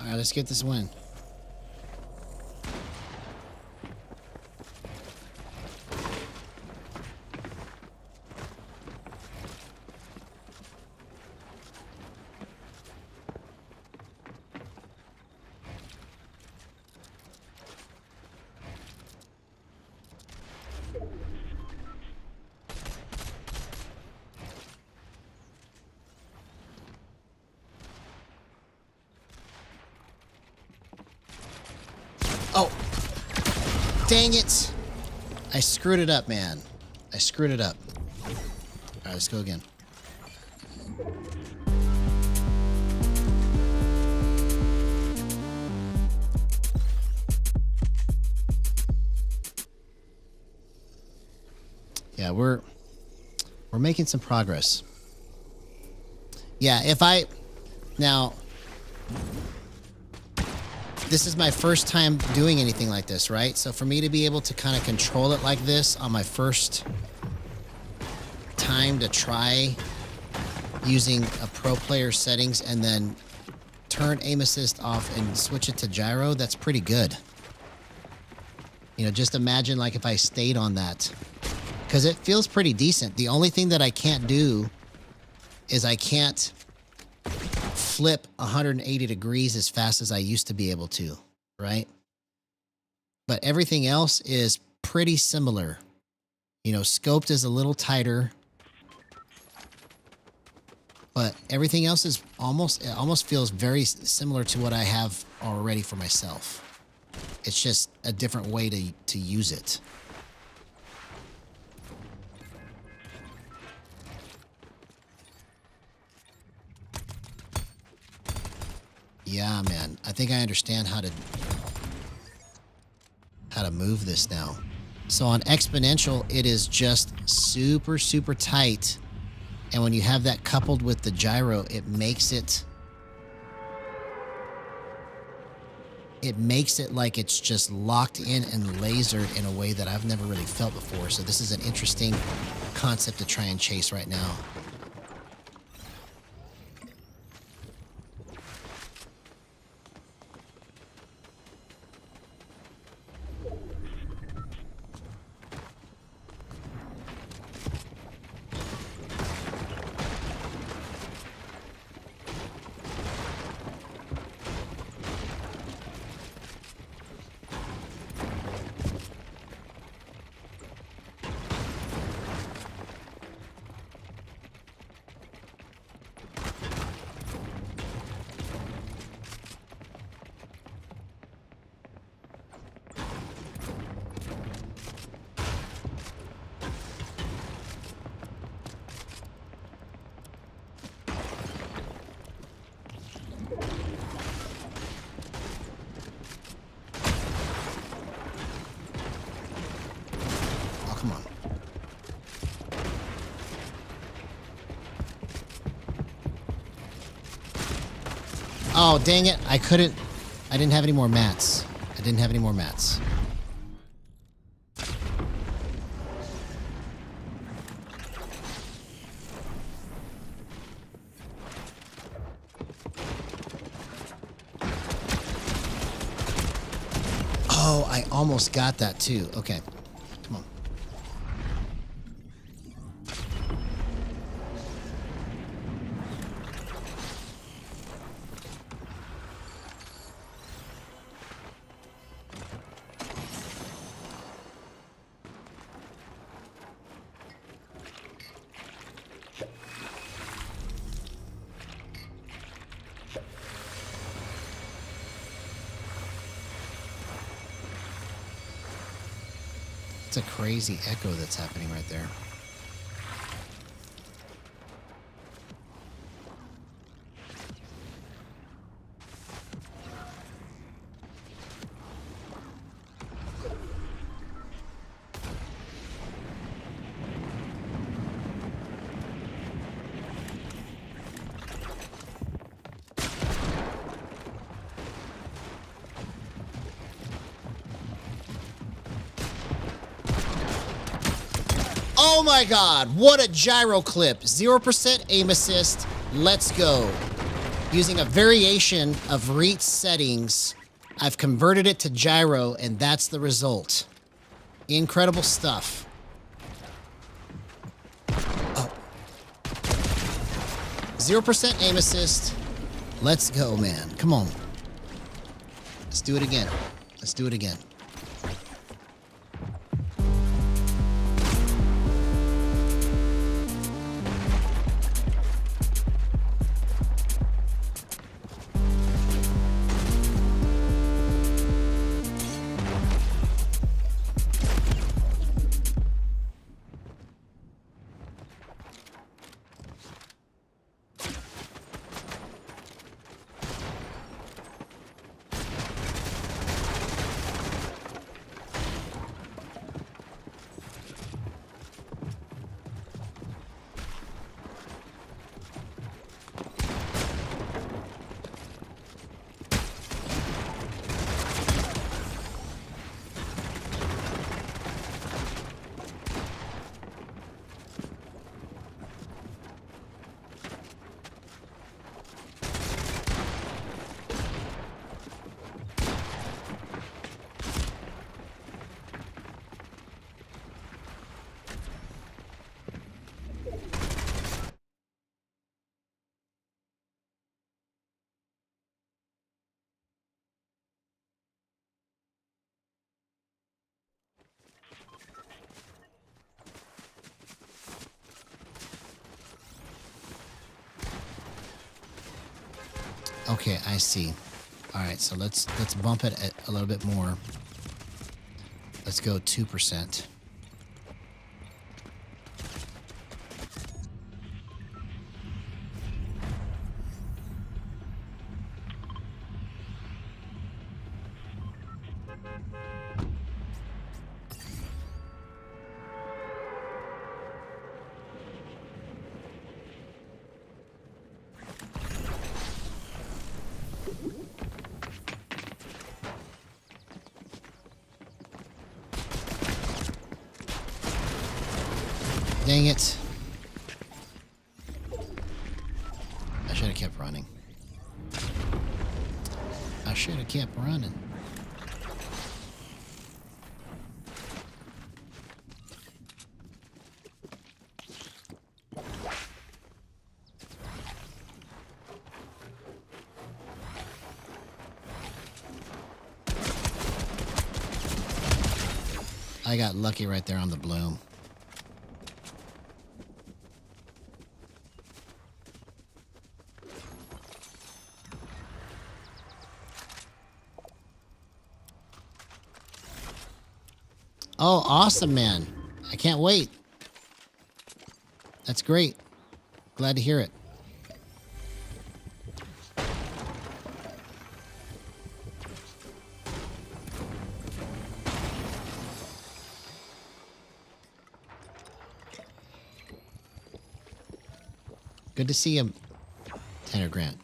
All right, let's get this win. Dang it. I screwed it up, man. I screwed it up. All right, let's go again. Yeah, we're making some progress. Yeah, now, this is my first time doing anything like this, right? So for me to be able to kind of control it like this on my first time to try using a pro player settings and then turn aim assist off and switch it to gyro, that's pretty good. You know, just imagine like if I stayed on that, because it feels pretty decent. The only thing that I can't do is I can't flip 180 degrees as fast as I used to be able to, right? But everything else is pretty similar. You know, scoped is a little tighter, but everything else is almost feels very similar to what I have already for myself. It's just a different way to use it. Yeah, man. I think I understand how to move this now. So on exponential, it is just super, super tight. And when you have that coupled with the gyro, it makes it like it's just locked in and lasered in a way that I've never really felt before. So this is an interesting concept to try and chase right now. Oh, dang it. I didn't have any more mats. Oh, I almost got that too. Okay. Come on. It's a crazy echo that's happening right there. Oh my God, what a gyro clip. 0% aim assist, let's go. Using a variation of REIT settings, I've converted it to gyro and that's the result. Incredible stuff. Oh. 0% aim assist, let's go, man. Come on. Let's do it again. Let's do it again. Okay, I see. All right, so let's bump it a little bit more. Let's go 2%. Dang it. I should have kept running. I should have kept running. I got lucky right there on the bloom. Oh, awesome, man. I can't wait. That's great. Glad to hear it. Good to see you, Tanner Grant.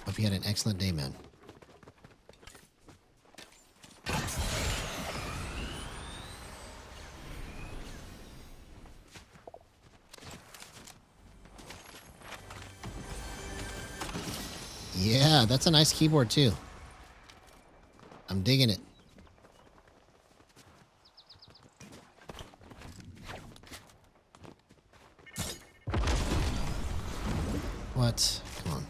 Hope you had an excellent day, man. Yeah, that's a nice keyboard too. I'm digging it. What? Come on.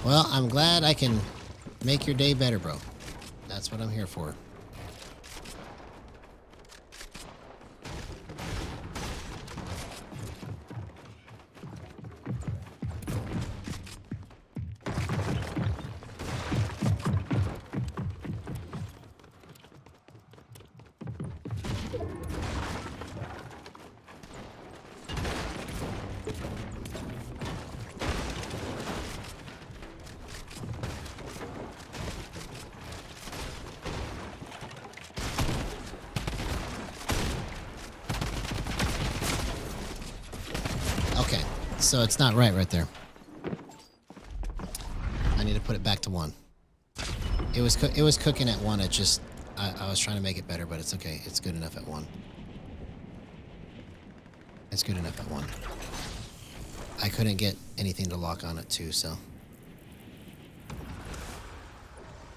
Well, I'm glad I can make your day better, bro. That's what I'm here for. Okay, so it's not right there. I need to put it back to 1. It was cooking at 1. It just I was trying to make it better, but it's okay. It's good enough at 1. It's good enough at 1. I couldn't get anything to lock on it too, so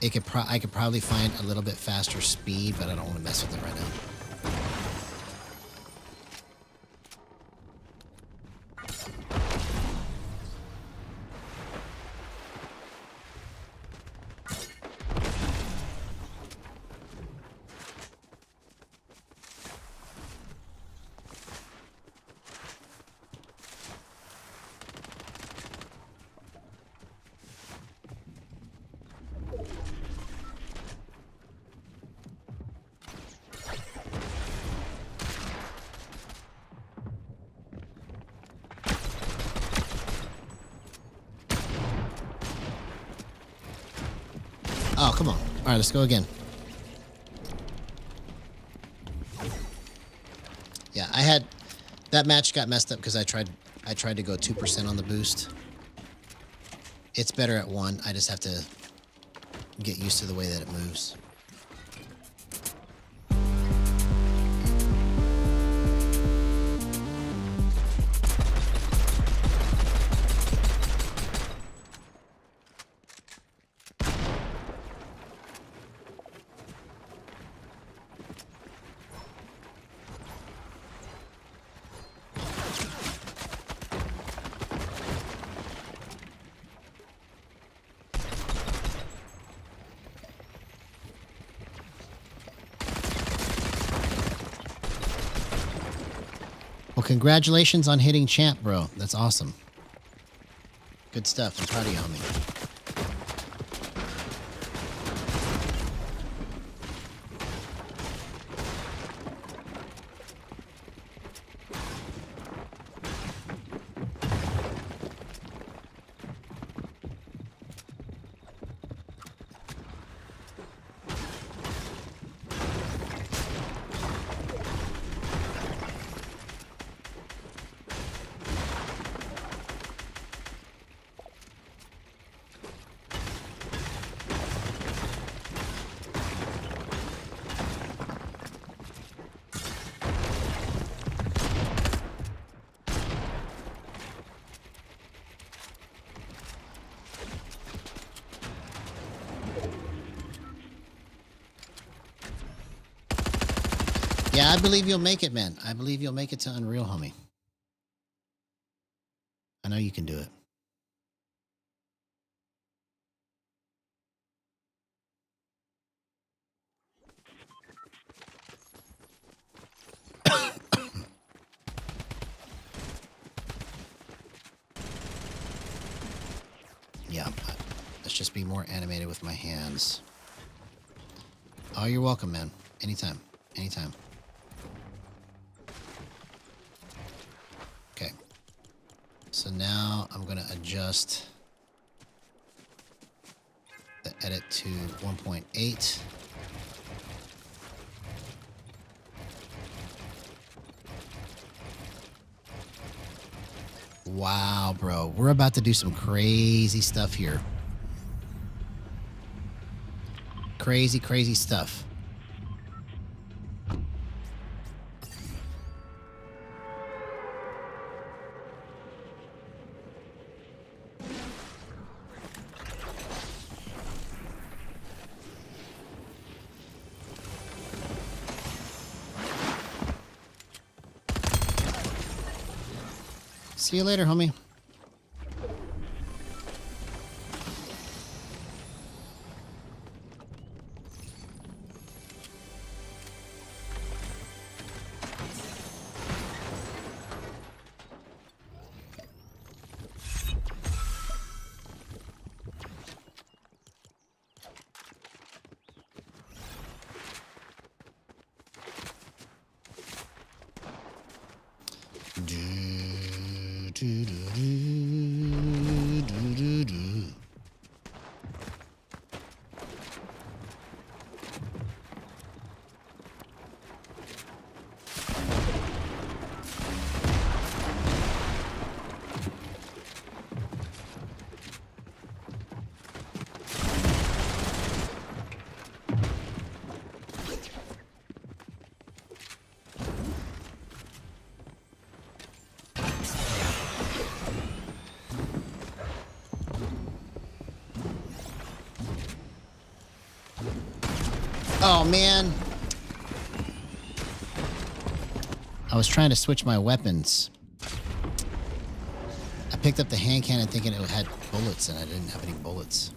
I could probably find a little bit faster speed, but I don't want to mess with it right now. Oh, come on. All right, let's go again. Yeah, that match got messed up because I tried to go 2% on the boost. It's better at 1. I just have to get used to the way that it moves. Well, congratulations on hitting champ, bro. That's awesome. Good stuff. I'm proud of you, homie. Yeah, I believe you'll make it, man. I believe you'll make it to Unreal, homie. I know you can do it. Yeah, let's just be more animated with my hands. Oh, you're welcome, man. Anytime. Anytime. Okay. So now I'm going to adjust the edit to 1.8. Wow, bro. We're about to do some crazy stuff here. Crazy, crazy stuff. See you later, homie. Oh, man. I was trying to switch my weapons. I picked up the hand cannon thinking it had bullets, and I didn't have any bullets.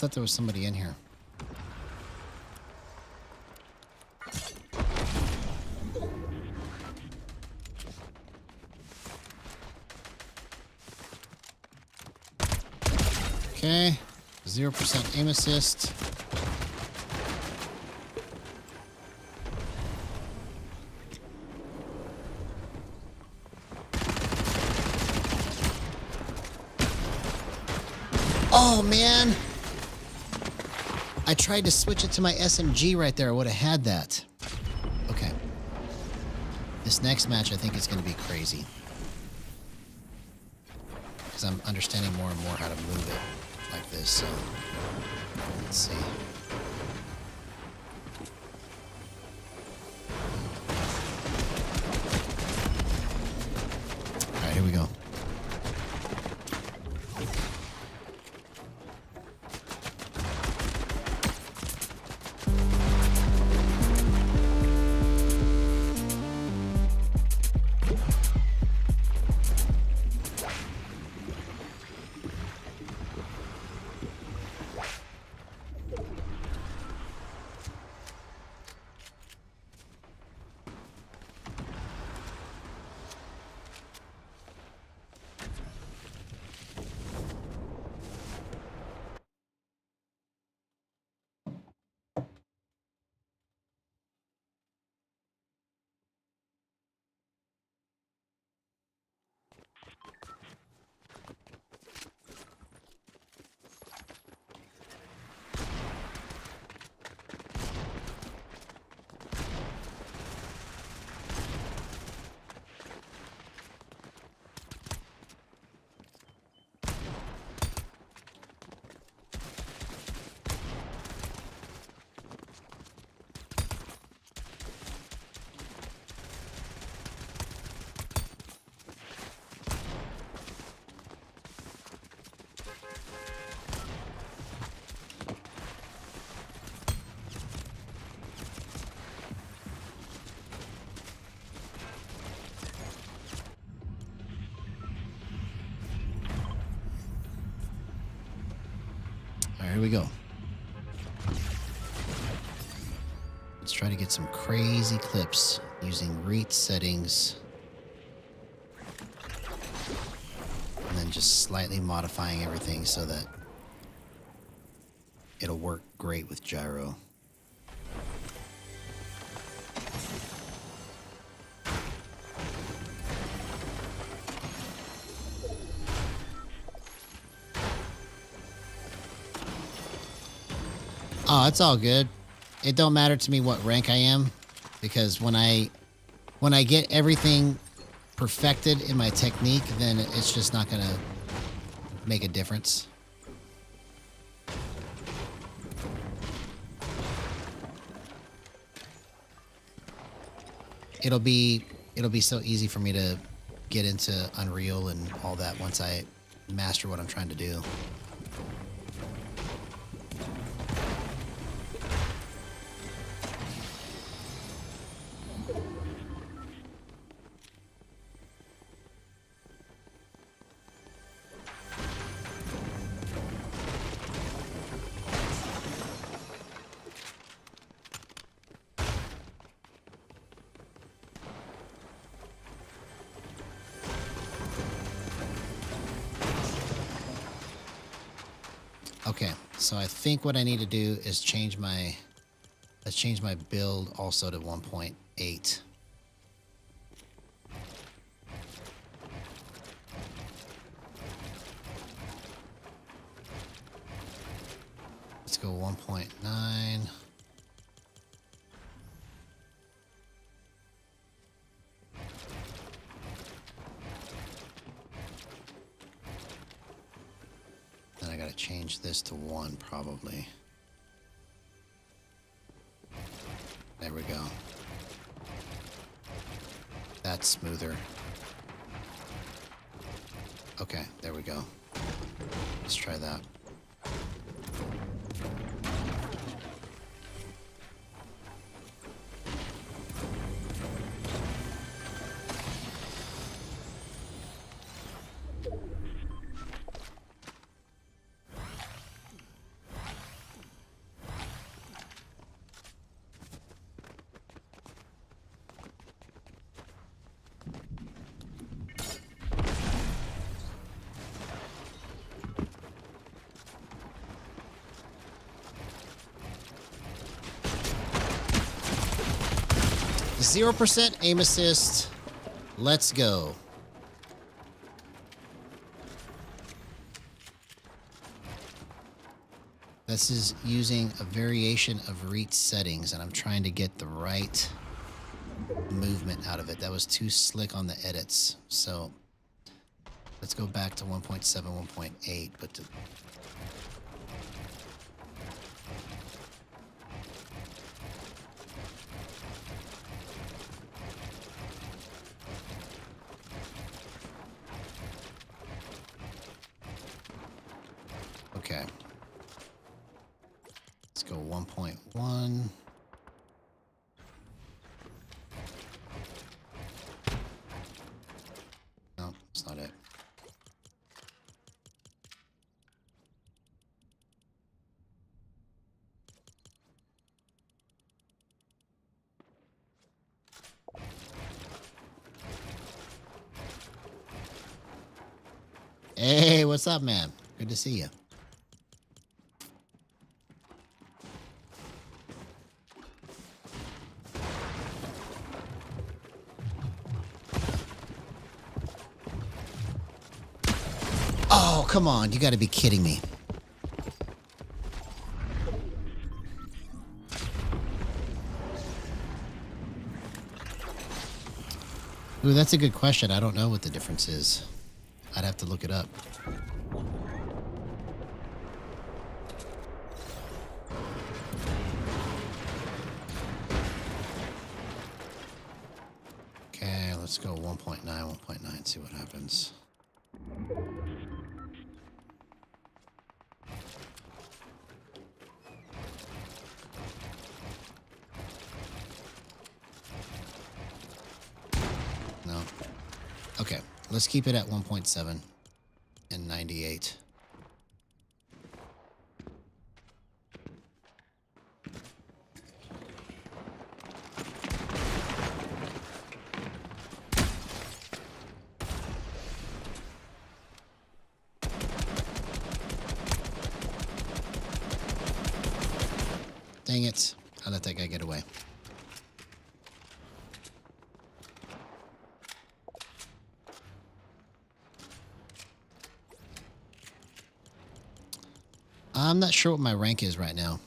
thought there was somebody in here. Okay, 0% aim assist. Oh, man. I tried to switch it to my SMG right there. I would have had that. Okay. This next match, I think, is going to be crazy. Because I'm understanding more and more how to move it like this. So, let's see. All right, here we go. All right, here we go. Let's try to get some crazy clips using reach settings. And then just slightly modifying everything so that it'll work great with gyro. Oh, it's all good. It don't matter to me what rank I am, because when I get everything perfected in my technique, then it's just not gonna make a difference. It'll be so easy for me to get into Unreal and all that once I master what I'm trying to do. Okay, so I think what I need to do is change my, let's change my build also to 1.8. Let's go 1.9. Then I gotta change this to 1 probably. There we go. That's smoother. Okay, there we go. Let's try that. 0% aim assist. Let's go. This is using a variation of reach settings, and I'm trying to get the right movement out of it. That was too slick on the edits. So let's go back to 1.7, 1.8, but okay. Let's go 1.1. No, that's not it. Hey, what's up, man? Good to see you. Oh, come on. You got to be kidding me. Ooh, that's a good question. I don't know what the difference is. I'd have to look it up. Okay, let's go 1.9, 1.9, see what happens. No. Okay, let's keep it at 1.7 and 98. Dang it. I let that guy get away. I'm not sure what my rank is right now.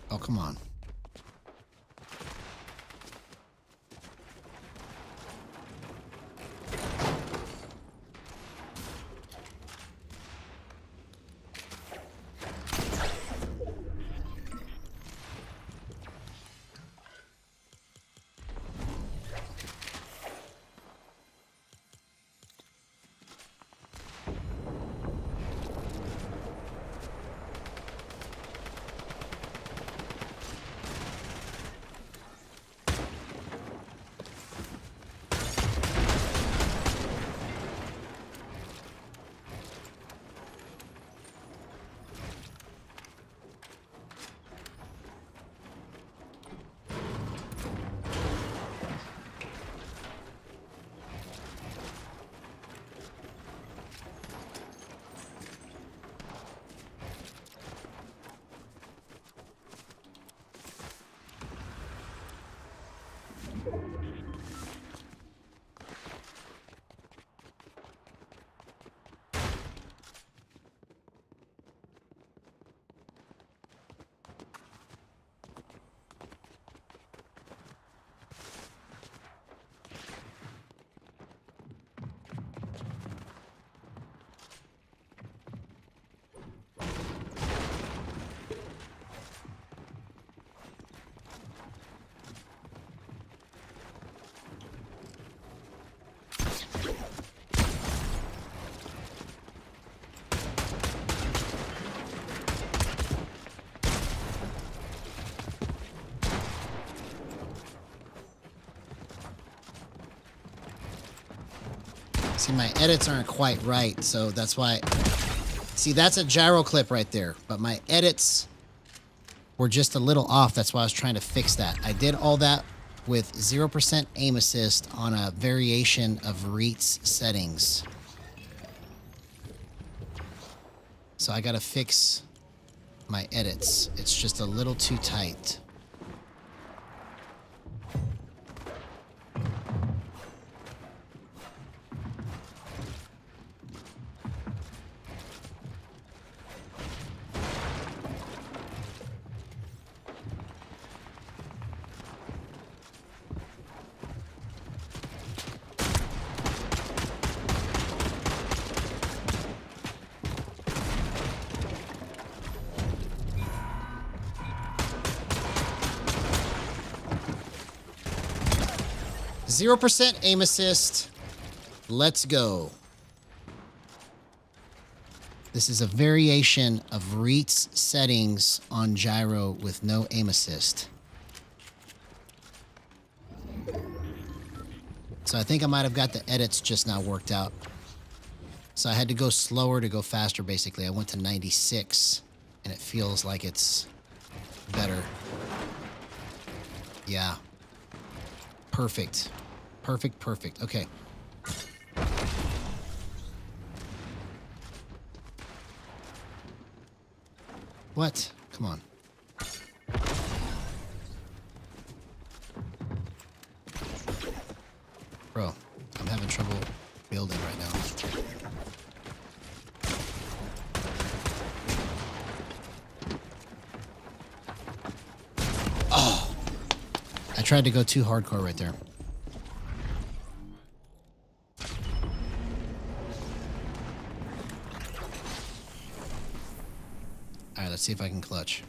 Oh, come on. See, my edits aren't quite right, so that's why... See, that's a gyro clip right there, but my edits were just a little off. That's why I was trying to fix that. I did all that with 0% aim assist on a variation of Reet's settings. So I gotta fix my edits. It's just a little too tight. Zero percent aim assist. Let's go. This is a variation of Reet's settings on gyro with no aim assist. So I think I might have got the edits just now worked out. So I had to go slower to go faster, basically. I went to 96, and it feels like it's better. Yeah. Perfect. Perfect, perfect. Okay. What? Come on. Bro, I'm having trouble building right now. Oh! I tried to go too hardcore right there. Alright, let's see if I can clutch.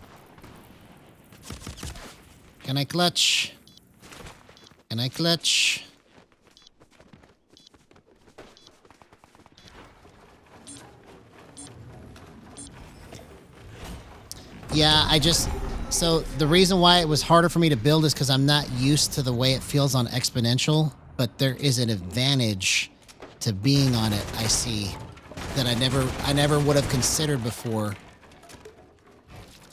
Can I clutch? Can I clutch? Yeah, so the reason why it was harder for me to build is because I'm not used to the way it feels on exponential, but there is an advantage to being on it, I see, that I never would have considered before.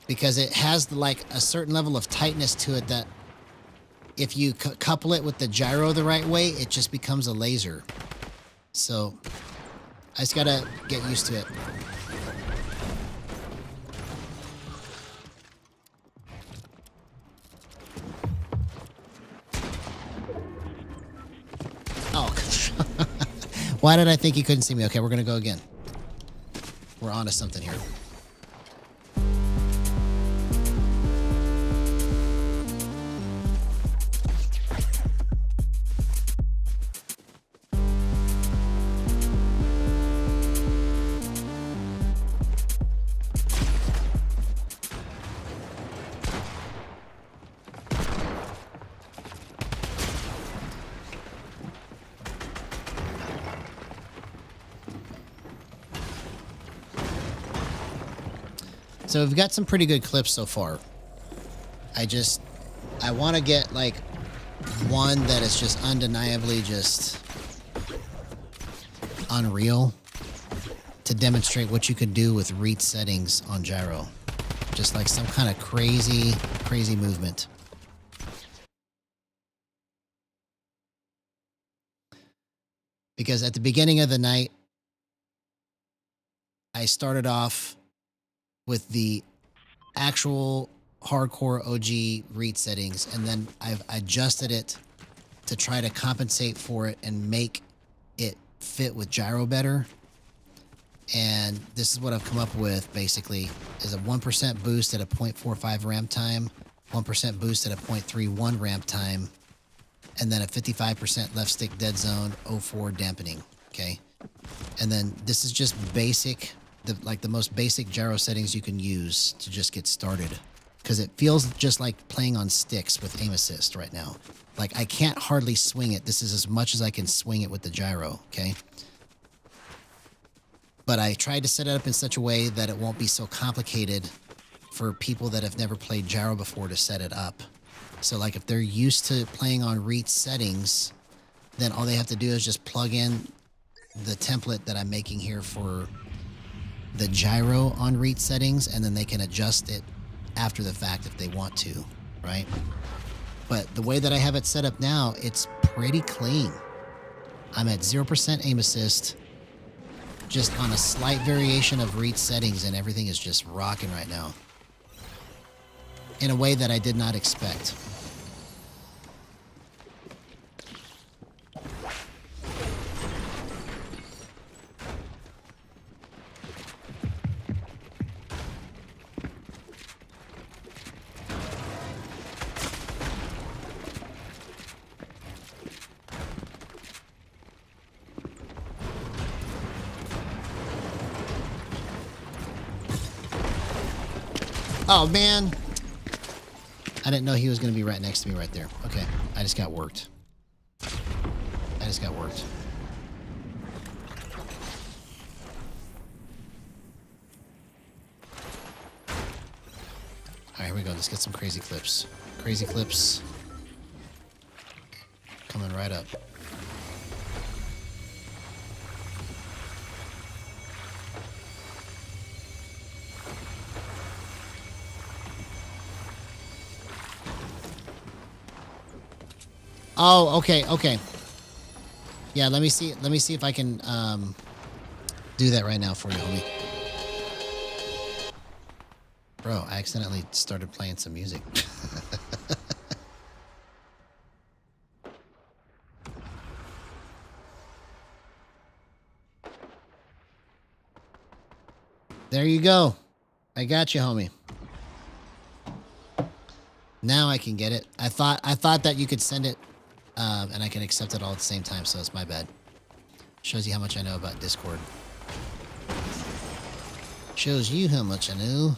Because it has like a certain level of tightness to it that if you couple it with the gyro the right way, it just becomes a laser. So I just gotta get used to it. Oh, why did I think he couldn't see me? Okay, we're gonna go again. We're onto something here. So we've got some pretty good clips so far. I want to get like one that is just undeniably just unreal to demonstrate what you could do with Reet settings on gyro. Just like some kind of crazy movement. Because at the beginning of the night, I started off with the actual hardcore OG Reet settings, and then I've adjusted it to try to compensate for it and make it fit with gyro better. And this is what I've come up with, basically, is a 1% boost at a 0.45 ramp time, 1% boost at a 0.31 ramp time, and then a 55% left stick dead zone, 04 dampening, okay? And then this is just basic, the most basic gyro settings you can use to just get started. Because it feels just like playing on sticks with aim assist right now. Like, I can't hardly swing it. This is as much as I can swing it with the gyro, okay? But I tried to set it up in such a way that it won't be so complicated for people that have never played gyro before to set it up. So, like, if they're used to playing on Reet settings, then all they have to do is just plug in the template that I'm making here for the gyro on reach settings, and then they can adjust it after the fact if they want to, right? But the way that I have it set up now, it's pretty clean. I'm at 0% aim assist, just on a slight variation of reach settings, and everything is just rocking right now in a way that I did not expect. Oh, man. I didn't know he was going to be right next to me right there. Okay. I just got worked. All right, here we go. Let's get some crazy clips. Crazy clips. Coming right up. Oh, okay. Yeah, let me see if I can do that right now for you, homie. Bro, I accidentally started playing some music. There you go. I got you, homie. Now I can get it. I thought that you could send it and I can accept it all at the same time, so it's my bad. Shows you how much I know about Discord. Shows you how much I know.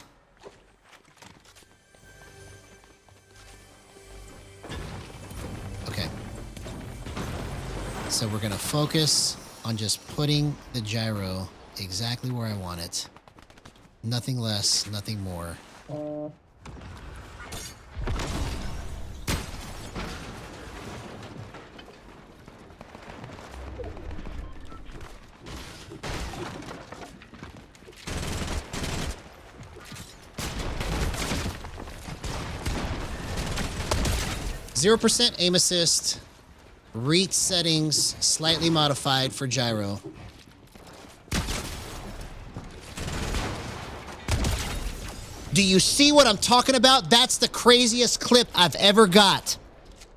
Okay. So we're going to focus on just putting the gyro exactly where I want it. Nothing less, nothing more. 0% aim assist, reach settings, slightly modified for gyro. Do you see what I'm talking about? That's the craziest clip I've ever got.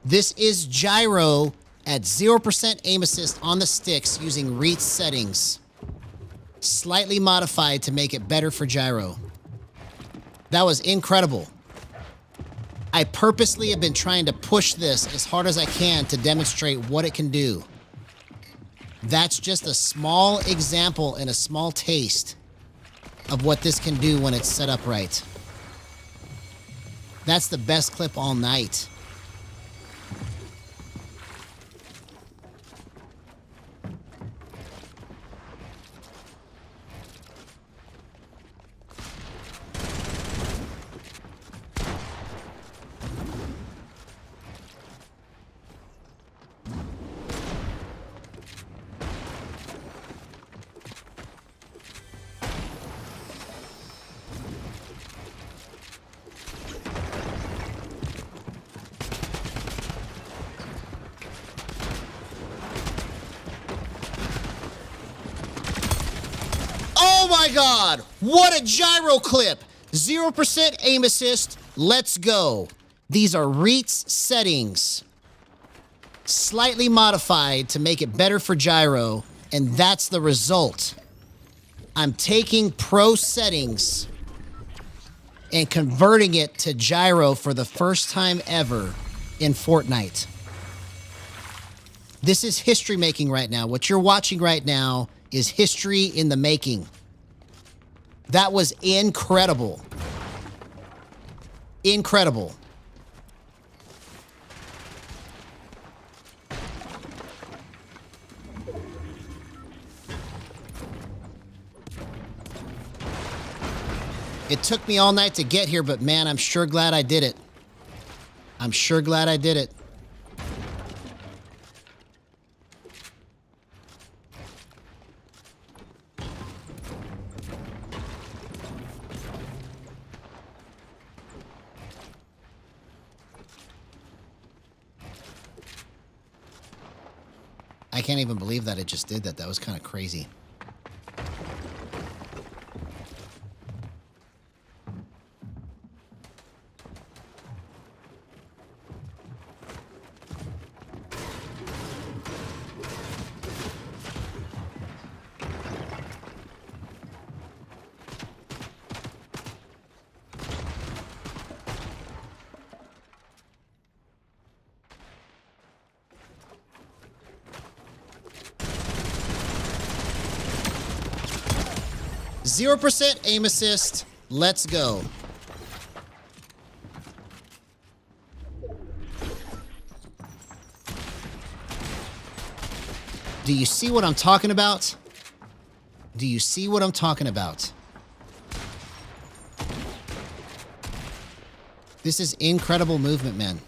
This is gyro at 0% aim assist on the sticks using reach settings. Slightly modified to make it better for gyro. That was incredible. I purposely have been trying to push this as hard as I can to demonstrate what it can do. That's just a small example and a small taste of what this can do when it's set up right. That's the best clip all night. Oh my God, what a gyro clip. 0% aim assist, let's go. These are reach settings, slightly modified to make it better for gyro, and that's the result. I'm taking pro settings and converting it to gyro for the first time ever in Fortnite. This is history making right now. What you're watching right now is history in the making. That was incredible. Incredible. It took me all night to get here, but man, I'm sure glad I did it. I'm sure glad I did it. I can't even believe that it just did that. That was kind of crazy. Zero % aim assist. Let's go. Do you see what I'm talking about? Do you see what I'm talking about? This is incredible movement, man.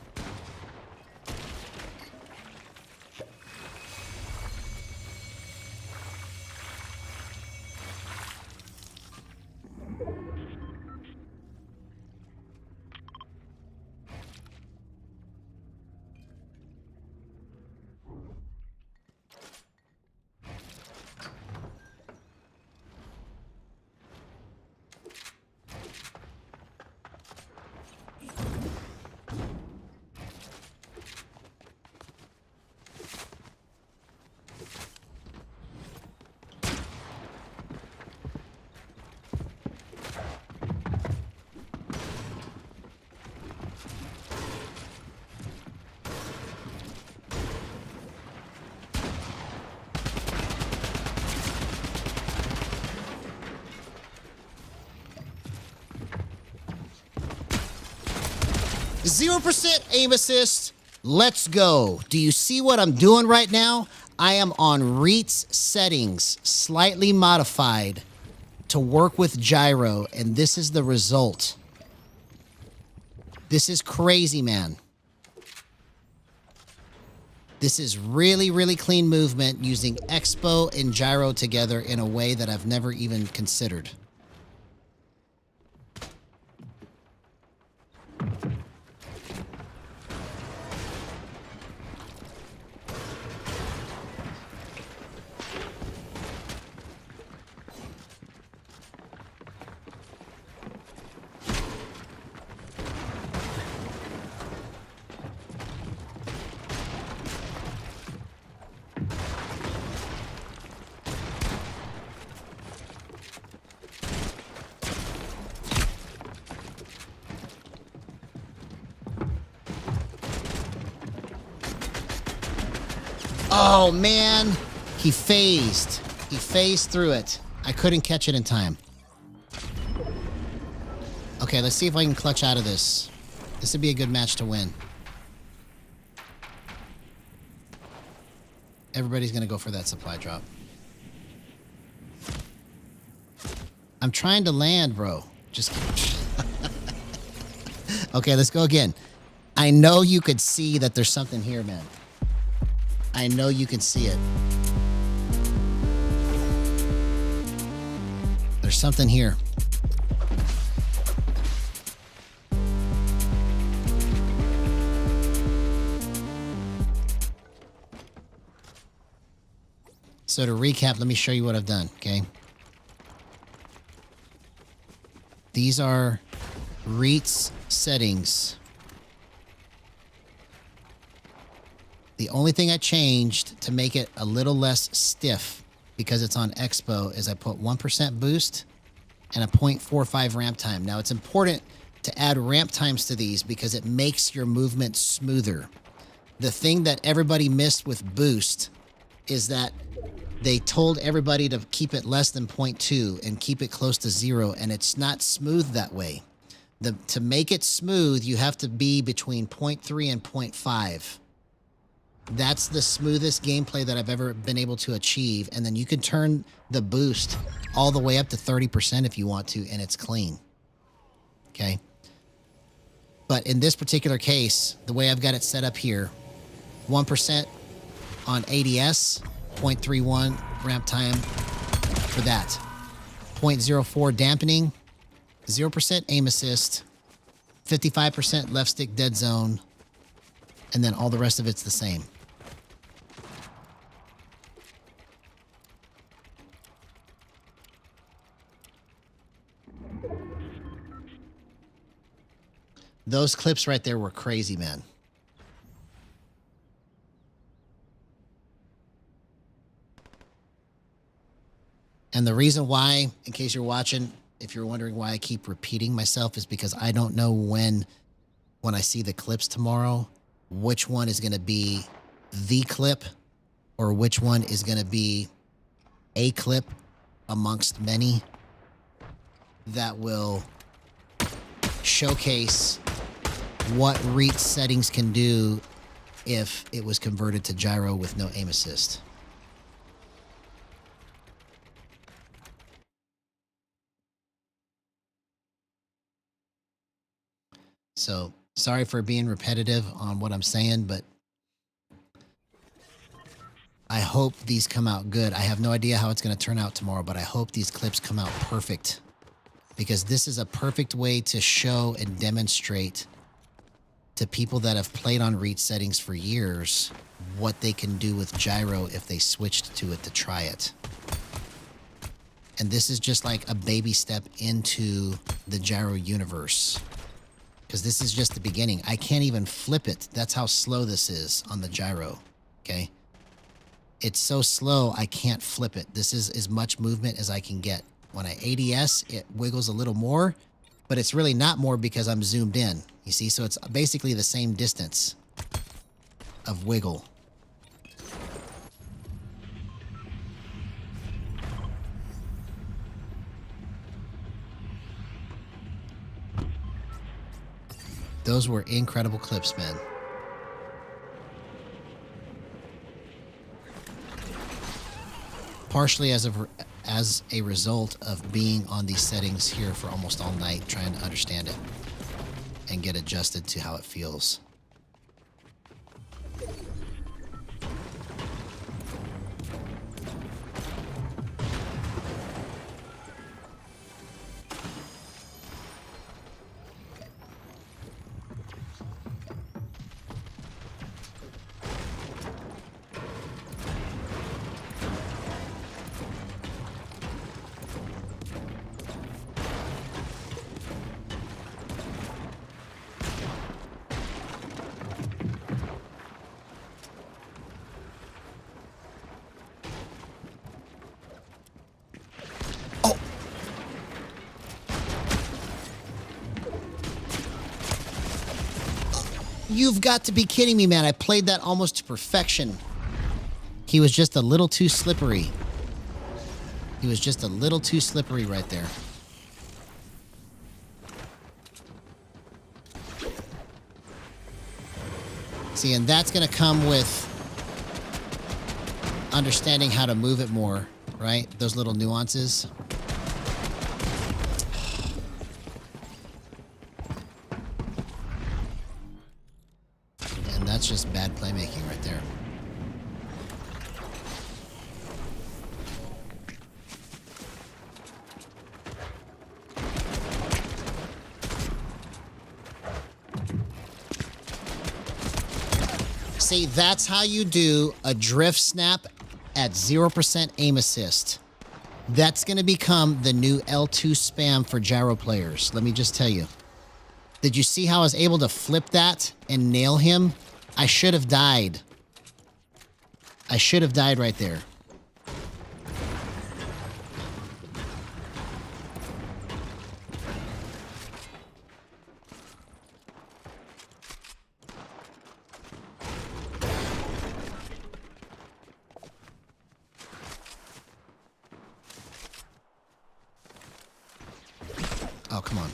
Zero % aim assist. Let's go. Do you see what I'm doing right now? I am on REIT's settings, slightly modified to work with Gyro, and this is the result. This is crazy, man. This is really, really clean movement using Expo and Gyro together in a way that I've never even considered. Oh, man. He phased. He phased through it. I couldn't catch it in time. Okay, let's see if I can clutch out of this. This would be a good match to win. Everybody's going to go for that supply drop. I'm trying to land, bro. Just okay, let's go again. I know you could see that there's something here, man. I know you can see it. There's something here. So to recap, let me show you what I've done, okay? These are REIT's settings. The only thing I changed to make it a little less stiff because it's on Expo is I put 1% boost and a 0.45 ramp time. Now it's important to add ramp times to these because it makes your movement smoother. The thing that everybody missed with boost is that they told everybody to keep it less than 0.2 and keep it close to 0, and it's not smooth that way. To make it smooth, you have to be between 0.3 and 0.5. That's the smoothest gameplay that I've ever been able to achieve. And then you can turn the boost all the way up to 30% if you want to, and it's clean. Okay. But in this particular case, the way I've got it set up here, 1% on ADS, 0.31 ramp time for that. 0.04 dampening, 0% aim assist, 55% left stick dead zone, and then all the rest of it's the same. Those clips right there were crazy, man. And the reason why, in case you're watching, if you're wondering why I keep repeating myself, is because I don't know when I see the clips tomorrow, which one is going to be the clip or which one is going to be a clip amongst many that will showcase what reach settings can do if it was converted to gyro with no aim assist. So sorry for being repetitive on what I'm saying, but I hope these come out good. I have no idea how it's going to turn out tomorrow, but I hope these clips come out perfect, because this is a perfect way to show and demonstrate to people that have played on reach settings for years what they can do with gyro if they switched to it to try it. And this is just like a baby step into the gyro universe, because this is just the beginning. I can't even flip it. That's how slow this is on the gyro. Okay. It's so slow, I can't flip it. This is as much movement as I can get. When I ADS, it wiggles a little more, but it's really not more because I'm zoomed in. You see, so it's basically the same distance of wiggle. Those were incredible clips, man. Partially as a result of being on these settings here for almost all night, trying to understand it and get adjusted to how it feels. You've got to be kidding me, man. I played that almost to perfection. He was just a little too slippery. He was just a little too slippery right there. See, and that's going to come with understanding how to move it more, right? Those little nuances. And that's just bad playmaking right there. See, that's how you do a drift snap at 0% aim assist. That's going to become the new L2 spam for gyro players. Let me just tell you. Did you see how I was able to flip that and nail him? I should have died. I should have died right there. Oh, come on.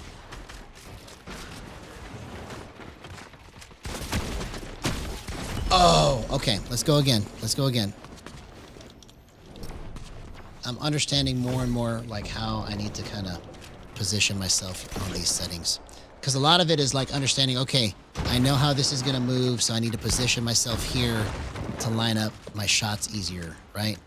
Oh, okay. Let's go again. Let's go again. I'm understanding more and more like how I need to kind of position myself on these settings. Because a lot of it is like understanding, okay, I know how this is going to move, so I need to position myself here to line up my shots easier, right?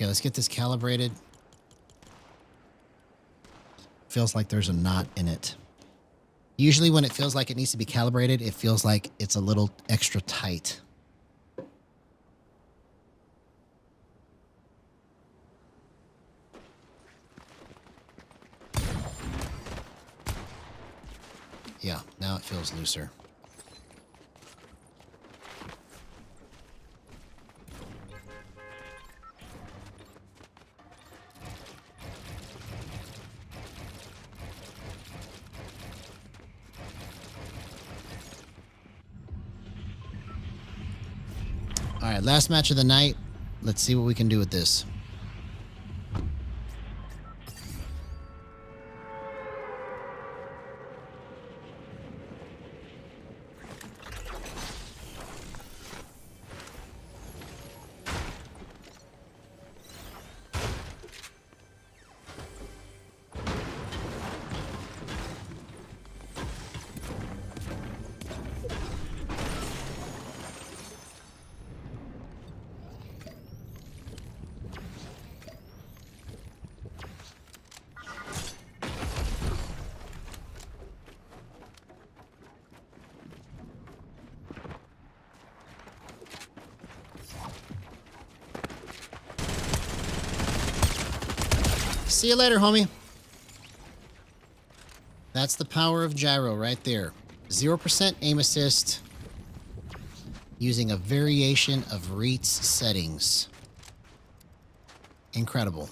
Okay, let's get this calibrated. Feels like there's a knot in it. Usually when it feels like it needs to be calibrated, it feels like it's a little extra tight. Yeah, now it feels looser. All right, last match of the night. Let's see what we can do with this. See you later, homie. That's the power of Gyro right there. 0% aim assist using a variation of Reet's settings. Incredible.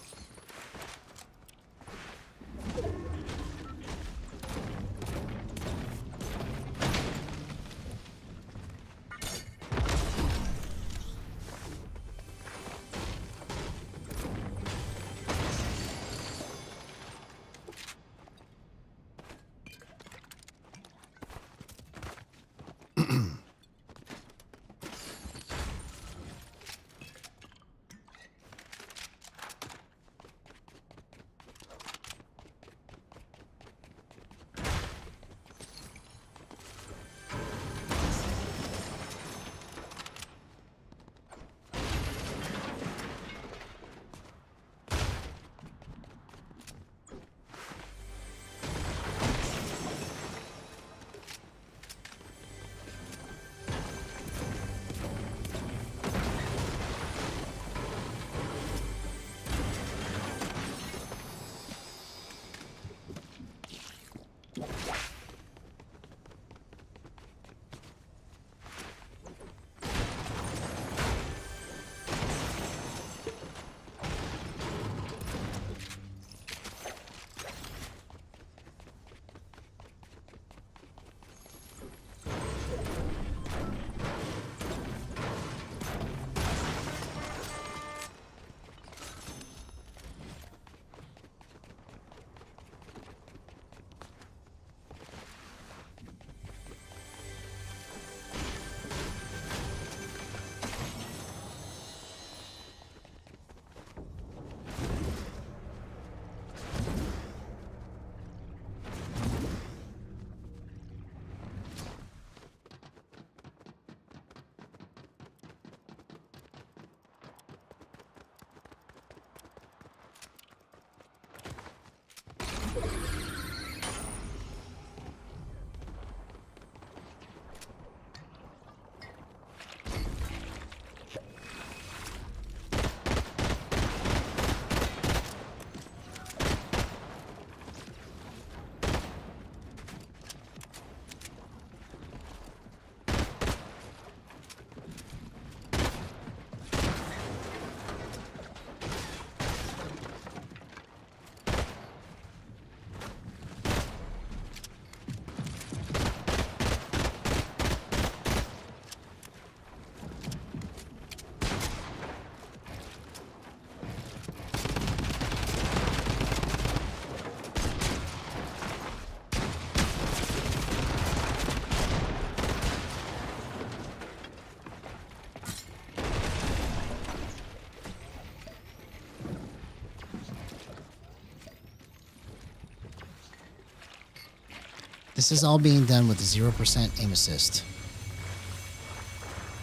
This is all being done with 0% aim assist.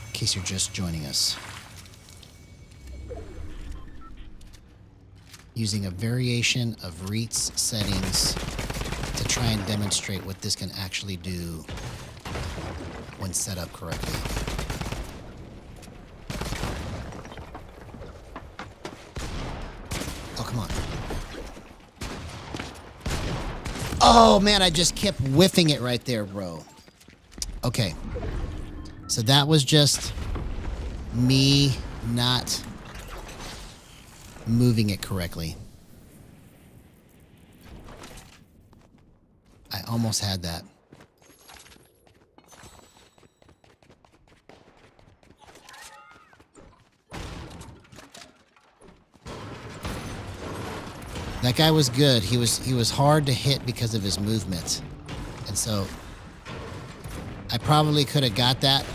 In case you're just joining us. using a variation of Reed's settings to try and demonstrate what this can actually do when set up correctly. Oh, come on. Oh, man, I just kept whiffing it right there, bro. Okay. So that was just me not moving it correctly. I almost had that. That guy was good. He was hard to hit because of his movement. And so I probably could have got that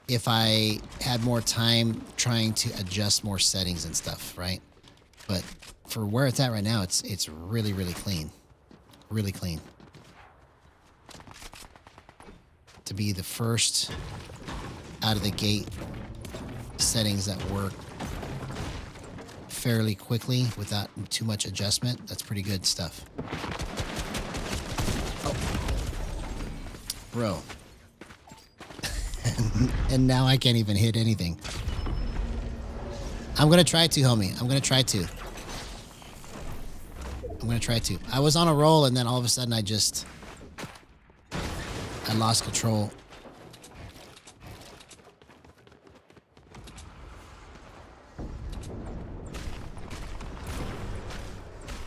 if I had more time trying to adjust more settings and stuff, right? But for where it's at right now, it's really, really clean. Really clean. To be the first out of the gate settings that work fairly quickly without too much adjustment, that's pretty good stuff. Oh. Bro. And now I can't even hit anything. I'm gonna try to, homie. I'm gonna try to. I was on a roll and then all of a sudden I lost control.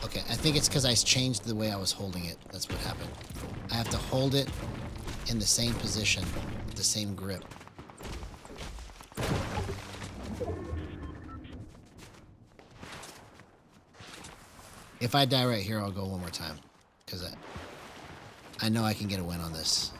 Okay, I think it's because I changed the way I was holding it. That's what happened. I have to hold it in the same position, with the same grip. If I die right here, I'll go one more time. Because I know I can get a win on this.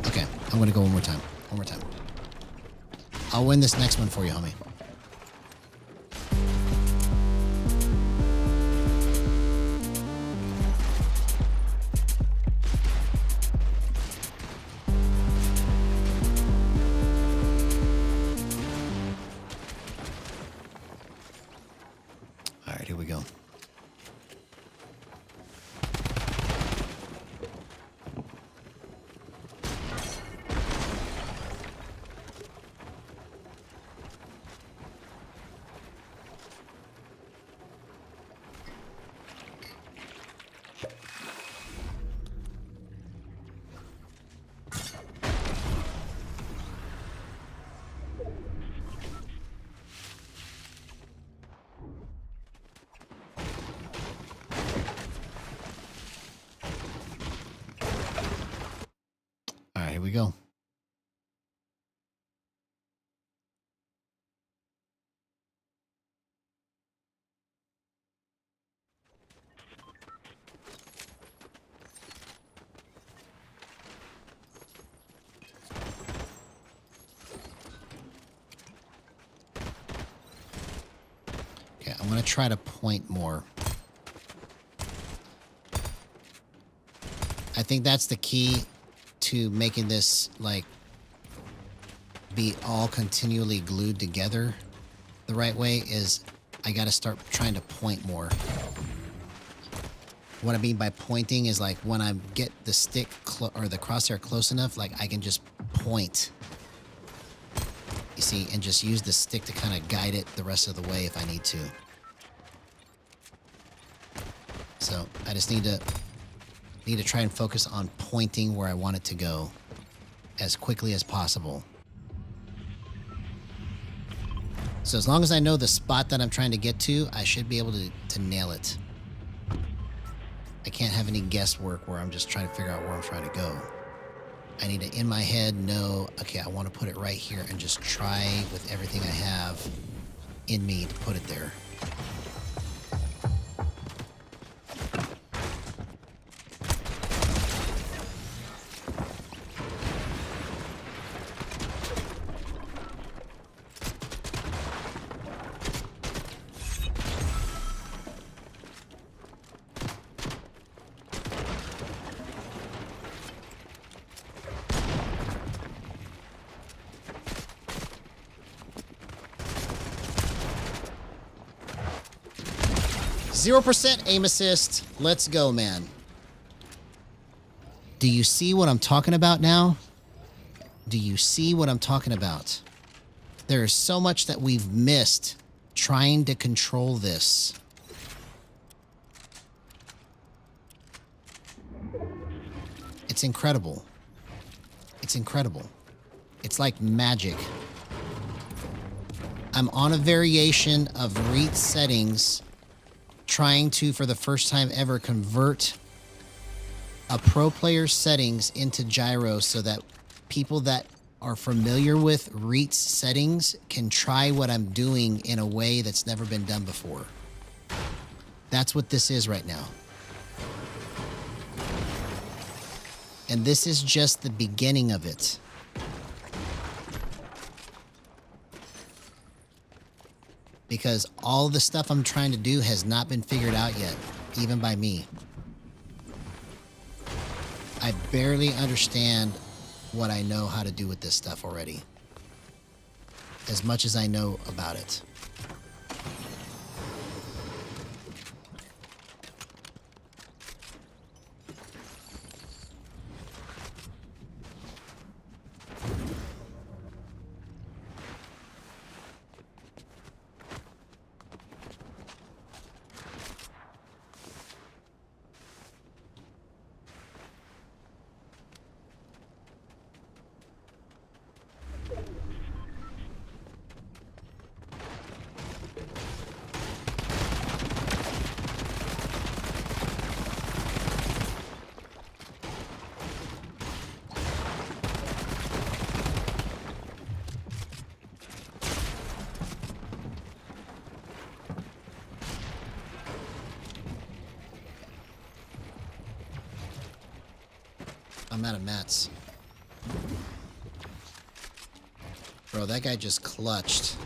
Okay, I'm going to go one more time. One more time. I'll win this next one for you, homie. All right, here we go. All right, here we go. Okay, I'm going to try to point more. I think that's the key to making this, like, be all continually glued together the right way is I got to start trying to point more. What I mean by pointing is, like, when I get the stick or the crosshair close enough, like, I can just point. You see, and just use the stick to kind of guide it the rest of the way if I need to. So I just need to try and focus on pointing where I want it to go as quickly as possible. So as long as I know the spot that I'm trying to get to, I should be able to nail it. I can't have any guesswork where I'm just trying to figure out where I'm trying to go. I need to, in my head, know, okay, I want to put it right here and just try with everything I have in me to put it there. 0% aim assist. Let's go, man. Do you see what I'm talking about now? Do you see what I'm talking about? There is so much that we've missed trying to control this. It's incredible. It's incredible. It's like magic. I'm on a variation of REIT settings, trying to, for the first time ever, convert a pro player's settings into Gyro so that people that are familiar with REIT's settings can try what I'm doing in a way that's never been done before. That's what this is right now. And this is just the beginning of it. Because all the stuff I'm trying to do has not been figured out yet, even by me. I barely understand what I know how to do with this stuff already. As much as I know about it. I'm out of mats. Bro, that guy just clutched.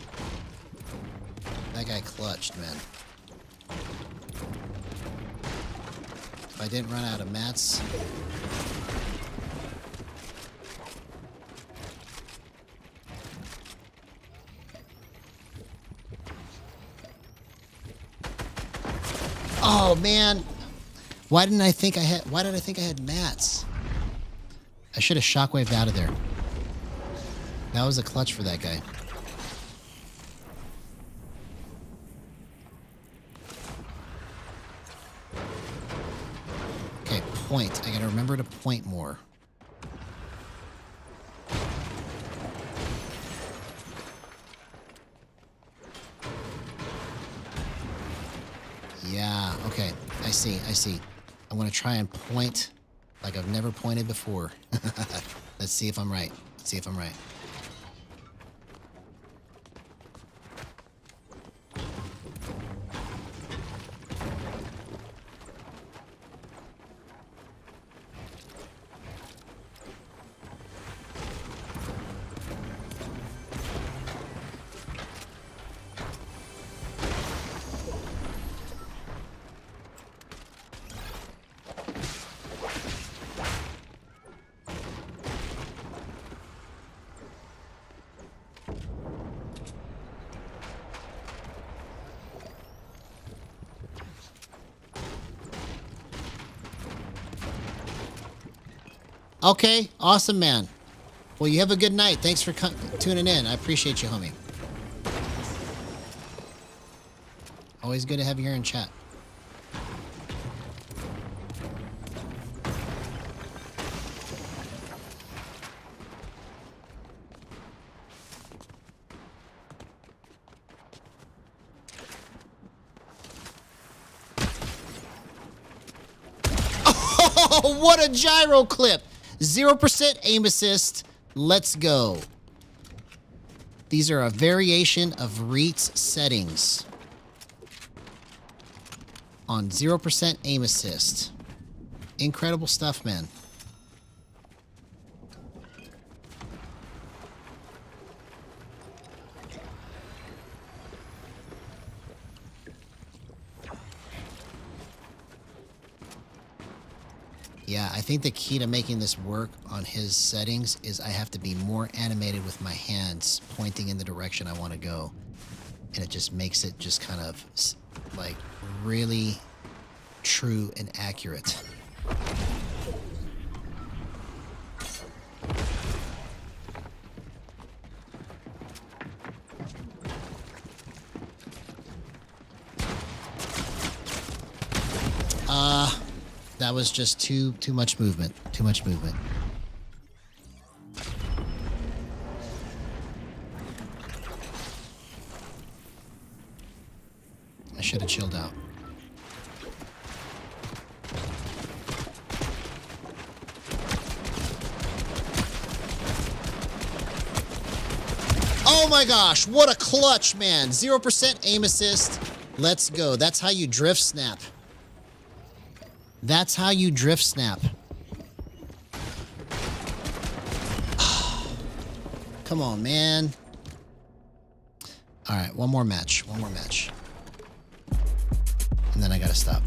That guy clutched, man. If I didn't run out of mats... Oh, man. Why did I think I had mats? I should have shockwaved out of there. That was a clutch for that guy. Okay, point. I gotta remember to point more. Yeah, okay. I see. I'm gonna try and point like I've never pointed before. Let's see if I'm right. Okay, awesome, man. Well, you have a good night. Thanks for tuning in. I appreciate you, homie. Always good to have you here in chat. Oh, what a gyro clip! 0% aim assist. Let's go. These are a variation of REIT's settings on 0% aim assist. Incredible stuff, man. Yeah, I think the key to making this work on his settings is I have to be more animated with my hands pointing in the direction I want to go. and it just makes it just kind of like really true and accurate. That was just too much movement. Too much movement. I should have chilled out. Oh my gosh, what a clutch, man. 0% aim assist. Let's go. That's how you drift snap. That's how you drift snap. Come on, man. All right, one more match. One more match. And then I gotta stop.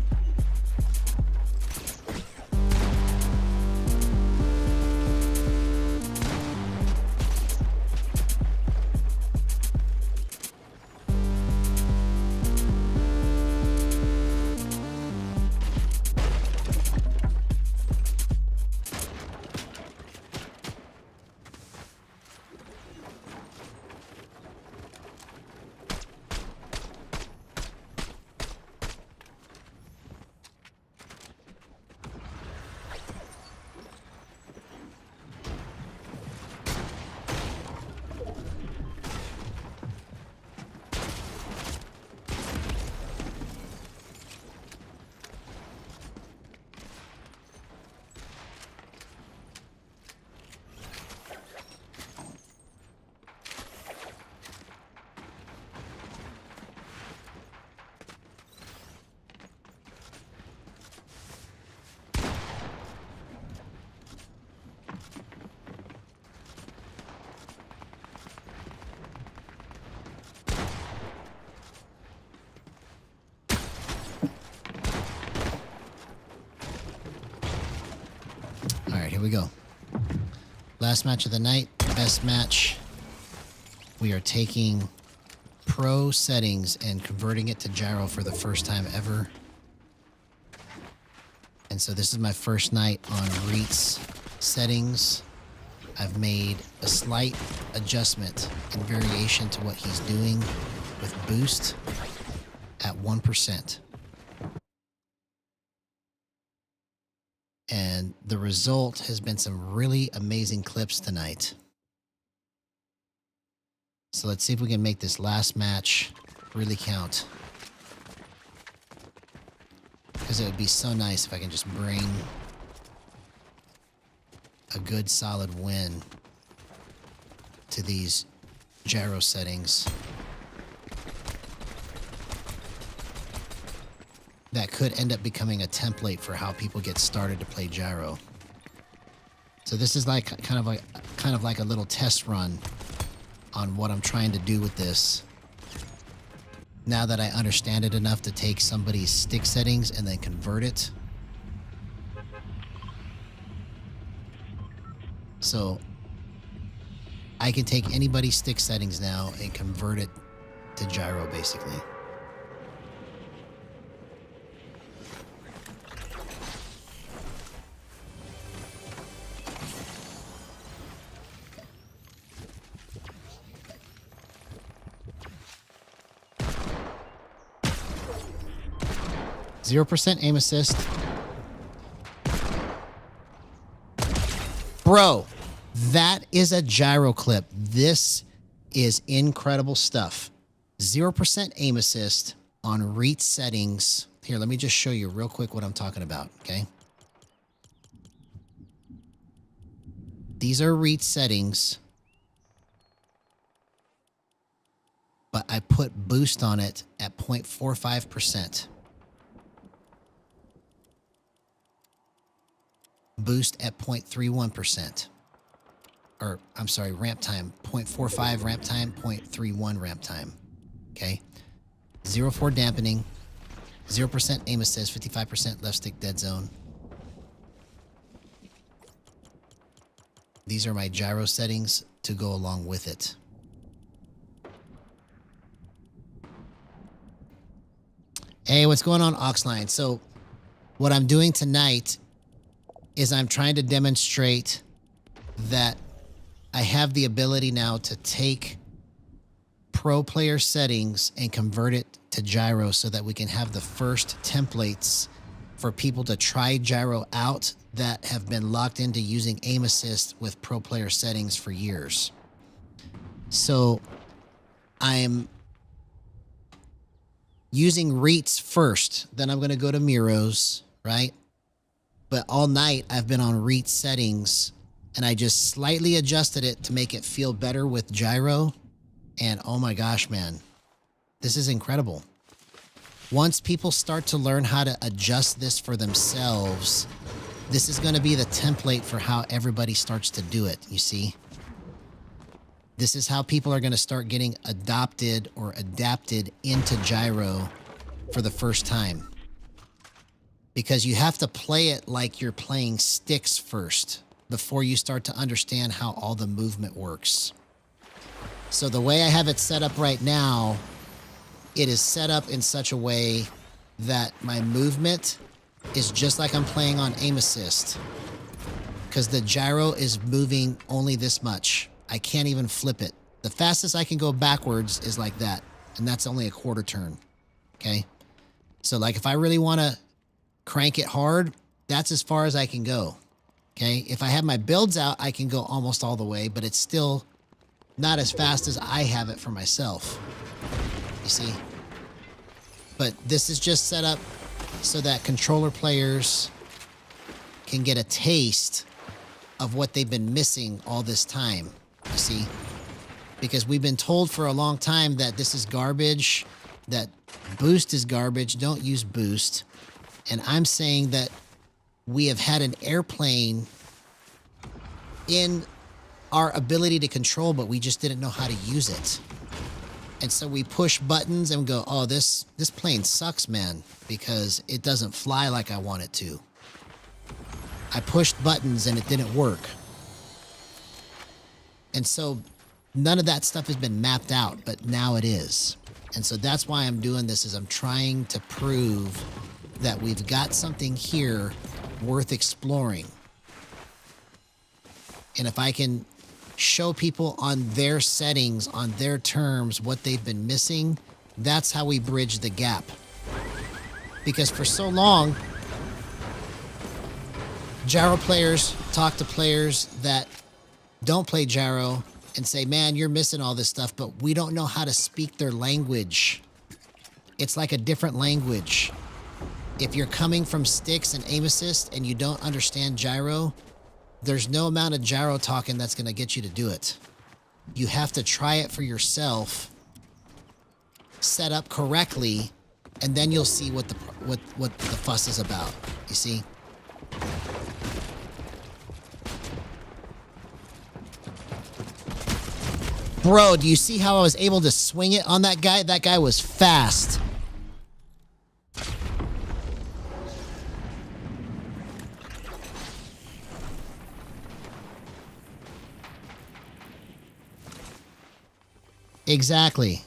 All right, here we go. Last match of the night, best match. We are taking pro settings and converting it to gyro for the first time ever. And so this is my first night on Reet's settings. I've made a slight adjustment and variation to what he's doing with boost at 1%. And the result has been some really amazing clips tonight. So let's see if we can make this last match really count. Because it would be so nice if I can just bring a good solid win to these gyro settings. That could end up becoming a template for how people get started to play gyro. So this is like kind of like a little test run on what I'm trying to do with this. Now that I understand it enough to take somebody's stick settings and then convert it. So I can take anybody's stick settings now and convert it to gyro basically. %, aim assist. Bro, that is a gyro clip. This is incredible stuff. 0% aim assist on Reet settings. Here, let me just show you real quick what I'm talking about, okay? These are Reet settings. But I put boost on it at 0.45%. Boost at 0.31%. Or, I'm sorry, ramp time. 0.45 ramp time, 0.31 ramp time. Okay? 0.4 dampening. 0% aim assist, 55% left stick dead zone. These are my gyro settings to go along with it. Hey, what's going on, Oxline? So what I'm doing tonight is I'm trying to demonstrate that I have the ability now to take pro player settings and convert it to gyro so that we can have the first templates for people to try gyro out that have been locked into using aim assist with pro player settings for years. So I'm using REITs first, then I'm going to go to Miros, right? But all night I've been on REIT settings and I just slightly adjusted it to make it feel better with gyro. And oh my gosh, man, this is incredible. Once people start to learn how to adjust this for themselves, this is going to be the template for how everybody starts to do it, you see? This is how people are going to start getting adopted or adapted into gyro for the first time. Because you have to play it like you're playing sticks first before you start to understand how all the movement works. So the way I have it set up right now, it is set up in such a way that my movement is just like I'm playing on aim assist. Because the gyro is moving only this much. I can't even flip it. The fastest I can go backwards is like that. And that's only a quarter turn. Okay. So like if I really want to crank it hard, that's as far as I can go. Okay. If I have my builds out, I can go almost all the way, but it's still not as fast as I have it for myself. You see? But this is just set up so that controller players can get a taste of what they've been missing all this time. You see? Because we've been told for a long time that this is garbage, that boost is garbage, don't use boost. And I'm saying that we have had an airplane in our ability to control, but we just didn't know how to use it. And so we push buttons and go, oh, this plane sucks, man, because it doesn't fly like I want it to. I pushed buttons and it didn't work. And so none of that stuff has been mapped out, but now it is. And so that's why I'm doing this, is I'm trying to prove that we've got something here worth exploring. And if I can show people on their settings, on their terms, what they've been missing, that's how we bridge the gap. Because for so long, gyro players talk to players that don't play gyro and say, man, you're missing all this stuff, but we don't know how to speak their language. It's like a different language. If you're coming from sticks and aim assist and you don't understand gyro, there's no amount of gyro talking that's going to get you to do it. You have to try it for yourself, set up correctly, and then you'll see what the fuss is about. You see? Bro, do you see how I was able to swing it on that guy? That guy was fast. Exactly.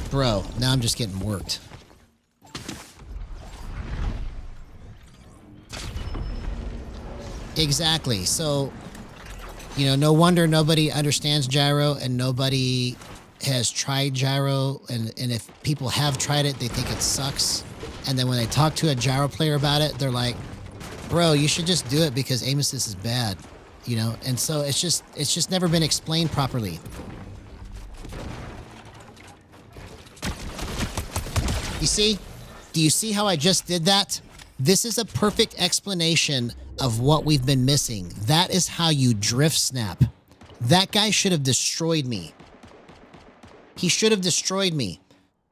Bro, now I'm just getting worked. Exactly. So, you know, no wonder nobody understands gyro and nobody has tried gyro. And if people have tried it, they think it sucks. And then when they talk to a gyro player about it, they're like, bro, you should just do it because aim assist is bad, you know? And so it's just never been explained properly. You see? Do you see how I just did that? This is a perfect explanation of what we've been missing. That is how you drift snap. That guy should have destroyed me. He should have destroyed me.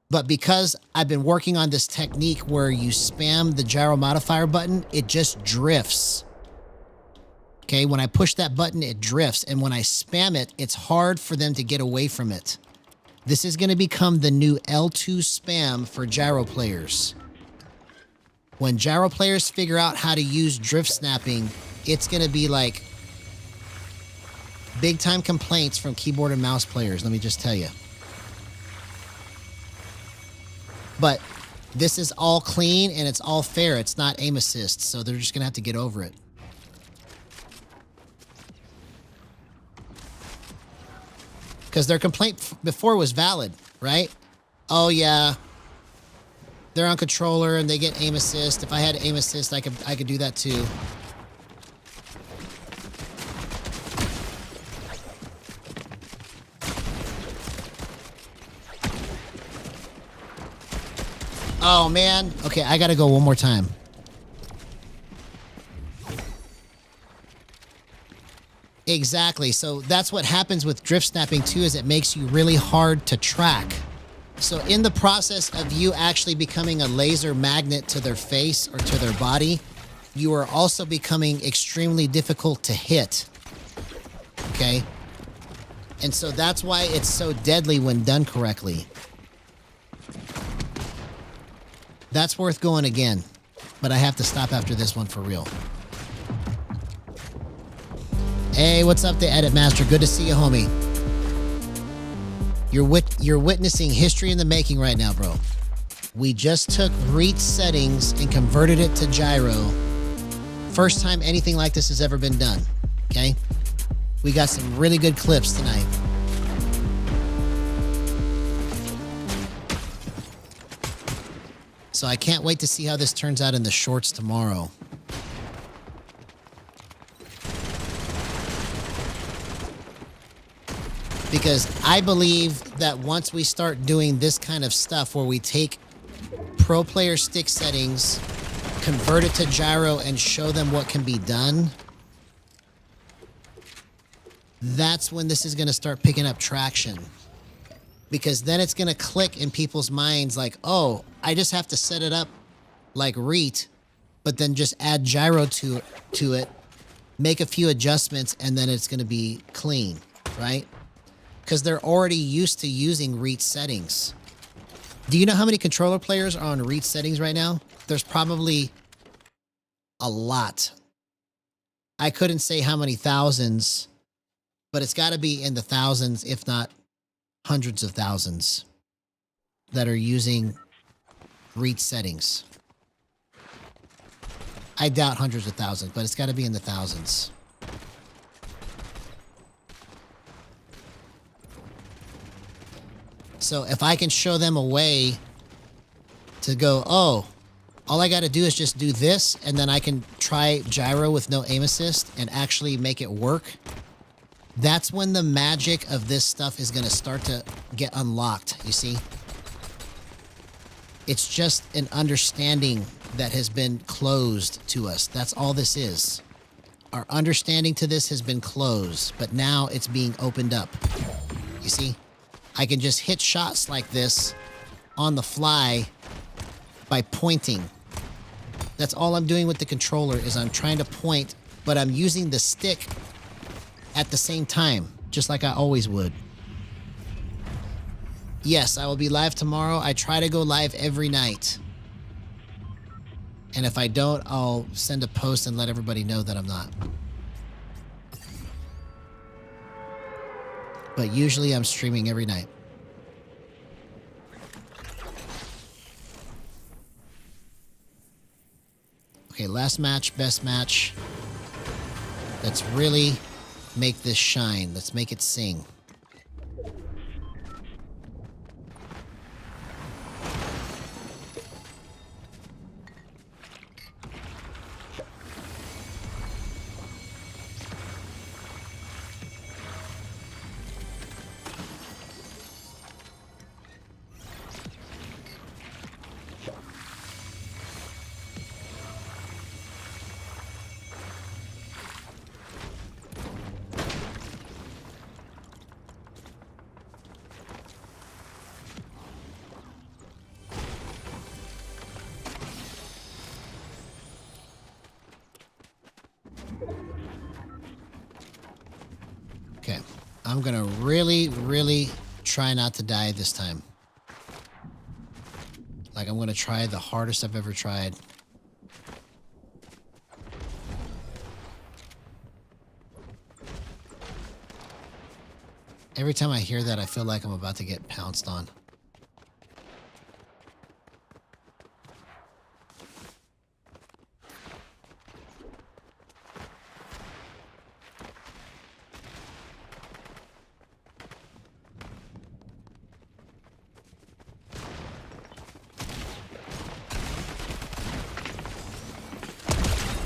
But because I've been working on this technique where you spam the gyro modifier button, it just drifts. Okay, when I push that button, it drifts. And when I spam it, it's hard for them to get away from it. This is going to become the new L2 spam for gyro players. When gyro players figure out how to use drift snapping, it's going to be like Big time complaints from keyboard and mouse players, let me just tell you. But this is all clean and it's all fair. It's not aim assist, so they're just going to have to get over it. Because their complaint before was valid, right? Oh, yeah. They're on controller and they get aim assist. If I had aim assist, I could do that too. Oh, man. Okay, I gotta go one more time. Exactly. So that's what happens with drift snapping too, is it makes you really hard to track. So in the process of you actually becoming a laser magnet to their face or to their body, you are also becoming extremely difficult to hit. Okay? And so that's why it's so deadly when done correctly. That's worth going again, but I have to stop after this one for real. Hey, what's up, the Edit Master? Good to see you, homie. You're witnessing history in the making right now, bro. We just took reach settings and converted it to gyro. First time anything like this has ever been done, okay? We got some really good clips tonight. So I can't wait to see how this turns out in the shorts tomorrow. Because I believe that once we start doing this kind of stuff where we take pro player stick settings, convert it to gyro, and show them what can be done, that's when this is going to start picking up traction. Because then it's going to click in people's minds like, oh, I just have to set it up like REIT, but then just add gyro to it, make a few adjustments, and then it's going to be clean, right? Because they're already used to using REIT settings. Do you know how many controller players are on REIT settings right now? There's probably a lot. I couldn't say how many thousands, but it's got to be in the thousands, if not hundreds of thousands, that are using REIT settings. I doubt hundreds of thousands, but it's got to be in the thousands. So if I can show them a way to go, oh, all I got to do is just do this, and then I can try gyro with no aim assist and actually make it work, that's when the magic of this stuff is going to start to get unlocked, you see? It's just an understanding that has been closed to us. That's all this is. Our understanding to this has been closed, but now it's being opened up. You see? I can just hit shots like this on the fly by pointing. That's all I'm doing with the controller, is I'm trying to point, but I'm using the stick at the same time, just like I always would. Yes, I will be live tomorrow. I try to go live every night. And if I don't, I'll send a post and let everybody know that I'm not. But usually I'm streaming every night. Okay, last match, best match. Let's really make this shine. Let's make it sing. Okay, I'm gonna really try not to die this time. Like, I'm gonna try the hardest I've ever tried. Every time I hear that, I feel like I'm about to get pounced on.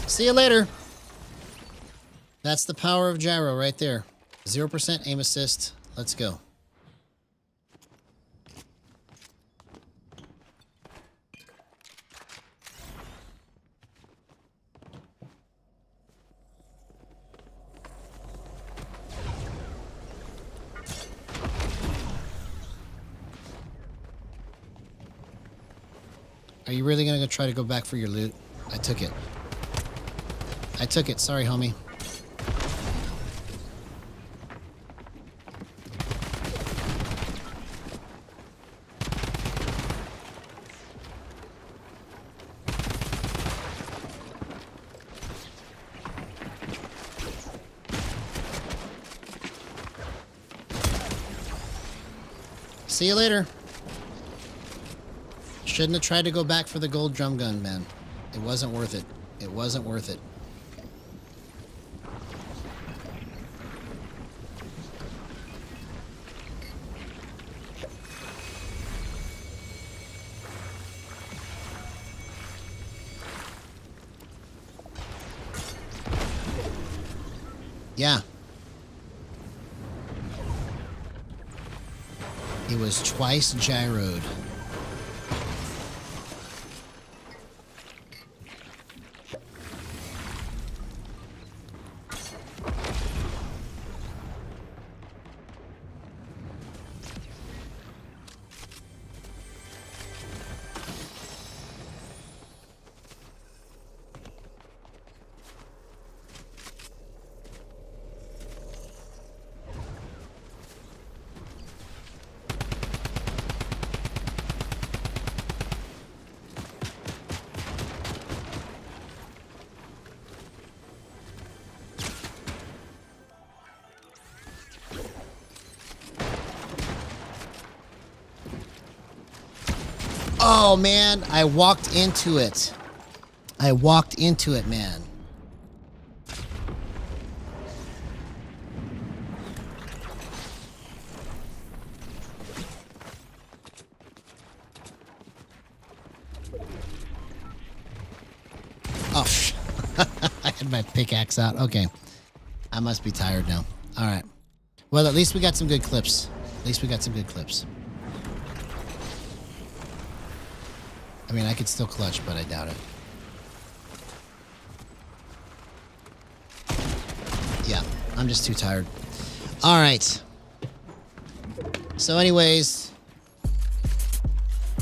See you later. That's the power of Gyro right there. 0% aim assist. Let's go. Are you really going to try to go back for your loot? I took it. I took it. Sorry, homie. See you later. Shouldn't have tried to go back for the gold drum gun, man. It wasn't worth it. It wasn't worth it. Yeah. It was twice gyroed. Oh, man, I walked into it. I walked into it, man. Oh, I had my pickaxe out. Okay. I must be tired now. All right. Well, at least we got some good clips. At least we got some good clips. I mean, I could still clutch, but I doubt it. Yeah, I'm just too tired. All right. So anyways,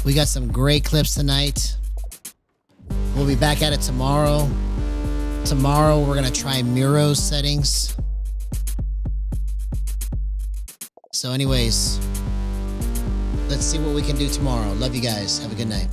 we got some great clips tonight. We'll be back at it tomorrow. Tomorrow, we're going to try Miro's settings. So anyways, let's see what we can do tomorrow. Love you guys. Have a good night.